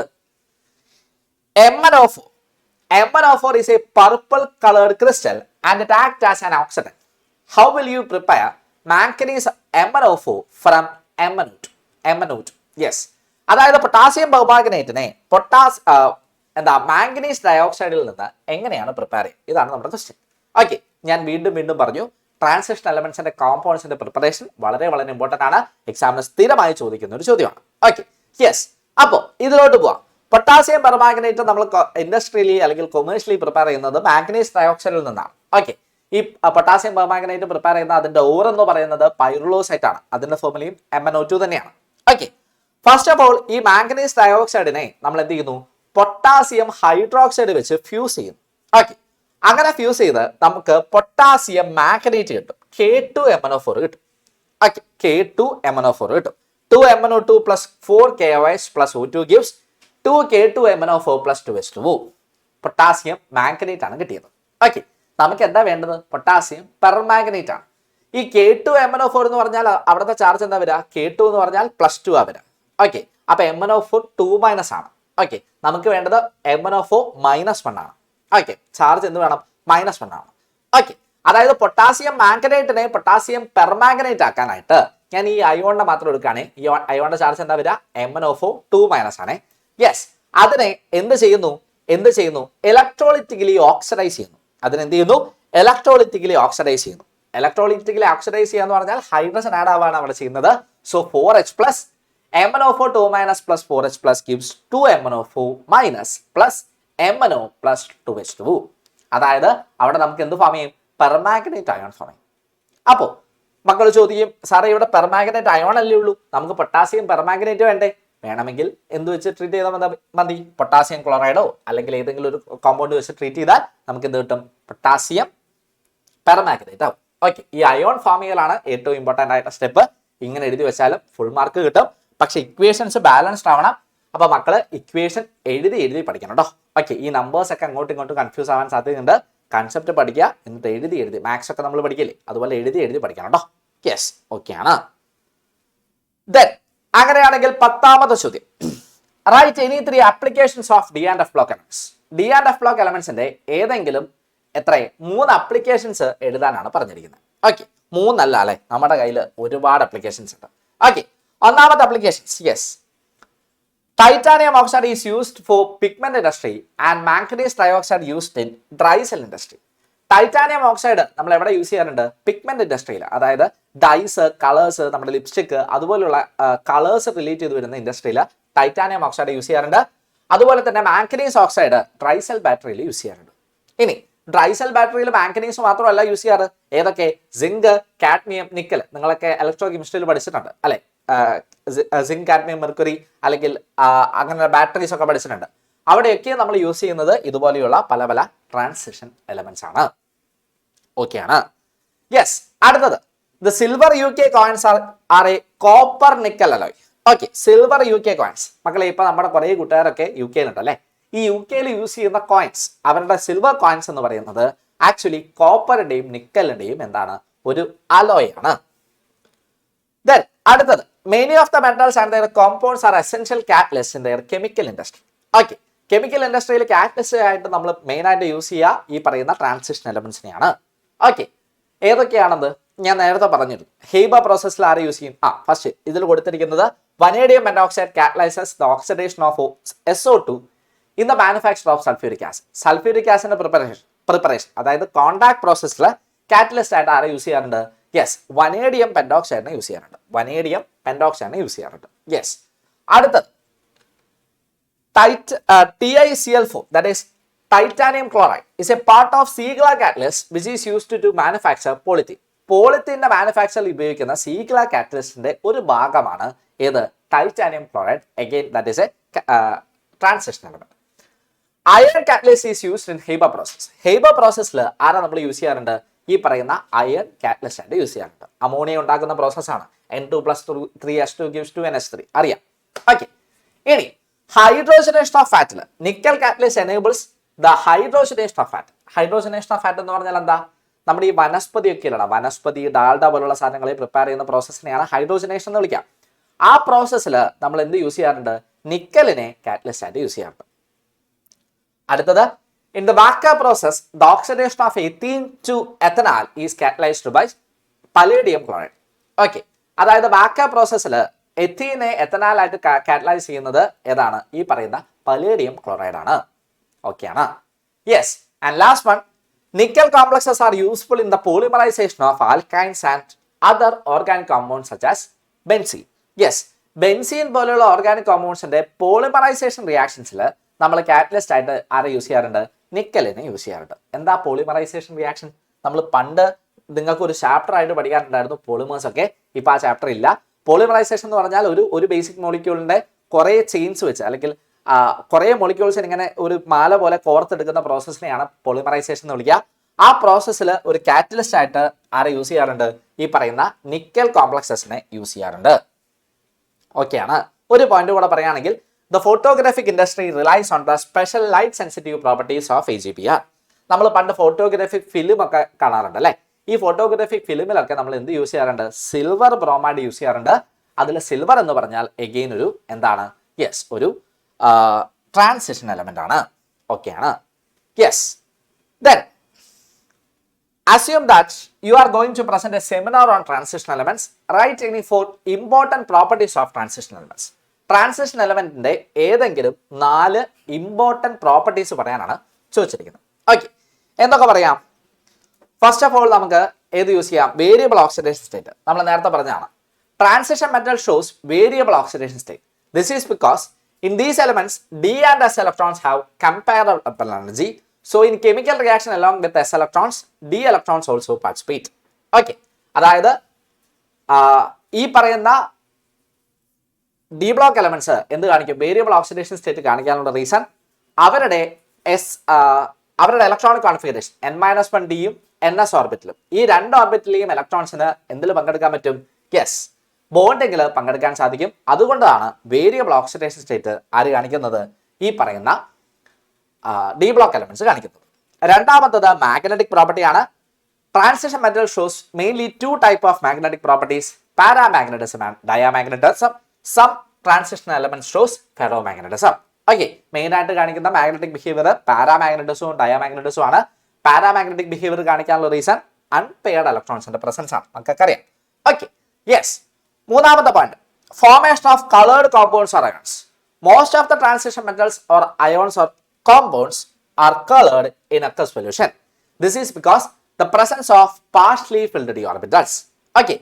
MnO4 is a purple colored crystal and it acts as an oxidant. How will you prepare manganese MnO4 from MnO2? Yes, അതായത് potassium പെർമാംഗനേറ്റിനെ manganese ഡയോക്സൈഡിൽ നിന്ന് എങ്ങനെയാണ് prepare ചെയ്യുക? ഇതാണ് നമ്മുടെ ക്വസ്റ്റ്യൻ. ഓക്കെ, ഞാൻ വീണ്ടും പറഞ്ഞു, ട്രാൻസിഷൻ എലമെന്റ്സിന്റെ കോമ്പൗണ്ട്സിന്റെ പ്രിപ്പറേഷൻ വളരെ വളരെ ഇമ്പോർട്ടന്റ് ആണ്. എക്സാമിന് സ്ഥിരമായി ചോദിക്കുന്ന ഒരു ചോദ്യമാണ്. ഓക്കെ, യെസ്, അപ്പോൾ ഇതിലോട്ട് പോവാം. പൊട്ടാസ്യം പെർമാംഗനേറ്റ് നമ്മൾ ഇൻഡസ്ട്രിയലി അല്ലെങ്കിൽ കൊമേഴ്ഷ്യലി പ്രിപ്പയർ ചെയ്യുന്നത് മാംഗനീസ് ഡയോക്സൈഡിൽ നിന്നാണ്. ഓക്കെ, ഈ പൊട്ടാസ്യം പെർമാംഗനേറ്റ് പ്രിപ്പയർ ചെയ്യുന്ന അതിന്റെ ഓർ എന്ന് പറയുന്നത് പൈറുലോസൈറ്റ് ആണ്. അതിന്റെ ഫോർമുലയും MnO2 തന്നെയാണ്. ഓക്കെ, ഫസ്റ്റ് ഓഫ് ഓൾ ഈ മാംഗനീസ് ഡയോക്സൈഡിനെ നമ്മൾ എന്ത് ചെയ്യുന്നു? പൊട്ടാസ്യം ഹൈഡ്രോക്സൈഡ് വെച്ച് ഫ്യൂസ് ചെയ്യുന്നു. ഓക്കെ, അങ്ങനെ ഫ്യൂസ് ചെയ്ത് നമുക്ക് പൊട്ടാസ്യം മാംഗനേറ്റ് കിട്ടും. K2MnO4 കിട്ടും. ഓക്കെ, K2MnO4 കിട്ടും. 2MnO2 plus 4KOH plus O2 gives 2K2MnO4 plus 2H2O. Potassium manganate ആണ് കിട്ടിയത്. ഓക്കെ, നമുക്ക് എന്താ വേണ്ടത്? പൊട്ടാസ്യം പെർമാംഗനേറ്റ് ആണ്. ഈ K2MnO4 എന്ന് പറഞ്ഞാൽ അവിടുത്തെ ചാർജ് എന്താ വരിക? K2 എന്ന് പറഞ്ഞാൽ +2 ആ വരിക. ഓക്കെ, അപ്പൊ MnO4 2- ആണ്. ഓക്കെ, നമുക്ക് വേണ്ടത് MnO4 -1 ആണ്. ഓക്കെ, ചാർജ് എന്ത് വേണം? -1 ആണ്. ഓക്കെ, അതായത് പൊട്ടാസ്യം മാംഗനേറ്റിനെ പൊട്ടാസ്യം പെർമാംഗനേറ്റ് ആക്കാനായിട്ട് ഞാൻ ഈ അയോണിനെ മാത്രം എടുക്കുകയാണ്. ഈ അയോണിന്റെ ചാർജ് എന്താ വരിക? MnO4 2- ആണ്. യെസ്, അതിനെ എന്ത് ചെയ്യുന്നു? ഇലക്ട്രോളിറ്റിക്കലി ഓക്സിഡൈസ് ചെയ്യുന്നു. അതിനെന്ത് ചെയ്യുന്നു? ഇലക്ട്രോളിറ്റിക്കലി ഓക്സിഡൈസ് ചെയ്യുന്നു. ഇലക്ട്രോളിറ്റിക്കലി ഓക്സിഡൈസ് ചെയ്യുക എന്ന് പറഞ്ഞാൽ ഹൈഡ്രജൻ ആഡ് ആവാണ് അവിടെ ചെയ്യുന്നത്. So 4H plus MnO4 2- plus 4H plus gives 2MnO4- plus MnO plus 2H2O. അതായത് അവിടെ നമുക്ക് എന്ത് ഫോം ചെയ്യും? പെർമാംഗനേറ്റ് അയോൺ ഫോം ചെയ്യും. അപ്പോൾ മക്കൾ ചോദിക്കും, സാറേ ഇവിടെ പെർമാംഗനേറ്റ് അയോൺ അല്ലേ ഉള്ളൂ, നമുക്ക് പൊട്ടാസ്യം പെർമാംഗനേറ്റ് വേണ്ടേ? വേണമെങ്കിൽ എന്ത് വെച്ച് ട്രീറ്റ് ചെയ്താൽ മതി? പൊട്ടാസ്യം ക്ലോറൈഡോ അല്ലെങ്കിൽ ഏതെങ്കിലും ഒരു കോമ്പൗണ്ട് വെച്ച് ട്രീറ്റ് ചെയ്താൽ നമുക്ക് എന്ത് കിട്ടും? പൊട്ടാസ്യം പെർമാംഗനേറ്റ് ആവും. ഓക്കെ, ഈ അയോൺ ഫോം ചെയ്യലാണ് ഏറ്റവും ഇമ്പോർട്ടന്റ് ആയിട്ടുള്ള സ്റ്റെപ്പ്. ഇങ്ങനെ എഴുതി വെച്ചാലും ഫുൾ മാർക്ക് കിട്ടും. പക്ഷെ ഇക്വേഷൻസ് ബാലൻസ്ഡ് ആവണം. അപ്പൊ മക്കള് ഇക്വേഷൻ എഴുതി പഠിക്കണം കേട്ടോ. ഓക്കെ, ഈ നമ്പേഴ്സ് ഒക്കെ അങ്ങോട്ടും ഇങ്ങോട്ടും കൺഫ്യൂസ് ആവാൻ സാധ്യതയുണ്ട്. കൺസെപ്റ്റ് പഠിക്കുക, എന്നിട്ട് എഴുതി മാത്സ് ഒക്കെ നമ്മൾ പഠിക്കില്ലേ, അതുപോലെ എഴുതി പഠിക്കണം കേട്ടോ. യെസ്, ഓക്കെ ആണ്. ദെൻ അങ്ങനെയാണെങ്കിൽ 10ാമത്തെ ചോദ്യം, write any 3 applications of D and F block elements. D and F block എലമെന്റ്സിന്റെ ഏതെങ്കിലും 3 ആപ്ലിക്കേഷൻസ് എഴുതാനാണ് പറഞ്ഞിരിക്കുന്നത്. ഓക്കെ, 3 അല്ല അല്ലെ, നമ്മുടെ കയ്യിൽ ഒരുപാട് ആപ്ലിക്കേഷൻസ് ഉണ്ട്. ഓക്കെ, ഒന്നാമത്തെ applications, yes, titanium oxide is used for pigment industry and manganese trioxide used in dry cell industry. Titanium oxide നമ്മൾ എവിടെ യൂസ് ചെയ്യാറുണ്ട്? പിഗ്മെന്റ് ഇൻഡസ്ട്രിയിൽ, അതായത് ഡൈസ്, കളേഴ്സ്, നമ്മുടെ ലിപ്സ്റ്റിക്, അതുപോലുള്ള കളേഴ്സ് റിലേറ്റ് ചെയ്ത് വരുന്ന ഇൻഡസ്ട്രിയിൽ ടൈറ്റാനിയം ഓക്സൈഡ് യൂസ് ചെയ്യാറുണ്ട്. അതുപോലെ തന്നെ മാംഗനീസ് ഓക്സൈഡ് ഡ്രൈ സെൽ ബാറ്ററിയിൽ യൂസ് ചെയ്യാറുണ്ട്. ഇനി ഡ്രൈ സെൽ ബാറ്ററിയിൽ മാംഗനീസ് മാത്രമല്ല യൂസ് ചെയ്യാറ്, ഏതൊക്കെ? Zinc, cadmium, nickel. നിങ്ങളൊക്കെ ഇലക്ട്രോ കെമിസ്ട്രിയിൽ പഠിച്ചിട്ടുണ്ട് അല്ലെ? സിങ്ക്, കാഡ്മിയം, മെർക്കുറി, അല്ലെങ്കിൽ അങ്ങനെ ബാറ്ററീസ് ഒക്കെ പഠിച്ചിട്ടുണ്ട്. അവിടെയൊക്കെ നമ്മൾ യൂസ് ചെയ്യുന്നത് ഇതുപോലെയുള്ള പല ട്രാൻസിഷൻ എലമെന്റ്സ് ആണ്. ഓക്കെ ആണ്. യെസ്, അടുത്തത്, the silver UK coins R A copper nickel alloy. Okay, silver UK coins. മക്കളെ, ഇപ്പൊ നമ്മുടെ കുറെ കൂട്ടുകാരൊക്കെ UK ഉണ്ട് അല്ലെ? ഈ UK യൂസ് ചെയ്യുന്ന കോയിൻസ്, അവരുടെ സിൽവർ കോയിൻസ് എന്ന് പറയുന്നത് ആക്ച്വലി കോപ്പറിന്റെയും നിക്കലിന്റെയും എന്താണ്? ഒരു അലോയ് ആണ്. Then അടുത്തത്, many of the metals and their compounds are essential catalyst in there chemical industry. Okay, chemical ഇൻഡസ്ട്രിയിൽ കാറ്റലിസ്റ്റ് ആയിട്ട് നമ്മൾ മെയിൻ ആയിട്ട് യൂസ് ചെയ്യുക ഈ പറയുന്ന ട്രാൻസിഷൻ എലമെന്റ്സിനെയാണ്. ഓക്കെ, ഏതൊക്കെയാണെന്ന് ഞാൻ നേരത്തെ പറഞ്ഞിരുന്നു. ഹെയ്ബ പ്രോസസ്സിൽ ആരെ യൂസ് ചെയ്യും? ഫസ്റ്റ് ഇതിൽ കൊടുത്തിരിക്കുന്നത് vanadium pentoxide catalyses the oxidation of SO2 in the manufacture of sulphuric acid. Sulphuric ആസിഡിന്റെ പ്രിപ്പറേഷൻ, അതായത് കോണ്ടാക്ട് പ്രോസസ്സിൽ കാറ്റലിസ്റ്റ് ആയിട്ട് ആരെ യൂസ് ചെയ്യാറുണ്ട്? യെസ്, വനേഡിയം പെന്റോക്സൈഡിനെ യൂസ് ചെയ്യാറുണ്ട്. വനേഡിയം പെന്റോക്സൈഡിനെ യൂസ് ചെയ്യാറുണ്ട്. യെസ്, അടുത്തത് TiCl4, that is titanium chloride, is a part of Ziegler catalyst which is used to manufacture polythene. പോളിത്തീന്റെ മാനുഫാക്ചറിൽ ഉപയോഗിക്കുന്ന സീഗ്ലർ കാറ്റലിസ്റ്റിന്റെ ഒരു ഭാഗമാണ് ഏത്? Titanium chloride. Again that is a transition element. Iron catalyst is used in Haber process. Haber പ്രോസസ്സിൽ ആരാ നമ്മൾ use ചെയ്യാറുണ്ട്? ഈ പറയുന്ന അയൺ കാറ്റലിസ്റ്റ് ആയിട്ട് യൂസ് ചെയ്യാറുണ്ട്. അമോണിയ ഉണ്ടാക്കുന്ന പ്രോസസ്സാണ്. N2+3H2 gives 2NH3 അറിയാം. ഓക്കെ, ഇനി ഹൈഡ്രോജനേഷൻ ഓഫ് ഫാറ്റിൽ nickel catalyst enables the hydrogenation of fat. Hydrogenation of fat എന്ന് പറഞ്ഞാൽ എന്താ? നമ്മുടെ ഈ വനസ്പതി ഒക്കെ ഇല്ലടാ, വനസ്പതി, ഡാൽഡ പോലുള്ള സാധനങ്ങളെ പ്രിപ്പയർ ചെയ്യുന്ന പ്രോസസ്സിനെയാണ് ഹൈഡ്രോജനേഷൻ എന്ന് വിളിക്കുക. ആ പ്രോസസ്സിൽ നമ്മൾ എന്ത് യൂസ് ചെയ്യാറുണ്ട്? നിക്കലിനെ കാറ്റലിസ്റ്റ് ആയിട്ട് യൂസ് ചെയ്യാറുണ്ട്. അടുത്തത്, in the Wacker process the oxidation of ethene to ethanal is catalysed by palladium chloride. Okay, അതായത് വാക്ക പ്രോസസ്സിൽ എത്തീനെ എത്തനാലായിട്ട് കാറ്റലൈസ് ചെയ്യുന്നത് ഏതാണ്? ഈ പറയുന്ന പലേഡിയം ക്ലോറൈഡ് ആണ്. ഓക്കെ ആണ്. Yes, and last one, nickel complexes are useful in the polymerization of alkynes and other organic compounds such as benzene. Yes, benzene പോലുള്ള organic കോമ്പൗണ്ട്സിന്റെ polymerisation റിയാക്ഷൻസിൽ നമ്മൾ കാറ്റലിസ്റ്റ് ആയിട്ട് ആരെ യൂസ് ചെയ്യാറുണ്ട്? നിക്കലിനെ യൂസ് ചെയ്യാറുണ്ട്. എന്താ പോളിമറൈസേഷൻ റിയാക്ഷൻ? നമ്മൾ പണ്ട് നിങ്ങൾക്ക് ഒരു ചാപ്റ്റർ ആയിട്ട് പഠിക്കാറുണ്ടായിരുന്നു പോളിമേഴ്സ് ഒക്കെ. ഇപ്പൊ ആ ചാപ്റ്റർ ഇല്ല. പോളിമറൈസേഷൻ എന്ന് പറഞ്ഞാൽ ഒരു ബേസിക് മോളിക്യൂളിന്റെ കുറെ ചെയിൻസ് വെച്ച്, അല്ലെങ്കിൽ കുറെ മോളിക്യൂൾസിന് ഇങ്ങനെ ഒരു മാല പോലെ കോർത്തെടുക്കുന്ന പ്രോസസ്സിനെയാണ് പോളിമറൈസേഷൻ എന്ന് വിളിക്കുക. ആ പ്രോസസ്സിൽ ഒരു കാറ്റലിസ്റ്റ് ആയിട്ട് ആരെ യൂസ് ചെയ്യാറുണ്ട്? ഈ പറയുന്ന നിക്കൽ കോംപ്ലക്സസിനെ യൂസ് ചെയ്യാറുണ്ട്. ഓക്കെ ആണ്. ഒരു പോയിന്റ് കൂടെ പറയുകയാണെങ്കിൽ, the photographic industry റിലൈസ് on the special light sensitive properties of AGPR. നമ്മൾ പണ്ട് ഫോട്ടോഗ്രാഫിക് ഫിലിം ഒക്കെ കാണാറുണ്ട് അല്ലെ? ഈ ഫോട്ടോഗ്രാഫിക് ഫിലിമിലൊക്കെ നമ്മൾ എന്ത് യൂസ് ചെയ്യാറുണ്ട്? സിൽവർ ബ്രോമൈഡ് യൂസ് ചെയ്യാറുണ്ട്. അതിൽ സിൽവർ എന്ന് പറഞ്ഞാൽ എഗെയിൻ ഒരു എന്താണ്? യെസ്, ഒരു ട്രാൻസിഷൻ എലമെന്റ് ആണ്. ഓക്കെ ആണ്. Yes, then assume that you are going to present a seminar on transition elements. Write any 4 important properties of transition elements. Transition എലമെന്റിന്റെ ഏതെങ്കിലും 4 ഇമ്പോർട്ടന്റ് പ്രോപ്പർട്ടീസ് പറയാനാണ് ചോദിച്ചിരിക്കുന്നത്. ഓക്കെ, എന്തൊക്കെ പറയാം? ഫസ്റ്റ് ഓഫ് ഓൾ നമുക്ക് ഏത് യൂസ് ചെയ്യാം? Variable oxidation state. നമ്മൾ നേരത്തെ പറഞ്ഞതാണ്. Transition metal shows variable oxidation state. This is because in these elements d and s electrons have comparable energy. So in chemical reaction along with s electrons, d electrons also participate. Okay, അതായത് ഈ പറയുന്ന D block elements എന്ത് കാണിക്കും? Variable oxidation state കാണിക്കാനുള്ള reason അവരുടെ electronic configuration N-1 ഡിയും NS ഓർബിറ്റിലും. ഈ രണ്ട് ഓർബിറ്റിലെയും ഇലക്ട്രോൺസിന് എന്തിൽ പങ്കെടുക്കാൻ പറ്റും? യെസ്, ബോണ്ടിങ്ങിൽ പങ്കെടുക്കാൻ സാധിക്കും. അതുകൊണ്ടാണ് വേരിയബിൾ ഓക്സിഡേഷൻ സ്റ്റേറ്റ് ആര് കാണിക്കുന്നത്? ഈ പറയുന്ന ഡി ബ്ലോക്ക് എലമെന്റ്സ് കാണിക്കുന്നത്. രണ്ടാമത്തത് മാഗ്നറ്റിക് പ്രോപ്പർട്ടിയാണ്. Transition metal shows mainly two type of magnetic properties, paramagnetism and diamagnetism. Some transition element shows ferromagnetism. Okay, main ആയിട്ട് കാണിക്കുന്ന മാഗ്നറ്റിക് ബിഹേവിയർ പാരാമാഗ്നറ്റിസവും ഡയാമാഗ്നറ്റിസവും ആണ്. പാരാമാഗ്നറ്റിക് ബിഹേവിയർ കാണിക്കാനുള്ള റീസൺ അൺപെയർഡ് ഇലക്ട്രോൺസിന്റെ പ്രസൻസ് ആണ്, നമുക്കറിയാം. Okay, yes. മൂന്നാമത്തെ point, formation of coloured compounds or ions. Most of the transition metals or ions or compounds are colored in aqueous solution. This is because the presence of partially filled d orbitals. Okay,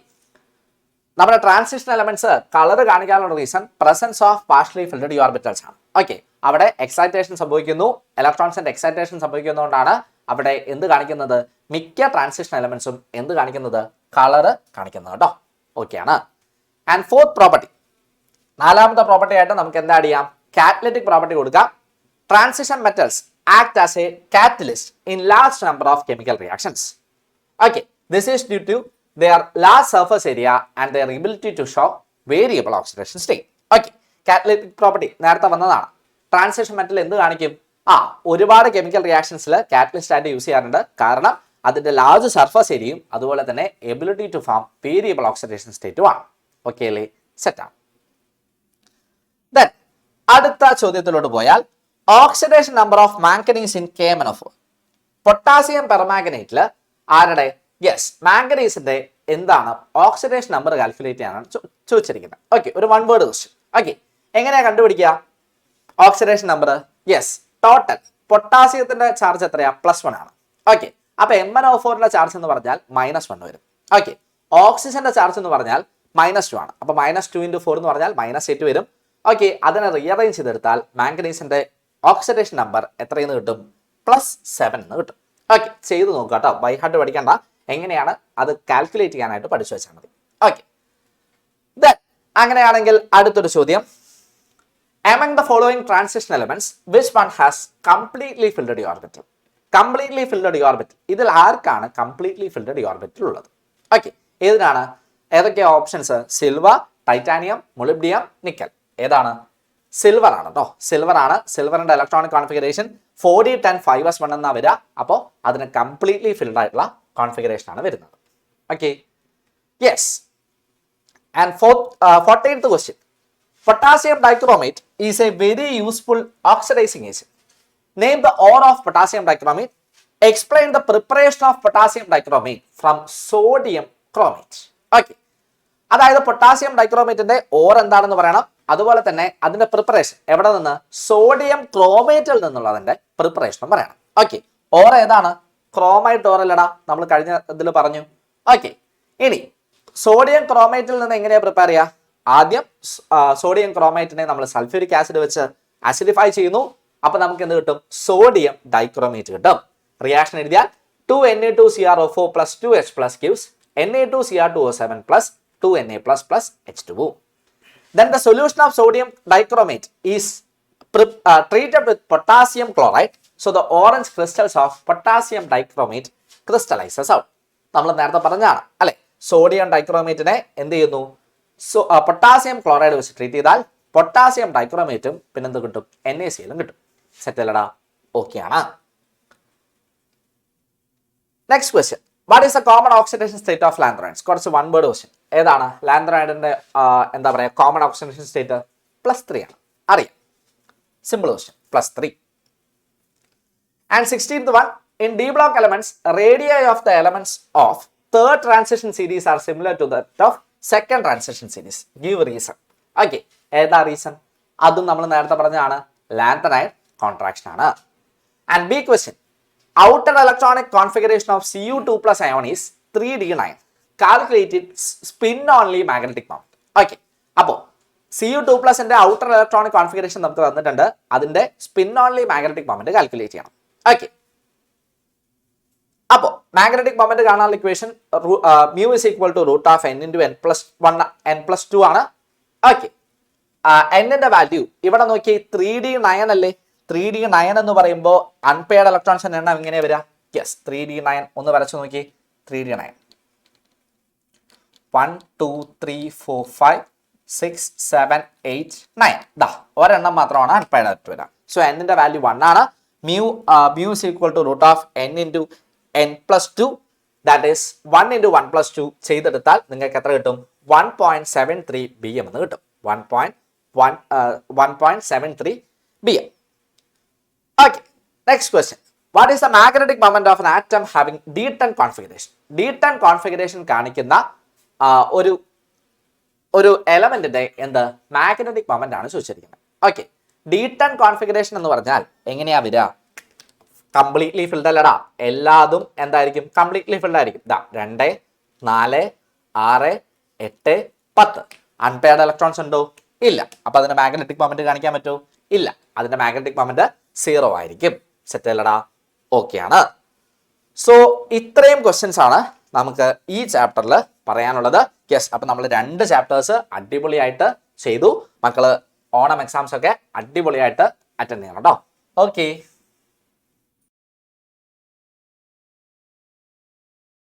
നമ്മുടെ transition elements colour കാണിക്കാനുള്ള reason presence of partially filled d orbitals ആണ്. Okay, അവിടെ excitation സംഭവിക്കുന്നു, ഇലക്ട്രോൺസിന്റെ excitation സംഭവിക്കുന്നതുകൊണ്ടാണ് അവിടെ എന്ത് കാണിക്കുന്നത്? മിക്ക ട്രാൻസിഷൻ എലമെന്റ്സും എന്ത് കാണിക്കുന്നത്? കളർ കാണിക്കുന്നത് കേട്ടോ. ഓക്കെ ആണ്. ആൻഡ് ഫോർത്ത് പ്രോപ്പർട്ടി, നാലാമത്തെ പ്രോപ്പർട്ടി ആയിട്ട് നമുക്ക് എന്താ ചെയ്യാം? കാറ്റലിറ്റിക് പ്രോപ്പർട്ടി കൊടുക്കാം. Transition metals act as a catalyst in large number of chemical reactions. Okay, this is due to their large surface area and their ability to show variable oxidation state. Okay, catalytic property നേരത്തെ വന്നതാണ്. Transition metal എന്ത് കാണിക്കും? ഒരുപാട് chemical റിയാക്ഷൻസിൽ catalyst ആയിട്ട് use ചെയ്യാറുണ്ട്. കാരണം അതിന്റെ ലാർജ് സർഫസ് ഏരിയയും അതുപോലെ തന്നെ ability to form variable oxidation സ്റ്റേറ്റും ആണ്. ഓക്കെ അല്ലേ? സെറ്റാണ്. ദെൻ അടുത്ത ചോദ്യത്തിലോട്ട് പോയാൽ, oxidation number of manganese in KMnO4. Potassium പെർമാംഗനേറ്റിൽ ആരുടെ? യെസ്, മാംഗനീസിന്റെ എന്താണ് ഓക്സിഡേഷൻ നമ്പർ കാൽക്കുലേറ്റ് ചെയ്യാനാണ് ചോദിച്ചിരിക്കുന്നത്. ഓക്കെ, ഒരു വൺ വേർഡ് ക്വസ്റ്റ്യൻ. ഓക്കെ, എങ്ങനെയാ കണ്ടുപിടിക്കുക ഓക്സിഡേഷൻ നമ്പർ? യെസ്, ടോട്ടൽ പൊട്ടാസ്യത്തിന്റെ ചാർജ് എത്രയാ? +1 ആണ്. ഓക്കെ, അപ്പൊ MnO4ന്റെ ചാർജ് എന്ന് പറഞ്ഞാൽ -1 വരും. ഓക്കെ, ഓക്സിജന്റെ ചാർജ് എന്ന് പറഞ്ഞാൽ -2 ആണ്. അപ്പൊ -2 × 4 എന്ന് പറഞ്ഞാൽ -8 വരും. ഓക്കെ, അതിനെ റീഅറേഞ്ച് ചെയ്തെടുത്താൽ മാംഗനീസിന്റെ ഓക്സിഡേഷൻ നമ്പർ എത്രയെന്ന് കിട്ടും? +7 എന്ന് കിട്ടും. ഓക്കെ, ചെയ്ത് നോക്കുക കേട്ടോ, ബൈ ഹാർട്ട് പഠിക്കണ്ട, എങ്ങനെയാണ് അത് കാൽക്കുലേറ്റ് ചെയ്യാനായിട്ട് പഠിച്ചു വെച്ചാൽ മതി. ഓക്കെ, അങ്ങനെയാണെങ്കിൽ അടുത്തൊരു ചോദ്യം, among the following transition elements which one has completely filled d orbital? Completely filled D orbital, ഇതിൽ ആർക്കാണ് കംപ്ലീറ്റ്ലി ഫിൽഡ് ഡി ഓർബിറ്റൽ ഉള്ളത്? ഓക്കെ, ഏതിനാണ്? ഏതൊക്കെയാ options? Silver, titanium, molybdenum, nickel. ഏതാണ്? സിൽവർ ആണ് കേട്ടോ, സിൽവർ ആണ്. സിൽവറിന്റെ ഇലക്ട്രോണിക് കോൺഫിഗറേഷൻ 4d10 എന്നാ വരിക. അപ്പോൾ അതിന് കംപ്ലീറ്റ്ലി ഫിൽഡ് ആയിട്ടുള്ള കോൺഫിഗറേഷൻ ആണ് വരുന്നത്. Okay, yes. And 14th question, potassium dichromate is A very useful oxidising agent. Name the or of potassium dichromate. Explain the preparation of potassium dichromate from sodium chromate. Okay, അതായത് potassium ഡൈക്രോമേറ്റിന്റെ or എന്താണെന്ന് പറയണം, അതുപോലെ തന്നെ അതിന്റെ preparation എവിടെ നിന്ന്? Sodium ക്രോമേറ്റിൽ നിന്നുള്ളതിന്റെ പ്രിപ്പറേഷനും പറയണം. Okay, or ഏതാണ്? ക്രോമൈറ്റ് ഓർ അല്ലടാ, നമ്മൾ കഴിഞ്ഞ ഇതിൽ പറഞ്ഞു. ഓക്കെ, ഇനി സോഡിയം ക്രോമേറ്റിൽ നിന്ന് എങ്ങനെയാ പ്രിപ്പയർ ചെയ്യുക? ആദ്യം സോഡിയം ക്രോമേറ്റിനെ നമ്മൾ സൾഫ്യൂരിക് ആസിഡ് വെച്ച് ആസിഡിഫൈ ചെയ്യുന്നു. അപ്പൊ നമുക്ക് എന്ത് കിട്ടും? സോഡിയം ഡൈക്രോമേറ്റ് കിട്ടും. റിയാക്ഷൻ എഴുതിയാൽ 2Na2CrO4 + 2H+ gives Na2Cr2O7 + 2Na++ H2O. Then the solution of sodium dichromate is treated with potassium chloride. So the orange crystals of potassium dichromate crystallizes out. നമ്മൾ നേരത്തെ പറഞ്ഞാണ് അല്ലെ, സോഡിയം ഡൈക്രോമേറ്റിനെ എന്ത് ചെയ്യുന്നു? പൊട്ടാസ്യം ക്ലോറൈഡ് വെച്ച് ട്രീറ്റ് ചെയ്താൽ പൊട്ടാസ്യം ഡൈക്രോമേറ്റും പിന്നെന്ത് കിട്ടും? NaCl കിട്ടും. സെറ്റ് അല്ലടാ? ഓക്കെ ആണ്. Next question, what is the common oxidation state of lanthanides? കുറച്ച് വൺ വേർഡ് ക്വസ്റ്റ്യൻ. ഏതാണ് ലാന്ത്രൈഡിന്റെ എന്താ പറയാ കോമൺ ഓക്സിഡേഷൻ സ്റ്റേറ്റ്? +3 ആണ്. അറിയാം, simple question, +3. And 16th one, in d block elements, radii of the elements of third transition series are similar to that of second transition series. Give reason. Okay, ഏതാ reason? അതും നമ്മൾ നേരത്തെ പറഞ്ഞതാണ്, ലാന്ത്രൈഡ് contraction ആണ്. And B question, outer electronic configuration of Cu2+ ion is 3d9. Calculated spin only magnetic moment. Okay, അപ്പോൾ Cu2+ന്റെ outer electronic configuration നമുക്ക് തന്നിട്ടുണ്ട്, അതിന്റെ spin only magnetic moment calculate ചെയ്യണം. ഓക്കെ, അപ്പോൾ മാഗ്നറ്റിക് മൊമെന്റ് കാണാനുള്ള equation mu is equal to √n × n+1 n+2 ആണ്. Okay, എന്നിന്റെ value ഇവിടെ നോക്കി 3d9 അല്ലേ? 3d9 എന്ന് പറയുമ്പോൾ അൺപെയർഡ് ഇലക്ട്രോൺസിന്റെ എണ്ണം എങ്ങനെയാ വരിക? യെസ് 3D9 ഒന്ന് വരച്ചു നോക്കി 3D9 1 2 3 4 5 6 7 8 9 ദാ ഒരെണ്ണം മാത്രമാണ് അൺപെയർഡ് ആയിട്ട് വരാം. സോ എന്നിന്റെ വാല്യൂ 1 ആണ്. mu is equal to root of n into n plus 2 that is 1 into 1 plus 2 ചെയ്തെടുത്താൽ നിങ്ങൾക്ക് എത്ര കിട്ടും 1.73 bm എന്ന് കിട്ടും. 1.73 bm. Okay, next question. What is the magnetic moment of an atom having D10 configuration? D10 configuration കാണിക്കുന്ന ഒരു എലമെന്റിന്റെ എന്ത് magnetic moment ആണ് ചോദിച്ചിരിക്കുന്നത്. ഓക്കെ, D10 കോൺഫിഗറേഷൻ എന്ന് പറഞ്ഞാൽ എങ്ങനെയാ വരിക? കംപ്ലീറ്റ്ലി ഫിൽഡ് അല്ലടാ, എല്ലാതും എന്തായിരിക്കും കംപ്ലീറ്റ്ലി ഫിൽഡ് ആയിരിക്കും. 2 4 6 8 10 അൺപെയർഡ് ഇലക്ട്രോൺസ് ഉണ്ടോ? ഇല്ല. അപ്പൊ അതിന്റെ മാഗ്നറ്റിക് മൊമെന്റ് കാണിക്കാൻ പറ്റുമോ? ഇല്ല. അതിന്റെ മാഗ്നറ്റിക് മൊമെന്റ് 0 ആയിരിക്കും. സെറ്റ് അല്ലടാ? ഓക്കെ ആണ്. സോ ഇത്രയും ക്വസ്റ്റ്യൻസ് ആണ് നമുക്ക് ഈ ചാപ്റ്ററിൽ പറയാനുള്ളത്. യെസ്, അപ്പൊ നമ്മൾ 2 ചാപ്റ്റേഴ്സ് അടിപൊളിയായിട്ട് ചെയ്തു. മക്കള് ഓണം എക്സാംസ് ഒക്കെ അടിപൊളിയായിട്ട് അറ്റൻഡ് ചെയ്യണം കേട്ടോ. ഓക്കെ.